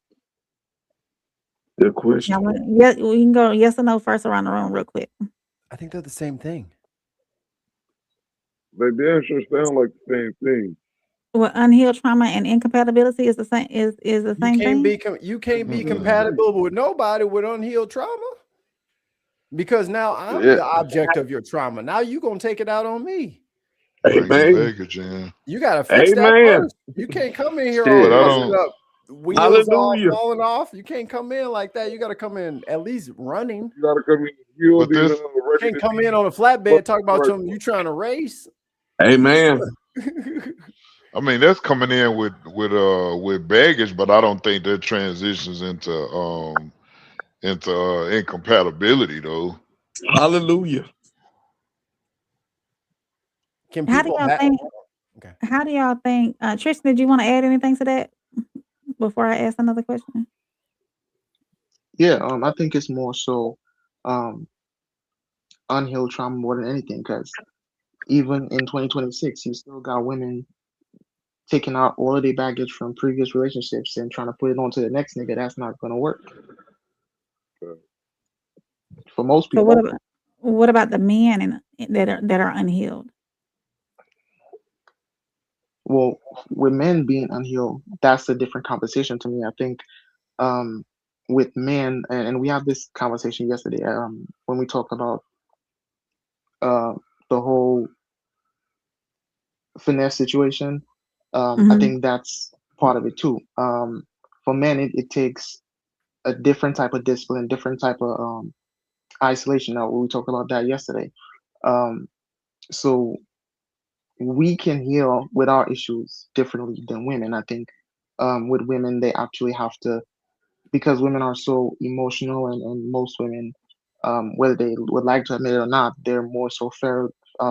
question. Yeah, we can go yes or no first around the room real quick. I think they're the same thing. They damn sure sound like the same thing. Well, unhealed trauma and incompatibility is the same. Is the same thing? You can't be compatible with nobody with unhealed trauma, because now I'm the object of your trauma. Now you gonna take it out on me. Hey bring your man. baggage in. You gotta fix that Amen. first. You can't come in here all But I Shit. busted don't. up, wheels all Hallelujah. falling off. You can't come in like that. You gotta come in at least running. You gotta come in healed But and this, ready Can't to come in be on a flatbed talk about right. you trying to race. Amen. I mean, that's coming in with baggage, but I don't think that transitions into incompatibility though. Hallelujah. Can How do people y'all have? think? Okay. How do y'all think? Tristan, did you want to add anything to that before I ask another question? Yeah, I think it's more so um unhealed trauma more than anything, because even in 2026, you still got women taking out all of their baggage from previous relationships and trying to put it onto the next nigga. That's not gonna work for most So people. what about the men that are unhealed? Well, with men being unhealed, that's a different conversation to me. I think with men, and we had this conversation yesterday when we talked about the whole finesse situation. I think that's part of it too. For men, it takes a different type of discipline, different type of isolation. Now, we talked about that yesterday. So we can heal with our issues differently than women. I think with women, they actually have to, because women are so emotional, and most women, whether they would like to admit it or not, they're more so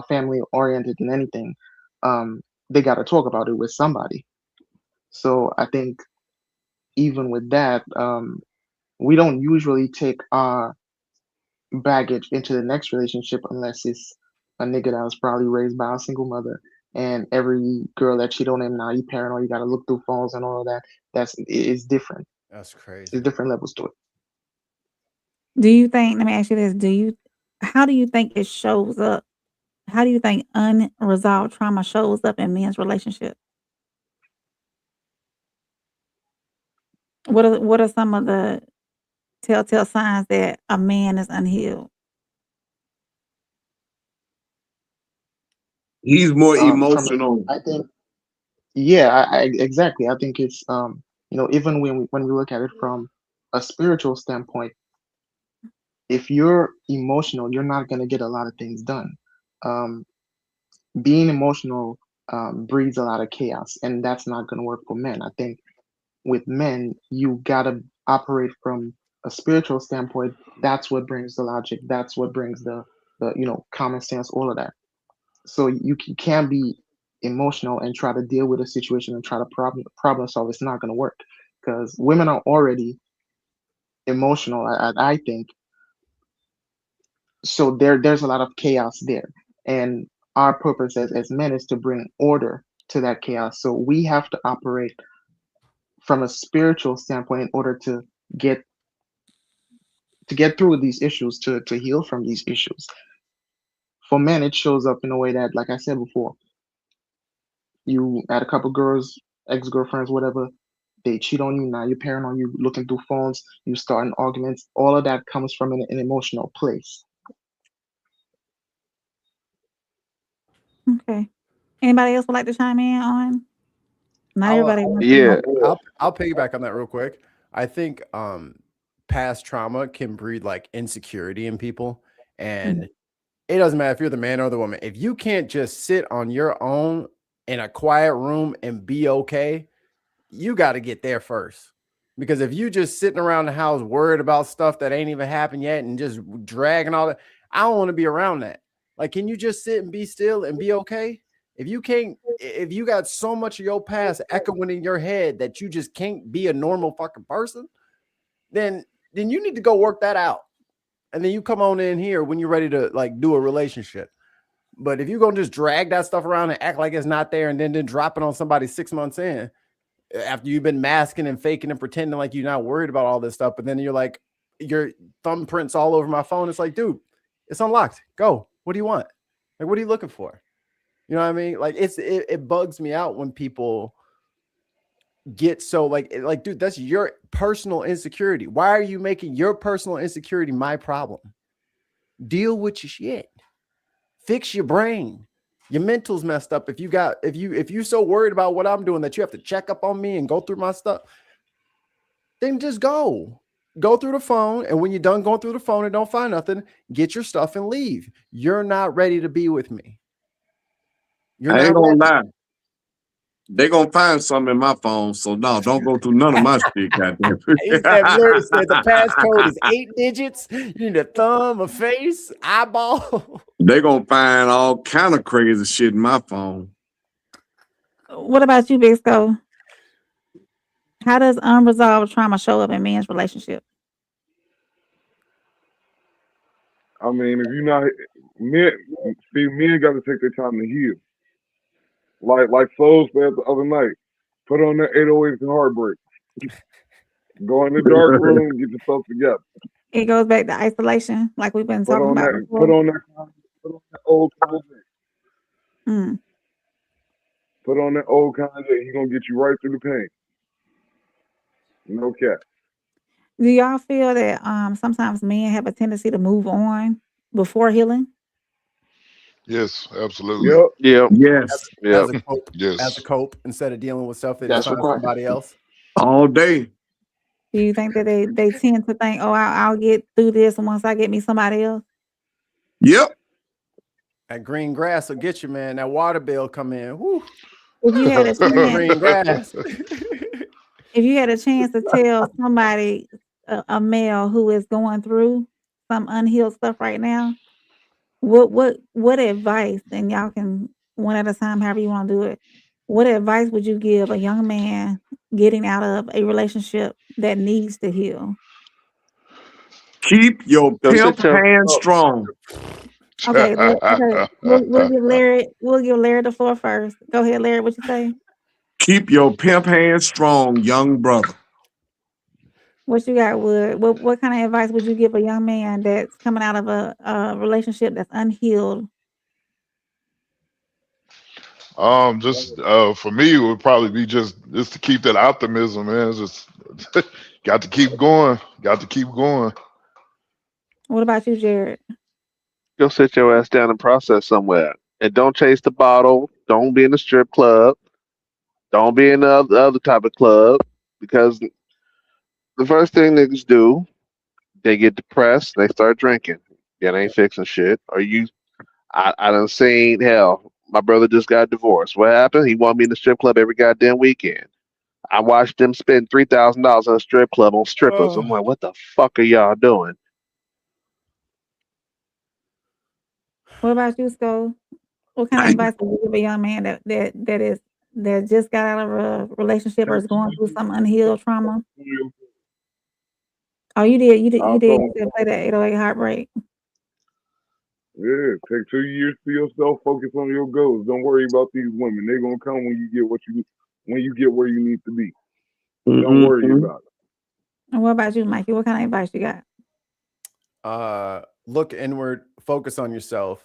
family oriented than anything. They got to talk about it with somebody. So I think even with that, we don't usually take our baggage into the next relationship unless it's a nigga that was probably raised by a single mother. And every girl that cheat on him, now you paranoid, you got to look through phones and all of that. It's different. That's crazy. There's different levels to it. Do you think? Let me ask you this: how do you think it shows up? How do you think unresolved trauma shows up in men's relationship? What are some of the telltale signs that a man is unhealed? He's more From emotional. I think, yeah, exactly. I think it's even when we look at it from a spiritual standpoint, if you're emotional, you're not gonna get a lot of things done. Um, Being emotional breeds a lot of chaos, and that's not gonna work for men. I think with men, you gotta operate from a spiritual standpoint. That's what brings the logic. That's what brings the common sense, all of that. So you can't be emotional and try to deal with a situation and try to problem solve. It's not gonna work because women are already emotional. I think so. There's a lot of chaos there, and our purpose as men is to bring order to that chaos. So we have to operate from a spiritual standpoint in order to get through these issues, to heal from these issues. For men, it shows up in a way that, like I said before, you had a couple girls, ex-girlfriends, whatever, they cheat on you, now you're paranoid, you looking through phones, you starting arguments. All of that comes from an emotional place. Okay. Anybody else would like to chime in on? Not I'll, everybody wants to Yeah. know. I'll piggyback on that real quick. I think past trauma can breed like insecurity in people, and it doesn't matter if you're the man or the woman. If you can't just sit on your own in a quiet room and be okay, you got to get there first. Because if you just sitting around the house worried about stuff that ain't even happened yet and just dragging all that, I don't want to be around that. Like, can you just sit and be still and be okay? If you can't, if you got so much of your past echoing in your head that you just can't be a normal fucking person, then you need to go work that out. And then you come on in here when you're ready to like do a relationship. But if you're gonna just drag that stuff around and act like it's not there and then drop it on somebody 6 months in, after you've been masking and faking and pretending like you're not worried about all this stuff, but then you're like, your thumbprints all over my phone. It's like, dude, it's unlocked. Go. What do you want? Like, what are you looking for? You know what I mean? Like, it bugs me out when people get so like, dude, that's your personal insecurity. Why are you making your personal insecurity my problem? Deal with your shit. Fix your brain. Your mental's messed up. If you're so worried about what I'm doing that you have to check up on me and go through my stuff, then just go through the phone. And when you're done going through the phone and don't find nothing, get your stuff and leave. You're not ready to be with me. I ain't gonna lie. They gonna find something in my phone, so no, don't go through none of my shit, goddamn. That said the passcode is 8 digits. You need a thumb, a face, eyeball. They gonna find all kind of crazy shit in my phone. What about you, Big Skull? How does unresolved trauma show up in men's relationship? I mean, if you're not men got to take their time to heal. Like Soul said the other night, put on that 808s and heartbreak. Go in the dark room, get yourself together. It goes back to isolation, like we've been talking about before. Put on that old Kanye. Put on that old Kanye. He's gonna get you right through the pain. No cap. Do y'all feel that sometimes men have a tendency to move on before healing? Yes, absolutely. Yep. Yes. As a cope, Yes. as a cope, instead of dealing with stuff, they That's just find required. somebody else. All day. Do you think that they tend to think, oh, I'll get through this once I get me somebody else? Yep. That green grass will get you, man. That water bill come in. Woo. If you had a chance, Green grass. if you had a chance to tell somebody, a male who is going through some unhealed stuff right now, what advice, and y'all can one at a time, however you want to do it, what advice would you give a young man getting out of a relationship that needs to heal? Keep your Go pimp sit your hand strong. Okay, we'll give Larry the floor first. Go ahead, Larry. What you say? Keep your pimp hand strong, young brother. What you got, Wood? What kind of advice would you give a young man that's coming out of a relationship that's unhealed? Just for me, it would probably be just to keep that optimism, man. Just got to keep going. Got to keep going. What about you, Jared? Go sit your ass down and process somewhere. And don't chase the bottle. Don't be in the strip club. Don't be in the other type of club. Because the first thing niggas do, they get depressed, they start drinking. That ain't fixing shit. I done seen, hell, my brother just got divorced. What happened? He wanted me in the strip club every goddamn weekend. I watched them spend $3,000 on a strip club on strippers. I'm like, what the fuck are y'all doing? What about you, Skull? What kind of advice would you give a young man that just got out of a relationship or is going through some unhealed trauma? Oh, you did. You said play that 808 heartbreak. Yeah, take 2 years to yourself. Focus on your goals. Don't worry about these women. They're gonna come when you get where you need to be. Don't worry about it. And what about you, Mikey? What kind of advice you got? Look inward. Focus on yourself.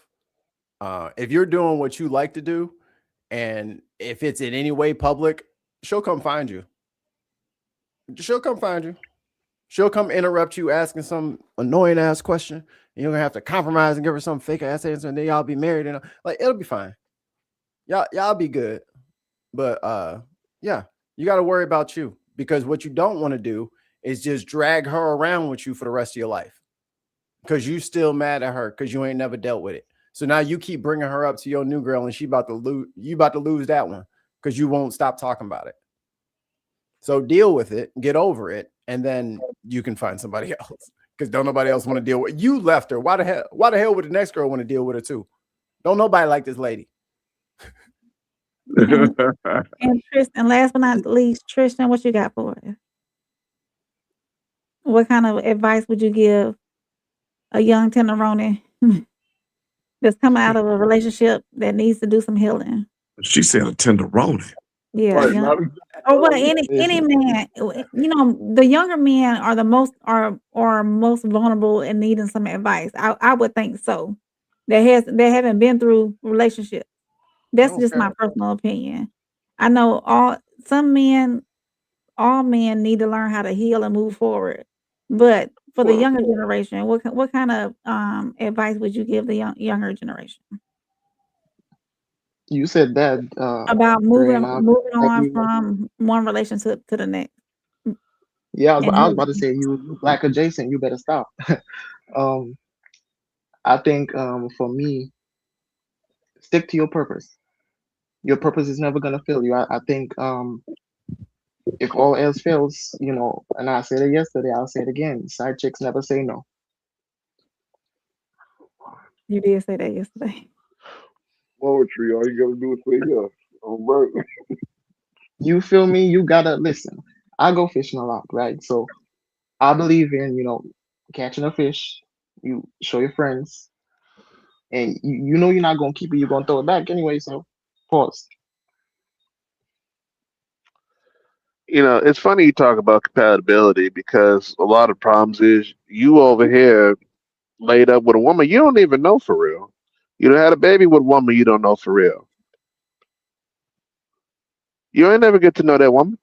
If you're doing what you like to do, and if it's in any way public, she'll come find you. She'll come find you. She'll come interrupt you asking some annoying ass question. You're gonna have to compromise and give her some fake ass answer, and then y'all be married, and like it'll be fine. Y'all be good. But yeah, you got to worry about you, because what you don't want to do is just drag her around with you for the rest of your life, because you still mad at her because you ain't never dealt with it. So now you keep bringing her up to your new girl, and she about to lose. You about to lose that one because you won't stop talking about it. So deal with it, get over it, and then you can find somebody else, because don't nobody else want to deal with. You left her. Why the hell would the next girl want to deal with her too? Don't nobody like this lady. And Tristan, last but not least, Tristan, what you got for us? What kind of advice would you give a young tenderoni that's coming out of a relationship that needs to do some healing? She said a tenderoni. Yeah, Right, or what any man, the younger men are the most most vulnerable and needing some advice. I would think so. They haven't been through relationships. That's just my personal opinion. I know all men need to learn how to heal and move forward. But for the younger generation, what kind of advice would you give the younger generation? You said that about Dre, moving and I on exactly. from one relationship to the next. Yeah, And I was about to say you black adjacent. You better stop. um, I think for me, stick to your purpose. Your purpose is never gonna fail you. I think if all else fails, and I said it yesterday, I'll say it again. Side chicks never say no. you did say that yesterday. Poetry, all you gotta do is say yes. Oh, bro. You feel me? You gotta listen. I go fishing a lot, right? So I believe in, catching a fish. You show your friends, and you know you're not gonna keep it. You're gonna throw it back anyway. So pause. It's funny you talk about compatibility because a lot of problems is you over here laid up with a woman you don't even know for real. You done had a baby with a woman you don't know for real. You ain't never get to know that woman.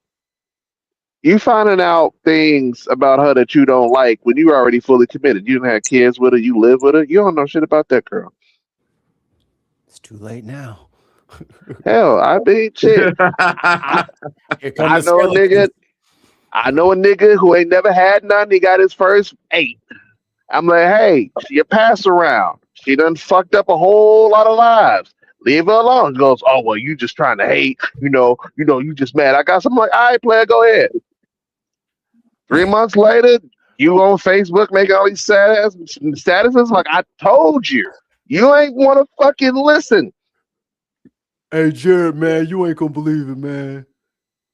You finding out things about her that you don't like when you already fully committed. You done had kids with her, you live with her. You don't know shit about that girl. It's too late now. Hell, I mean, shit. I, Here come I the know a skeletons. nigga. I know a nigga who ain't never had none. He got his first 8. I'm like, hey, you pass around. She done fucked up a whole lot of lives. Leave her alone. He goes, oh well, you just trying to hate. You just mad. I got something like, all right, player, go ahead. 3 months later, you on Facebook making all these statuses. Like I told you, you ain't want to fucking listen. Hey, Jared, man, you ain't gonna believe it, man.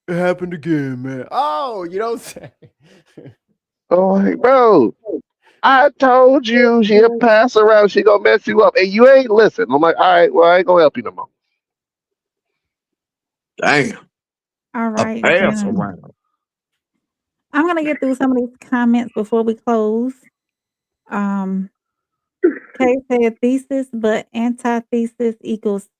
It happened again, man. Oh, you don't say. Oh, like, bro, I told you she'll pass around. She gonna mess you up, and you ain't listen. I'm like, all right, well, I ain't gonna help you no more. Damn. All A right, pass then. around. I'm gonna get through some of these comments before we close. Kay said thesis, but antithesis equals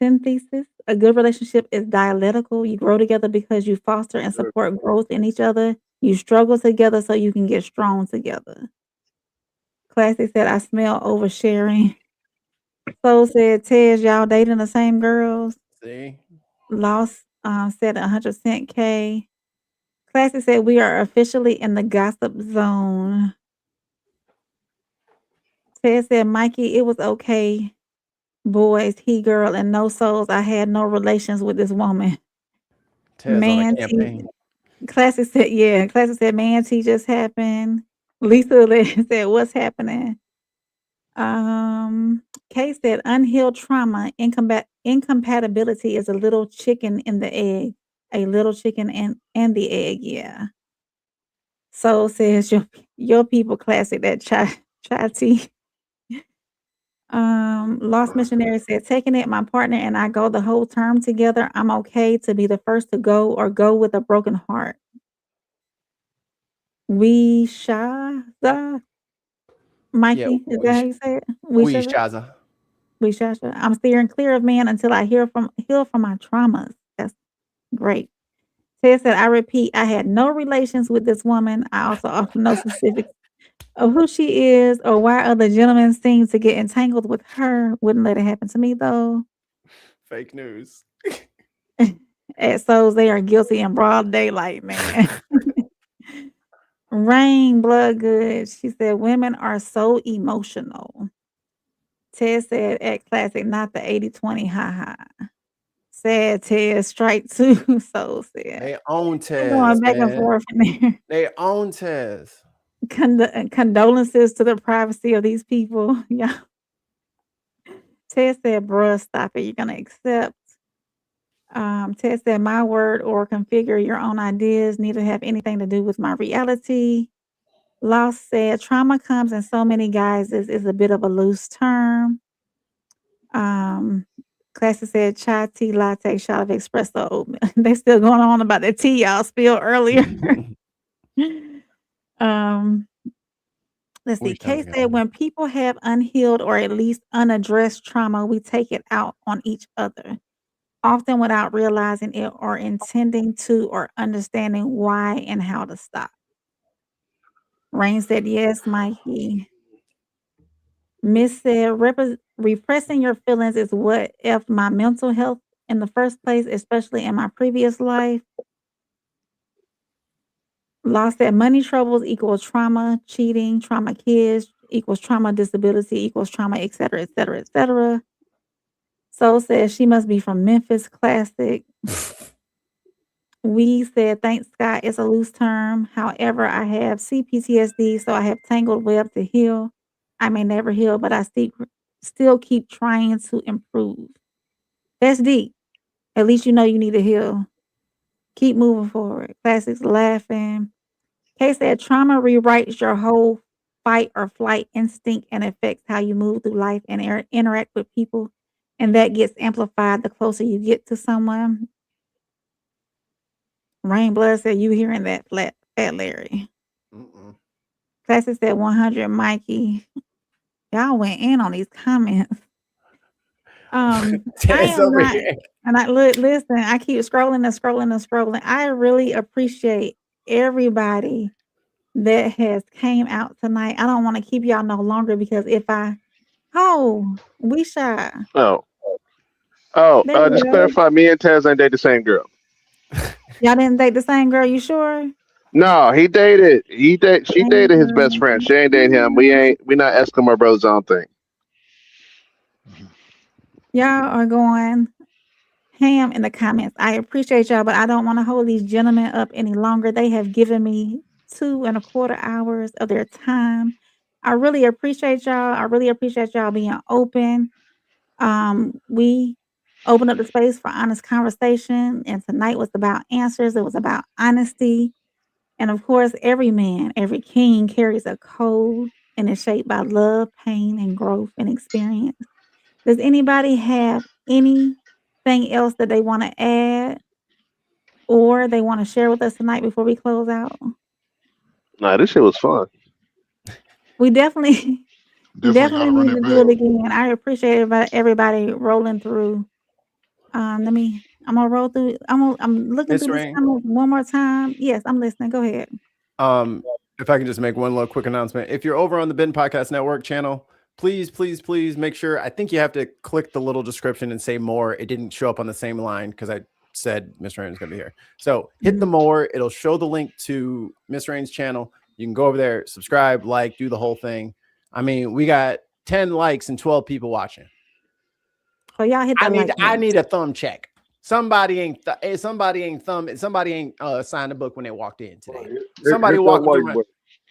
synthesis. A good relationship is dialectical. You grow together because you foster and support growth in each other. You struggle together so you can get strong together. Classic said, I smell oversharing. Soul said, Tez, y'all dating the same girls. See? Lost said 100% K. Classic said, we are officially in the gossip zone. Ted said, Mikey, it was okay. Boys, he, girl, and no souls. I had no relations with this woman. Tez on a Man, campaign. Classic said, yeah. Classic said, man, T just happened. Lisa said, what's happening? Kay said, unhealed trauma, incompatibility is a little chicken in the egg. A little chicken and the egg, yeah. Soul says, your people classic, that chai tea. Lost Missionary said, taking it, my partner and I go the whole term together. I'm okay to be the first to go or go with a broken heart. We Shaza, Mikey, is that how you say it? We Shaza. Shasha. I'm steering clear of men until I heal from my traumas. That's great. Ted said, I repeat, I had no relations with this woman. I also offer no specifics of who she is or why other gentlemen seem to get entangled with her. Wouldn't let it happen to me though. Fake news. At souls, they are guilty in broad daylight, man. Rain Bloodgood. She said, women are so emotional. Ted said at classic, not the 80-20, haha. Said Ted, strike two. Soul said. They own We're going Tez, back and man. forth in there. They own Tez. Condolences to the privacy of these people. Yeah. Ted said, bruh, stop it. You're going to accept. Ted said, my word or configure your own ideas need to have anything to do with my reality. Lost said, trauma comes in so many guises is a bit of a loose term. Classic said, chai tea latte, shot of espresso oatmeal. They still going on about the tea y'all spilled earlier. Let's see. Kay said, when people have unhealed or at least unaddressed trauma, we take it out on each other, often without realizing it or intending to or understanding why and how to stop. Rain said, yes, Mikey. Miss said, repressing your feelings is what F my mental health in the first place, especially in my previous life. Law said, money troubles equals trauma, cheating, trauma kids equals trauma, disability equals trauma, et cetera, et cetera, et cetera. Soul says she must be from Memphis. Classic. We said, thanks, Scott. It's a loose term. However, I have CPTSD, so I have tangled web to heal. I may never heal, but I still keep trying to improve. That's deep. At least you know you need to heal. Keep moving forward. Classics laughing. Kay said, trauma rewrites your whole fight or flight instinct and affects how you move through life and interact with people. And that gets amplified the closer you get to someone. Rain Blood said, you hearing that, Fat Larry. Classic said, 100 Mikey. Y'all went in on these comments. I am not, and listen, I keep scrolling. I really appreciate everybody that has came out tonight. I don't want to keep y'all no longer because we shy. Just clarify, me and Taz ain't date the same girl. Y'all didn't date the same girl, you sure? No, she dated his best friend. She ain't dating him. We not Eskimo brothers, I don't think. Y'all are going ham in the comments. I appreciate y'all, but I don't want to hold these gentlemen up any longer. They have given me 2.25 hours of their time. I really appreciate y'all. I really appreciate y'all being open. We opened up the space for honest conversation, and tonight was about answers. It was about honesty. And of course, every man, every king carries a code and is shaped by love, pain, and growth and experience. Does anybody have anything else that they want to add or they want to share with us tonight before we close out? Nah, this shit was fun. We definitely need to do it again. I appreciate everybody rolling through. I'm gonna roll through. I'm looking through this comments one more time. Yes, I'm listening. Go ahead. If I can just make one little quick announcement. If you're over on the Ben Podcast Network channel, please make sure. I think you have to click the little description and say more. It didn't show up on the same line because I said Miss Rain's gonna be here. So hit the more. It'll show the link to Miss Rain's channel. You can go over there, subscribe, like, do the whole thing. I mean, we got 10 likes and 12 people watching. So y'all hit that I need a thumb check. Somebody ain't signed the book when they walked in today.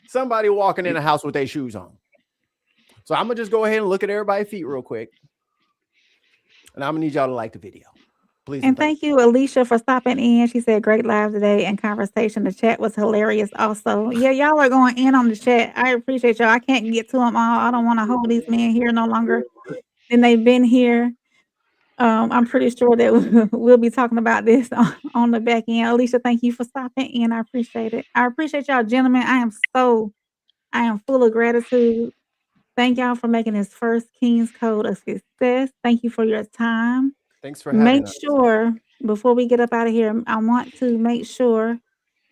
Somebody walking in a house with their shoes on. So I'm gonna just go ahead and look at everybody's feet real quick. And I'm gonna need y'all to like the video. Please. And thank you, Alicia, for stopping in. She said great live today and conversation. The chat was hilarious also. Yeah, y'all are going in on the chat. I appreciate y'all. I can't get to them all. I don't want to hold these men here no longer than they've been here. I'm pretty sure that we'll be talking about this on the back end. Alicia, thank you for stopping in. I appreciate it. I appreciate y'all, gentlemen. I am full of gratitude. Thank y'all for making this first King's Code a success. Thank you for your time. Thanks for having us. Make sure, before we get up out of here, I want to make sure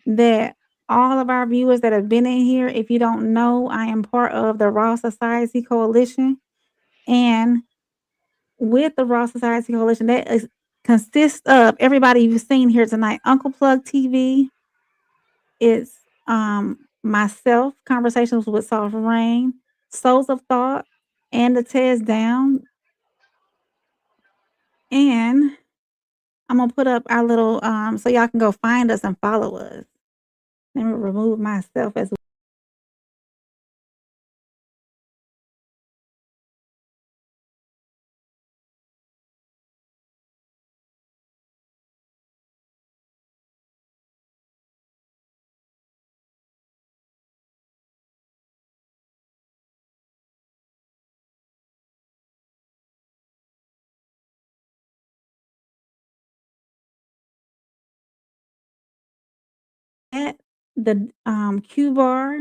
that all of our viewers that have been in here, if you don't know, I am part of the Raw Society Coalition. And with the Raw Society Coalition, that consists of everybody you've seen here tonight. Uncle Plug TV. It's myself, Conversations with Soft Rain, Souls of Thought, and the Tez Down. And I'm gonna put up our little so y'all can go find us and follow us. Let me remove myself as well. At the Q Bar,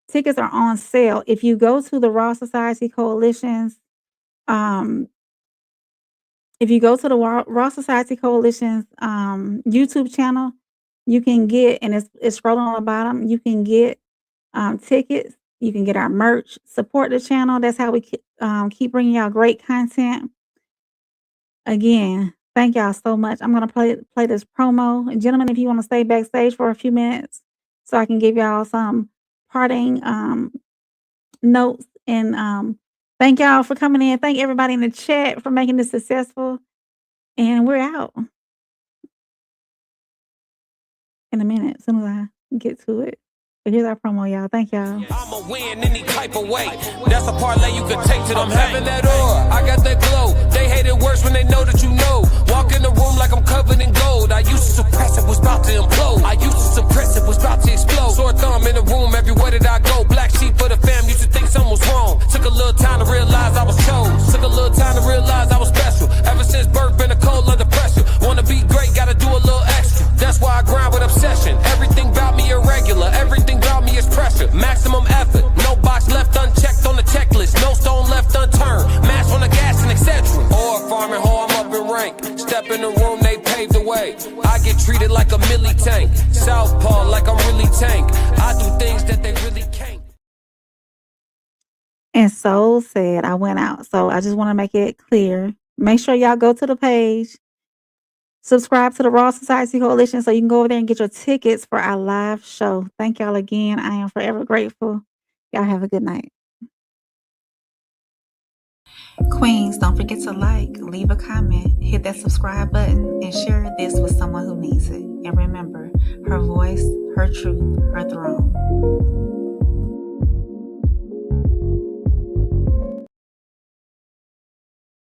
tickets are on sale. If you go to the Raw Society Coalition's if you go to the Raw Society Coalition's YouTube channel, you can get, and it's scrolling on the bottom, you can get tickets You can get our merch, support the channel. That's how we keep bringing y'all great content. Again, thank y'all so much. I'm going to play this promo. And gentlemen, if you want to stay backstage for a few minutes so I can give y'all some parting notes. And thank y'all for coming in. Thank everybody in the chat for making this successful. And we're out in a minute, as soon as I get to it. But here's our promo, y'all. Thank y'all. I'ma win any type of way. That's a parlay you could take to them. I'm having that aura, I got that glow. They hate it worse when they know that you know. Walk in the room like I'm covered in gold. I used to suppress it, was about to implode. I used to suppress it, was about to explode. Sore thumb in the room, everywhere that I go. Black sheep for the fam, used to think something was wrong. Took a little time to realize I was chose. Took a little time to realize I was special. Ever since birth, been a cold under pressure. Wanna be great, gotta do a little extra. That's why I grind with obsession. Everything about me irregular, everything about me is pressure. Maximum effort, no box left unchecked on the checklist, no stone left unturned. Mash on the gas and etc. Or farming hoe, I'm up in rank. Step in the room, they paved the way. I get treated like a milli tank. Southpaw like I'm really tank. I do things that they really can't. And Soul said I went out. So I just want to make it clear. Make sure y'all go to the page. Subscribe to the Raw Society Coalition so you can go over there and get your tickets for our live show. Thank y'all again. I am forever grateful. Y'all have a good night. Queens, don't forget to like, leave a comment, hit that subscribe button, and share this with someone who needs it. And remember, her voice, her truth, her throne.